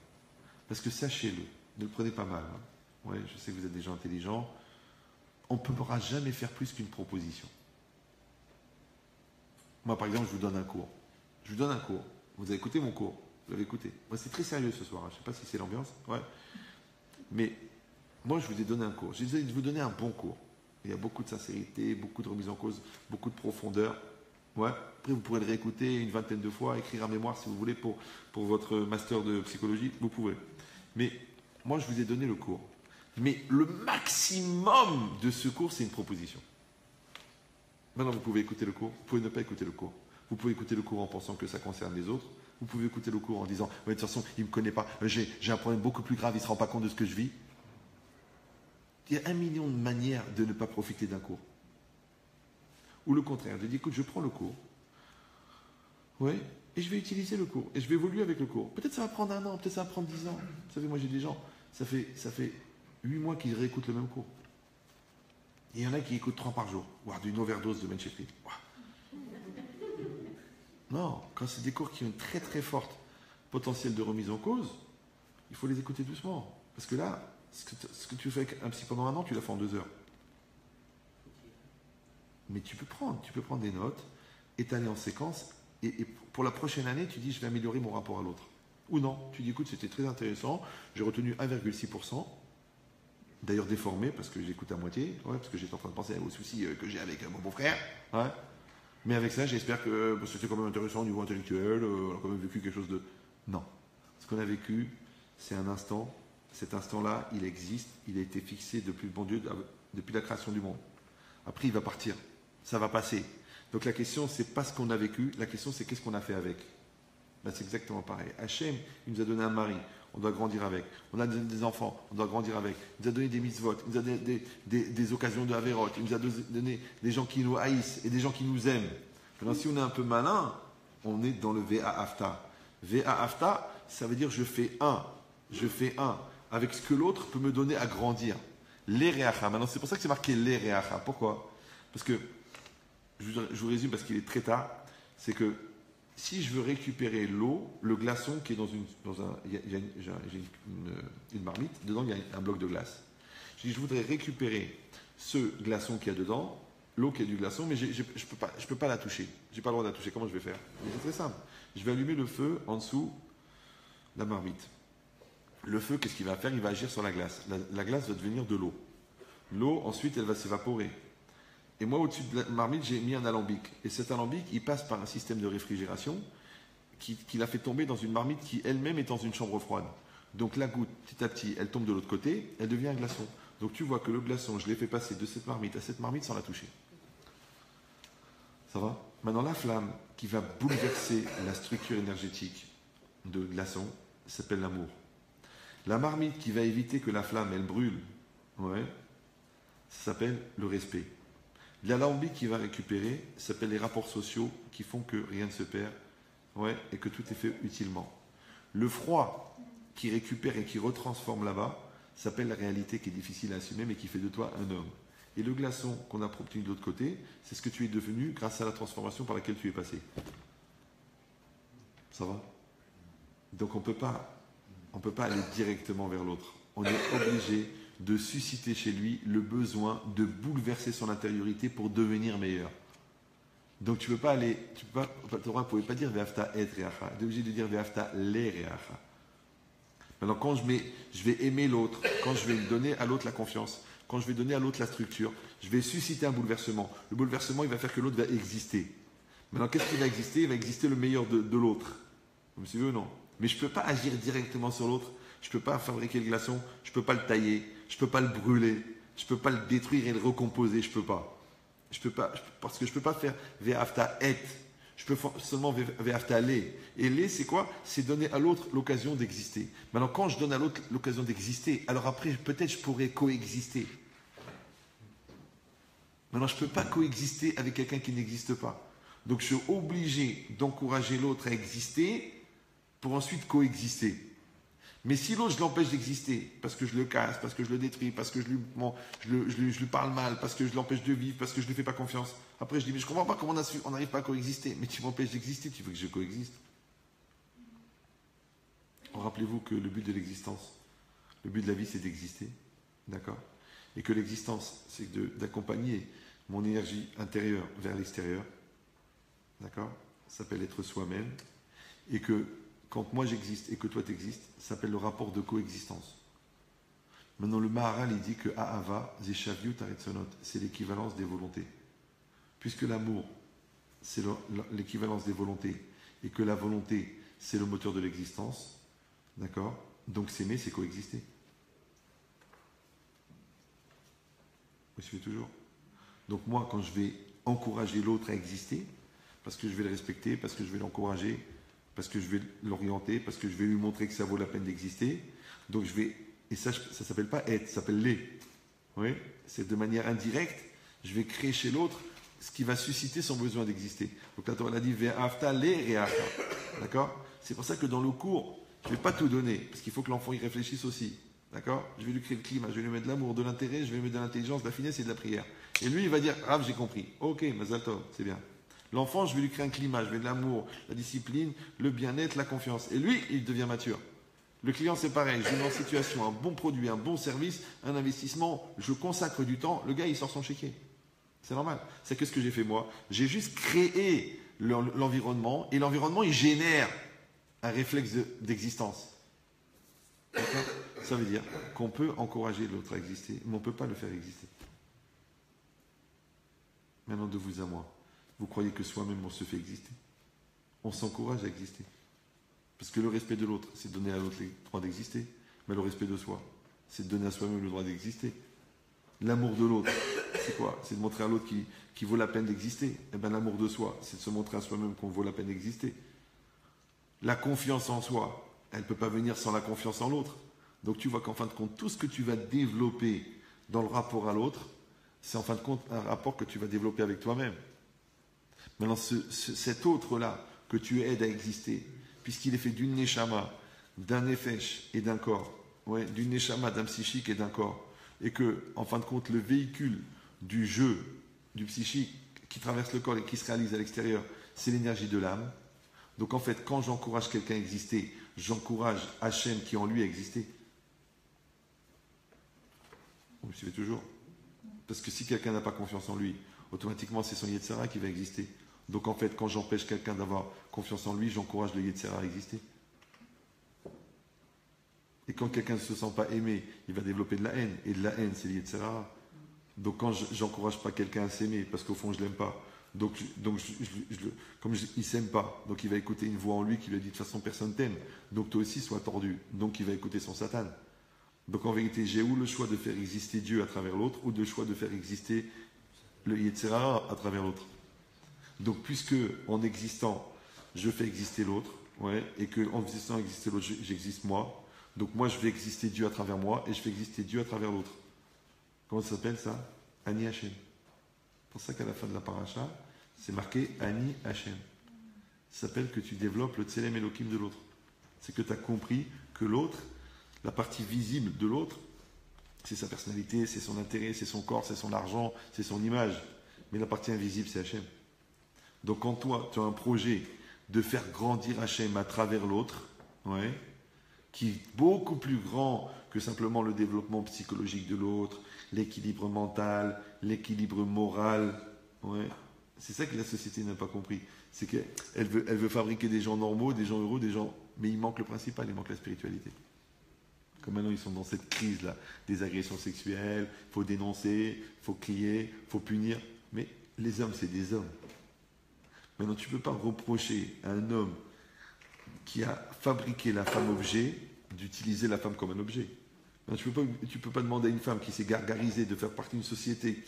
Speaker 1: Parce que sachez-le, ne le prenez pas mal. Hein. Ouais, je sais que vous êtes des gens intelligents. On ne pourra jamais faire plus qu'une proposition. Moi, par exemple, je vous donne un cours. Vous avez écouté mon cours. Vous l'avez écouté. Moi, c'est très sérieux ce soir. Hein. Je ne sais pas si c'est l'ambiance. Ouais. Mais moi, je vous ai donné un cours. J'ai essayé de vous donner un bon cours. Il y a beaucoup de sincérité, beaucoup de remise en cause, beaucoup de profondeur. Ouais. Après, vous pourrez le réécouter une 20aine de fois, écrire un mémoire si vous voulez pour votre master de psychologie. Vous pouvez. Mais moi, je vous ai donné le cours. Mais le maximum de ce cours, c'est une proposition. Maintenant, vous pouvez écouter le cours, vous pouvez ne pas écouter le cours. Vous pouvez écouter le cours en pensant que ça concerne les autres. Vous pouvez écouter le cours en disant « de toute façon, il ne me connaît pas, j'ai un problème beaucoup plus grave, il ne se rend pas compte de ce que je vis. » Il y a 1 million de manières de ne pas profiter d'un cours. Ou le contraire, de dire « écoute, je prends le cours, ouais, et je vais utiliser le cours, et je vais évoluer avec le cours. Peut-être ça va prendre 1 an, peut-être ça va prendre 10 ans. » Vous savez, moi j'ai des gens, ça fait 8 mois qu'ils réécoutent le même cours. Et il y en a qui écoutent 3 par jour, voire d'une overdose de Menchefri. Non, quand c'est des cours qui ont une très très forte potentiel de remise en cause, il faut les écouter doucement. Parce que là, ce que tu fais avec un psy pendant 1 an, tu l'as fait en 2 heures. Mais tu peux prendre des notes, étaler en séquence, et pour la prochaine année, tu dis je vais améliorer mon rapport à l'autre. Ou non, tu dis écoute, c'était très intéressant, j'ai retenu 1,6%, d'ailleurs déformé parce que j'écoute à moitié, ouais, parce que j'étais en train de penser aux soucis que j'ai avec mon beau-frère. Ouais. Mais avec ça, j'espère que c'était quand même intéressant au niveau intellectuel, on a quand même vécu quelque chose de... Non. Ce qu'on a vécu, c'est un instant. Cet instant-là, il existe, il a été fixé depuis le bon Dieu, depuis la création du monde. Après, il va partir. Ça va passer. Donc la question, c'est pas ce qu'on a vécu, la question, c'est qu'est-ce qu'on a fait avec. Ben, c'est exactement pareil. Hachem, il nous a donné un mari, on doit grandir avec. On a donné des enfants, on doit grandir avec. Il nous a donné des mitzvot, il nous a donné des occasions de Averot, il nous a donné des gens qui nous haïssent et des gens qui nous aiment. Maintenant, si on est un peu malin, on est dans le Ve'afta. Ve'afta, ça veut dire je fais un avec ce que l'autre peut me donner à grandir. L'Ereacha. Maintenant, c'est pour ça que c'est marqué l'Ereacha. Pourquoi? Parce que, je vous résume parce qu'il est très tard, c'est que si je veux récupérer l'eau, le glaçon qui est j'ai une marmite, dedans il y a un bloc de glace. Je voudrais récupérer ce glaçon qu'il y a dedans, l'eau qui est du glaçon, mais je peux pas la toucher. J'ai pas le droit de la toucher. Comment je vais faire? C'est très simple. Je vais allumer le feu en dessous de la marmite. Le feu, qu'est-ce qu'il va faire? Il va agir sur la glace. La glace va devenir de l'eau. L'eau, ensuite, elle va s'évaporer. Et moi, au-dessus de la marmite, j'ai mis un alambic. Et cet alambic, il passe par un système de réfrigération qui l'a fait tomber dans une marmite qui elle-même est dans une chambre froide. Donc la goutte, petit à petit, elle tombe de l'autre côté, elle devient un glaçon. Donc tu vois que le glaçon, je l'ai fait passer de cette marmite à cette marmite sans la toucher. Ça va? Maintenant, la flamme qui va bouleverser la structure énergétique de glaçon s'appelle l'amour. La marmite qui va éviter que la flamme, elle brûle, ouais, ça s'appelle le respect. L'alambic qui va récupérer s'appelle les rapports sociaux qui font que rien ne se perd, ouais, et que tout est fait utilement. Le froid qui récupère et qui retransforme là-bas s'appelle la réalité qui est difficile à assumer mais qui fait de toi un homme. Et le glaçon qu'on a obtenu de l'autre côté, c'est ce que tu es devenu grâce à la transformation par laquelle tu es passé. Ça va? Donc on ne peut pas aller directement vers l'autre. On est obligé de susciter chez lui le besoin de bouleverser son intériorité pour devenir meilleur. Donc tu ne peux pas aller, la Torah ne pouvait pas dire Ve'afta et Reacha, tu es obligé de dire Ve'afta le Reacha. Maintenant, quand je vais aimer l'autre, quand je vais donner à l'autre la confiance, quand je vais donner à l'autre la structure, je vais susciter un bouleversement. Le bouleversement, il va faire que l'autre va exister. Maintenant, qu'est-ce qui va exister? Il va exister le meilleur de l'autre. Vous me suivez ou non? Mais je ne peux pas agir directement sur l'autre. Je ne peux pas fabriquer le glaçon. Je ne peux pas le tailler. Je ne peux pas le brûler. Je ne peux pas le détruire et le recomposer. Je ne peux pas. Parce que je ne peux pas faire Ve'afta et. Je peux seulement Ve'afta le. Et le, c'est quoi? C'est donner à l'autre l'occasion d'exister. Maintenant, quand je donne à l'autre l'occasion d'exister, alors après, peut-être je pourrais coexister. Maintenant, je ne peux pas coexister avec quelqu'un qui n'existe pas. Donc, je suis obligé d'encourager l'autre à exister pour ensuite coexister. Mais si l'autre, je l'empêche d'exister, parce que je le casse, parce que je le détruis, parce que je lui parle mal, parce que je l'empêche de vivre, parce que je ne lui fais pas confiance, après je dis, mais je ne comprends pas comment on n'arrive pas à coexister. Mais tu m'empêches d'exister, tu veux que je coexiste. Rappelez-vous que le but de l'existence, le but de la vie, c'est d'exister. D'accord? Et que l'existence, c'est d'accompagner mon énergie intérieure vers l'extérieur. D'accord? Ça s'appelle être soi-même. Et que quand moi j'existe et que toi t'existes, ça s'appelle le rapport de coexistence. Maintenant, le Maharal, il dit que Ahava, Zeshaviut Aretzonot, c'est l'équivalence des volontés. Puisque l'amour, c'est l'équivalence des volontés, et que la volonté, c'est le moteur de l'existence, d'accord? Donc s'aimer, c'est coexister. Vous suivez toujours? Donc moi, quand je vais encourager l'autre à exister, parce que je vais le respecter, parce que je vais l'encourager, parce que je vais l'orienter, parce que je vais lui montrer que ça vaut la peine d'exister. Donc je vais, et ça ne s'appelle pas être, ça s'appelle les. Oui, c'est de manière indirecte, je vais créer chez l'autre ce qui va susciter son besoin d'exister. Donc la Torah a dit Ve'afta le Reacha. D'accord? C'est pour ça que dans le cours, je ne vais pas tout donner, parce qu'il faut que l'enfant y réfléchisse aussi. D'accord? Je vais lui créer le climat, je vais lui mettre de l'amour, de l'intérêt, je vais lui mettre de l'intelligence, de la finesse et de la prière. Et lui, il va dire Rav, j'ai compris. Ok, Mazal Tov, c'est bien. L'enfant, je vais lui créer un climat, je vais de l'amour, la discipline, le bien-être, la confiance. Et lui, il devient mature. Le client, c'est pareil. Je lui mets en situation un bon produit, un bon service, un investissement. Je consacre du temps. Le gars, il sort son chéquier. C'est normal. C'est que ce que j'ai fait moi. J'ai juste créé l'environnement et l'environnement, il génère. un réflexe d'existence. Ça veut dire qu'on peut encourager l'autre à exister, mais on ne peut pas le faire exister. Maintenant, de vous à moi, vous croyez que soi-même on se fait exister? On s'encourage à exister. Parce que le respect de l'autre, c'est donner à l'autre le droit d'exister. Mais le respect de soi, c'est de donner à soi-même le droit d'exister. L'amour de l'autre, c'est quoi? C'est de montrer à l'autre qui vaut la peine d'exister. Et bien l'amour de soi, c'est de se montrer à soi-même qu'on vaut la peine d'exister. La confiance en soi, elle ne peut pas venir sans la confiance en l'autre. Donc tu vois qu'en fin de compte, tout ce que tu vas développer dans le rapport à l'autre, c'est en fin de compte un rapport que tu vas développer avec toi-même. Maintenant, cet autre-là, que tu aides à exister, puisqu'il est fait d'une neshama, d'un nefesh et d'un corps, ouais, d'une neshama, d'un psychique et d'un corps, et que, en fin de compte, le véhicule du jeu, du psychique, qui traverse le corps et qui se réalise à l'extérieur, c'est l'énergie de l'âme. Donc en fait, quand j'encourage quelqu'un à exister, j'encourage Hachem qui en lui a existé. Vous me suivez toujours? Parce que si quelqu'un n'a pas confiance en lui, automatiquement c'est son Yetzera qui va exister. Donc en fait, quand j'empêche quelqu'un d'avoir confiance en lui, j'encourage le Yetzera à exister. Et quand quelqu'un ne se sent pas aimé, il va développer de la haine. Et de la haine, c'est le Yetzera. Donc quand j'encourage pas quelqu'un à s'aimer, parce qu'au fond je l'aime pas, comme il s'aime pas, donc il va écouter une voix en lui qui lui dit de toute façon personne t'aime, donc toi aussi sois tordu, donc il va écouter son Satan. Donc en vérité, j'ai ou le choix de faire exister Dieu à travers l'autre, ou le choix de faire exister le Yetzera à travers l'autre. Donc puisque en existant, je fais exister l'autre, ouais, et que en faisant exister l'autre, j'existe moi, donc moi je vais exister Dieu à travers moi, et je fais exister Dieu à travers l'autre. Comment ça s'appelle ça? Ani Hachem. C'est pour ça qu'à la fin de la paracha, c'est marqué Ani Hachem. Ça s'appelle que tu développes le Tselem Elohim de l'autre. C'est que tu as compris que l'autre, la partie visible de l'autre, c'est sa personnalité, c'est son intérêt, c'est son corps, c'est son argent, c'est son image. Mais la partie invisible, c'est Hachem. Donc quand toi, tu as un projet de faire grandir Hachem à travers l'autre, ouais, qui est beaucoup plus grand que simplement le développement psychologique de l'autre, l'équilibre mental, l'équilibre moral. Ouais. C'est ça que la société n'a pas compris. C'est qu'elle veut fabriquer des gens normaux, des gens heureux, des gens... Mais il manque le principal, il manque la spiritualité. Comme maintenant ils sont dans cette crise-là, des agressions sexuelles, il faut dénoncer, il faut crier, il faut punir. Mais les hommes, c'est des hommes. Maintenant, tu ne peux pas reprocher à un homme qui a fabriqué la femme objet d'utiliser la femme comme un objet. Tu ne peux pas demander à une femme qui s'est gargarisée de faire partie d'une société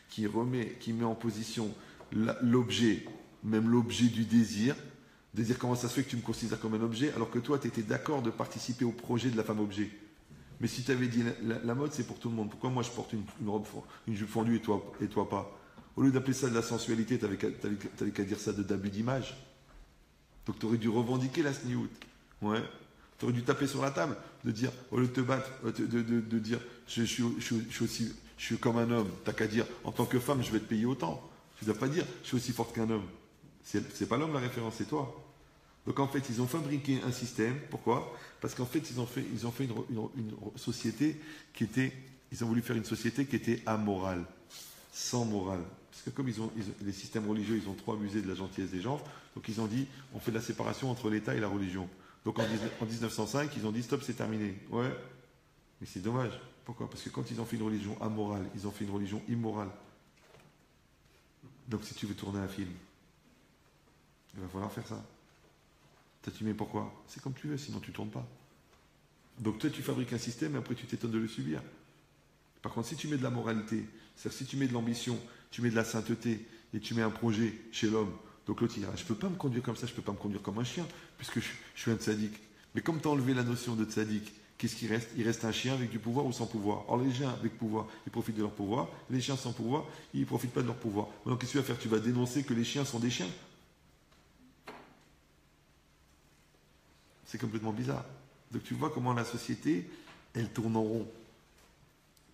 Speaker 1: qui met en position l'objet, même l'objet du désir, de dire comment ça se fait que tu me considères comme un objet, alors que toi, tu étais d'accord de participer au projet de la femme objet. Mais si tu avais dit la mode, c'est pour tout le monde, pourquoi moi je porte une jupe fendue et toi pas? Au lieu d'appeler ça de la sensualité, tu n'avais qu'à dire ça d'abus d'image. Donc tu aurais dû revendiquer la sniout. Ouais. Tu aurais dû taper sur la table, de dire, au lieu de te battre, de dire je suis comme un homme, tu n'as qu'à dire en tant que femme, je vais te payer autant. Tu ne dois pas dire je suis aussi forte qu'un homme. C'est pas l'homme la référence, c'est toi. Donc en fait, ils ont fabriqué un système. Pourquoi? Parce qu'en fait, ils ont fait une société qui était. Ils ont voulu faire une société qui était amorale, sans morale. Parce que comme les systèmes religieux, ils ont trop abusé de la gentillesse des gens, donc ils ont dit on fait de la séparation entre l'État et la religion. Donc en 1905, ils ont dit stop, c'est terminé. Ouais, mais c'est dommage. Pourquoi? Parce que quand ils ont fait une religion amorale, ils ont fait une religion immorale. Donc si tu veux tourner un film, il va falloir faire ça. Toi, tu mets pourquoi? C'est comme tu veux, sinon tu ne tournes pas. Donc toi, tu fabriques un système et après tu t'étonnes de le subir. Par contre, si tu mets de la moralité, c'est-à-dire si tu mets de l'ambition, tu mets de la sainteté et tu mets un projet chez l'homme, donc l'autre il dira, je ne peux pas me conduire comme ça, je ne peux pas me conduire comme un chien, puisque je suis un tzaddik. Mais comme tu as enlevé la notion de tzaddik, qu'est-ce qui reste? Il reste un chien avec du pouvoir ou sans pouvoir. Or les chiens avec pouvoir, ils profitent de leur pouvoir, les chiens sans pouvoir, ils ne profitent pas de leur pouvoir. Donc qu'est-ce que tu vas faire? Tu vas dénoncer que les chiens sont des chiens? C'est complètement bizarre. Donc tu vois comment la société, elle tourne en rond.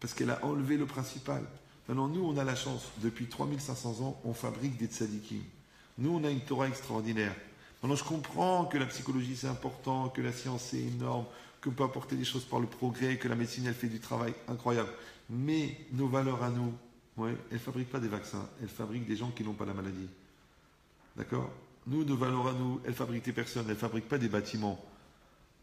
Speaker 1: Parce qu'elle a enlevé le principal. Maintenant, nous, on a la chance, depuis 3500 ans, on fabrique des tzadikim. Nous, on a une Torah extraordinaire. Maintenant, je comprends que la psychologie, c'est important, que la science, c'est énorme, qu'on peut apporter des choses par le progrès, que la médecine, elle fait du travail incroyable. Mais nos valeurs à nous, ouais, elles ne fabriquent pas des vaccins. Elles fabriquent des gens qui n'ont pas la maladie. D'accord? nous, nos valeurs à nous, elles fabriquent des personnes, elles ne fabriquent pas des bâtiments.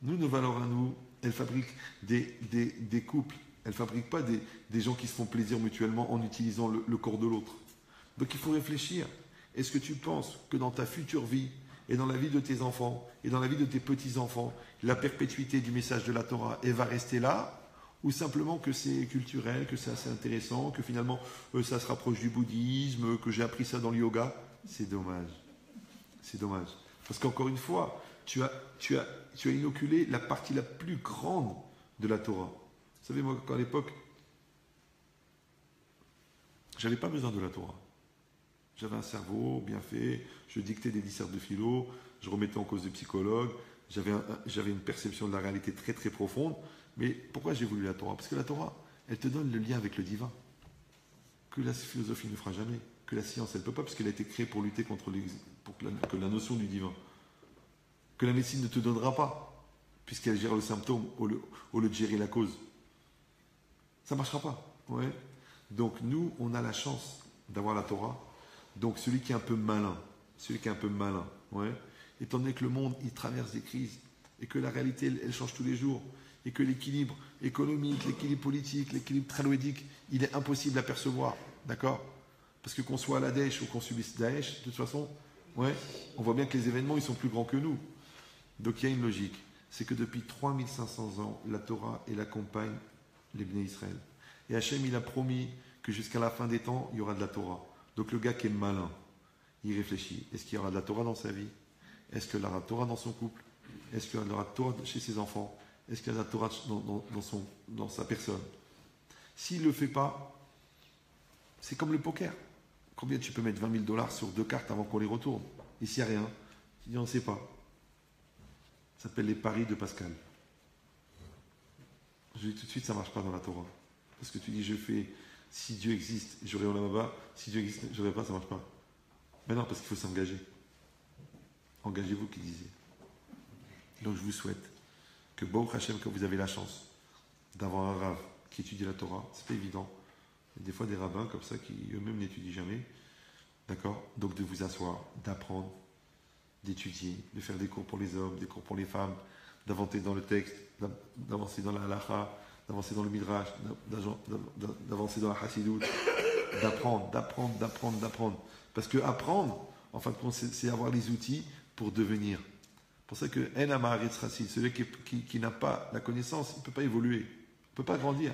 Speaker 1: Nous, nos valeurs à nous, elles fabriquent des couples. Elles ne fabriquent pas des gens qui se font plaisir mutuellement en utilisant le corps de l'autre. Donc il faut réfléchir. Est-ce que tu penses que dans ta future vie, et dans la vie de tes enfants, et dans la vie de tes petits-enfants, la perpétuité du message de la Torah, elle va rester là, ou simplement que c'est culturel, que c'est assez intéressant, que finalement ça se rapproche du bouddhisme, que j'ai appris ça dans le yoga? C'est dommage. C'est dommage. Parce qu'encore une fois, tu as inoculé la partie la plus grande de la Torah. Vous savez, moi, à l'époque, j'avais pas besoin de la Torah. J'avais un cerveau bien fait, je dictais des dissertes de philo, je remettais en cause des psychologues, j'avais une perception de la réalité très très profonde. Mais pourquoi j'ai voulu la Torah? Parce que la Torah, elle te donne le lien avec le divin, que la philosophie ne fera jamais, que la science, elle ne peut pas, parce qu'elle a été créée pour lutter contre que la notion du divin, que la médecine ne te donnera pas, puisqu'elle gère le symptôme au lieu de gérer la cause. Ça ne marchera pas. Ouais. Donc nous, on a la chance d'avoir la Torah. Donc celui qui est un peu malin, ouais, étant donné que le monde, il traverse des crises, et que la réalité, elle change tous les jours, et que l'équilibre économique, l'équilibre politique, l'équilibre traloïdique, il est impossible à percevoir, d'accord? Parce que qu'on soit à la Daesh ou qu'on subisse Daesh, de toute façon, ouais, on voit bien que les événements, ils sont plus grands que nous. Donc il y a une logique, c'est que depuis 3500 ans, la Torah, elle accompagne les Bnei Israël. Et Hachem, il a promis que jusqu'à la fin des temps, il y aura de la Torah. Donc le gars qui est malin, il réfléchit. Est-ce qu'il y aura de la Torah dans sa vie? Est-ce qu'il y aura de la Torah dans son couple? Est-ce qu'il y aura de la Torah chez ses enfants? Est-ce qu'il y a de la Torah dans sa personne? S'il ne le fait pas, c'est comme le poker. Combien tu peux mettre 20 000 $ sur 2 cartes avant qu'on les retourne? Et s'il n'y a rien, tu dis on ne sait pas. Ça s'appelle les paris de Pascal. Je dis tout de suite, ça ne marche pas dans la Torah. Parce que tu dis, je fais, si Dieu existe, j'aurai Olam Haba, si Dieu existe, je n'aurai pas, ça ne marche pas. Mais non, parce qu'il faut s'engager. Engagez-vous, qui disait. Donc je vous souhaite que Baruch Hashem, que vous avez la chance d'avoir un rave qui étudie la Torah, c'est pas évident. Il y a des fois des rabbins comme ça qui eux-mêmes n'étudient jamais. D'accord? Donc de vous asseoir, d'apprendre, d'étudier, de faire des cours pour les hommes, des cours pour les femmes, d'avancer dans le texte, d'avancer dans la halakha, d'avancer dans le midrash, d'avancer dans la chassidut, d'apprendre. Parce que apprendre, en fin de compte, c'est avoir les outils pour devenir. C'est pour ça que En Amaharetz Chassid, celui qui n'a pas la connaissance, il ne peut pas évoluer, il ne peut pas grandir.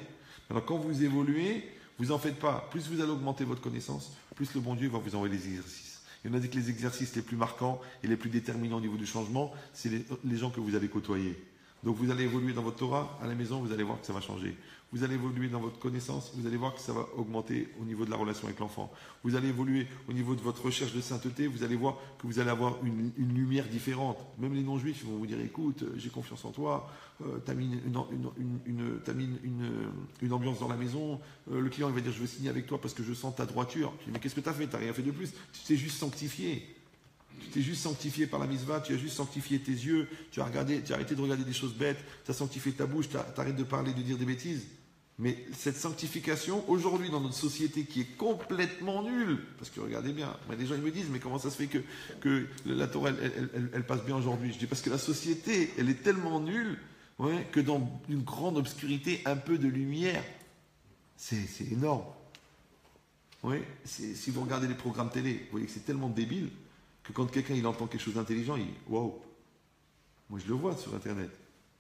Speaker 1: Alors quand vous évoluez, vous n'en faites pas. Plus vous allez augmenter votre connaissance, plus le bon Dieu va vous envoyer des exercices. Et on a dit que les exercices les plus marquants et les plus déterminants au niveau du changement, c'est les gens que vous allez côtoyer. Donc vous allez évoluer dans votre Torah, à la maison, vous allez voir que ça va changer. Vous allez évoluer dans votre connaissance, vous allez voir que ça va augmenter au niveau de la relation avec l'enfant. Vous allez évoluer au niveau de votre recherche de sainteté, vous allez voir que vous allez avoir une lumière différente. Même les non-juifs vont vous dire, écoute, j'ai confiance en toi, tu as mis une ambiance dans la maison, le client il va dire, je veux signer avec toi parce que je sens ta droiture. Je dis, mais qu'est-ce que tu as fait? Tu n'as rien fait de plus. Tu t'es juste sanctifié. Tu t'es juste sanctifié par la mitzvah, tu as juste sanctifié tes yeux, tu as arrêté de regarder des choses bêtes, tu as sanctifié ta bouche, tu arrêtes de parler, de dire des bêtises. Mais cette sanctification, aujourd'hui, dans notre société qui est complètement nulle, parce que regardez bien, les gens ils me disent, mais comment ça se fait que la Torah, elle passe bien aujourd'hui? Je dis, parce que la société, elle est tellement nulle, ouais, que dans une grande obscurité, un peu de lumière, c'est énorme. Ouais, si vous regardez les programmes télé, vous voyez que c'est tellement débile, que quand quelqu'un il entend quelque chose d'intelligent, il dit « Waouh !» Moi je le vois sur Internet.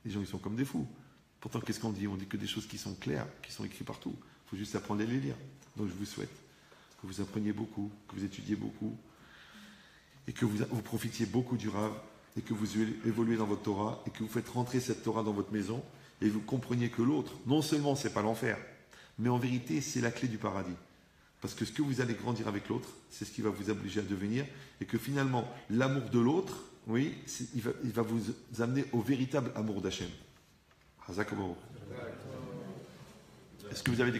Speaker 1: Les gens ils sont comme des fous. Pourtant qu'est-ce qu'on dit? On dit que des choses qui sont claires, qui sont écrites partout. Il faut juste apprendre à les lire. Donc je vous souhaite que vous appreniez beaucoup, que vous étudiez beaucoup, et que vous profitiez beaucoup du Rav, et que vous évoluez dans votre Torah, et que vous faites rentrer cette Torah dans votre maison, et vous compreniez que l'autre, non seulement c'est pas l'enfer, mais en vérité c'est la clé du paradis. Parce que ce que vous allez grandir avec l'autre, c'est ce qui va vous obliger à devenir, et que finalement, l'amour de l'autre, oui, il va vous amener au véritable amour d'Hachem. Est-ce que vous avez des